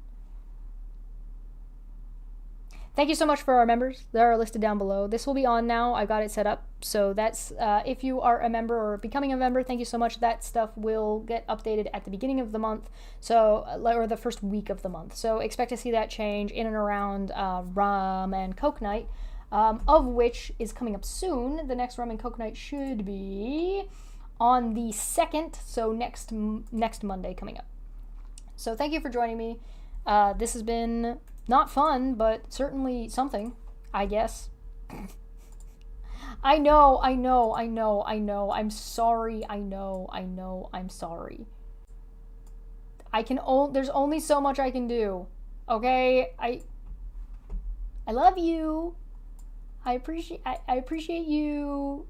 Thank you so much for our members that are listed down below. This will be on now. I've got it set up. So that's, if you are a member or becoming a member, thank you so much. That stuff will get updated at the beginning of the month. So, or the first week of the month. So expect to see that change in and around Rum and Coke Night, of which is coming up soon. The next Rum and Coke Night should be on the 2nd. So next Monday coming up. So thank you for joining me. This has been not fun, but certainly something, I guess. I know. I'm sorry. I'm sorry. There's only so much I can do. Okay? I love you. I appreciate you.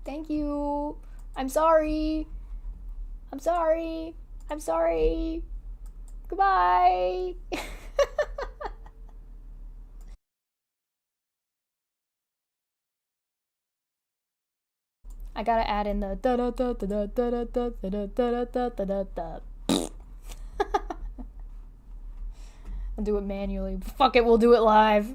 Thank you. I'm sorry. Goodbye. I gotta add in the da da da da da da da da da da da da da. I'll do it manually. Fuck it, we'll do it live.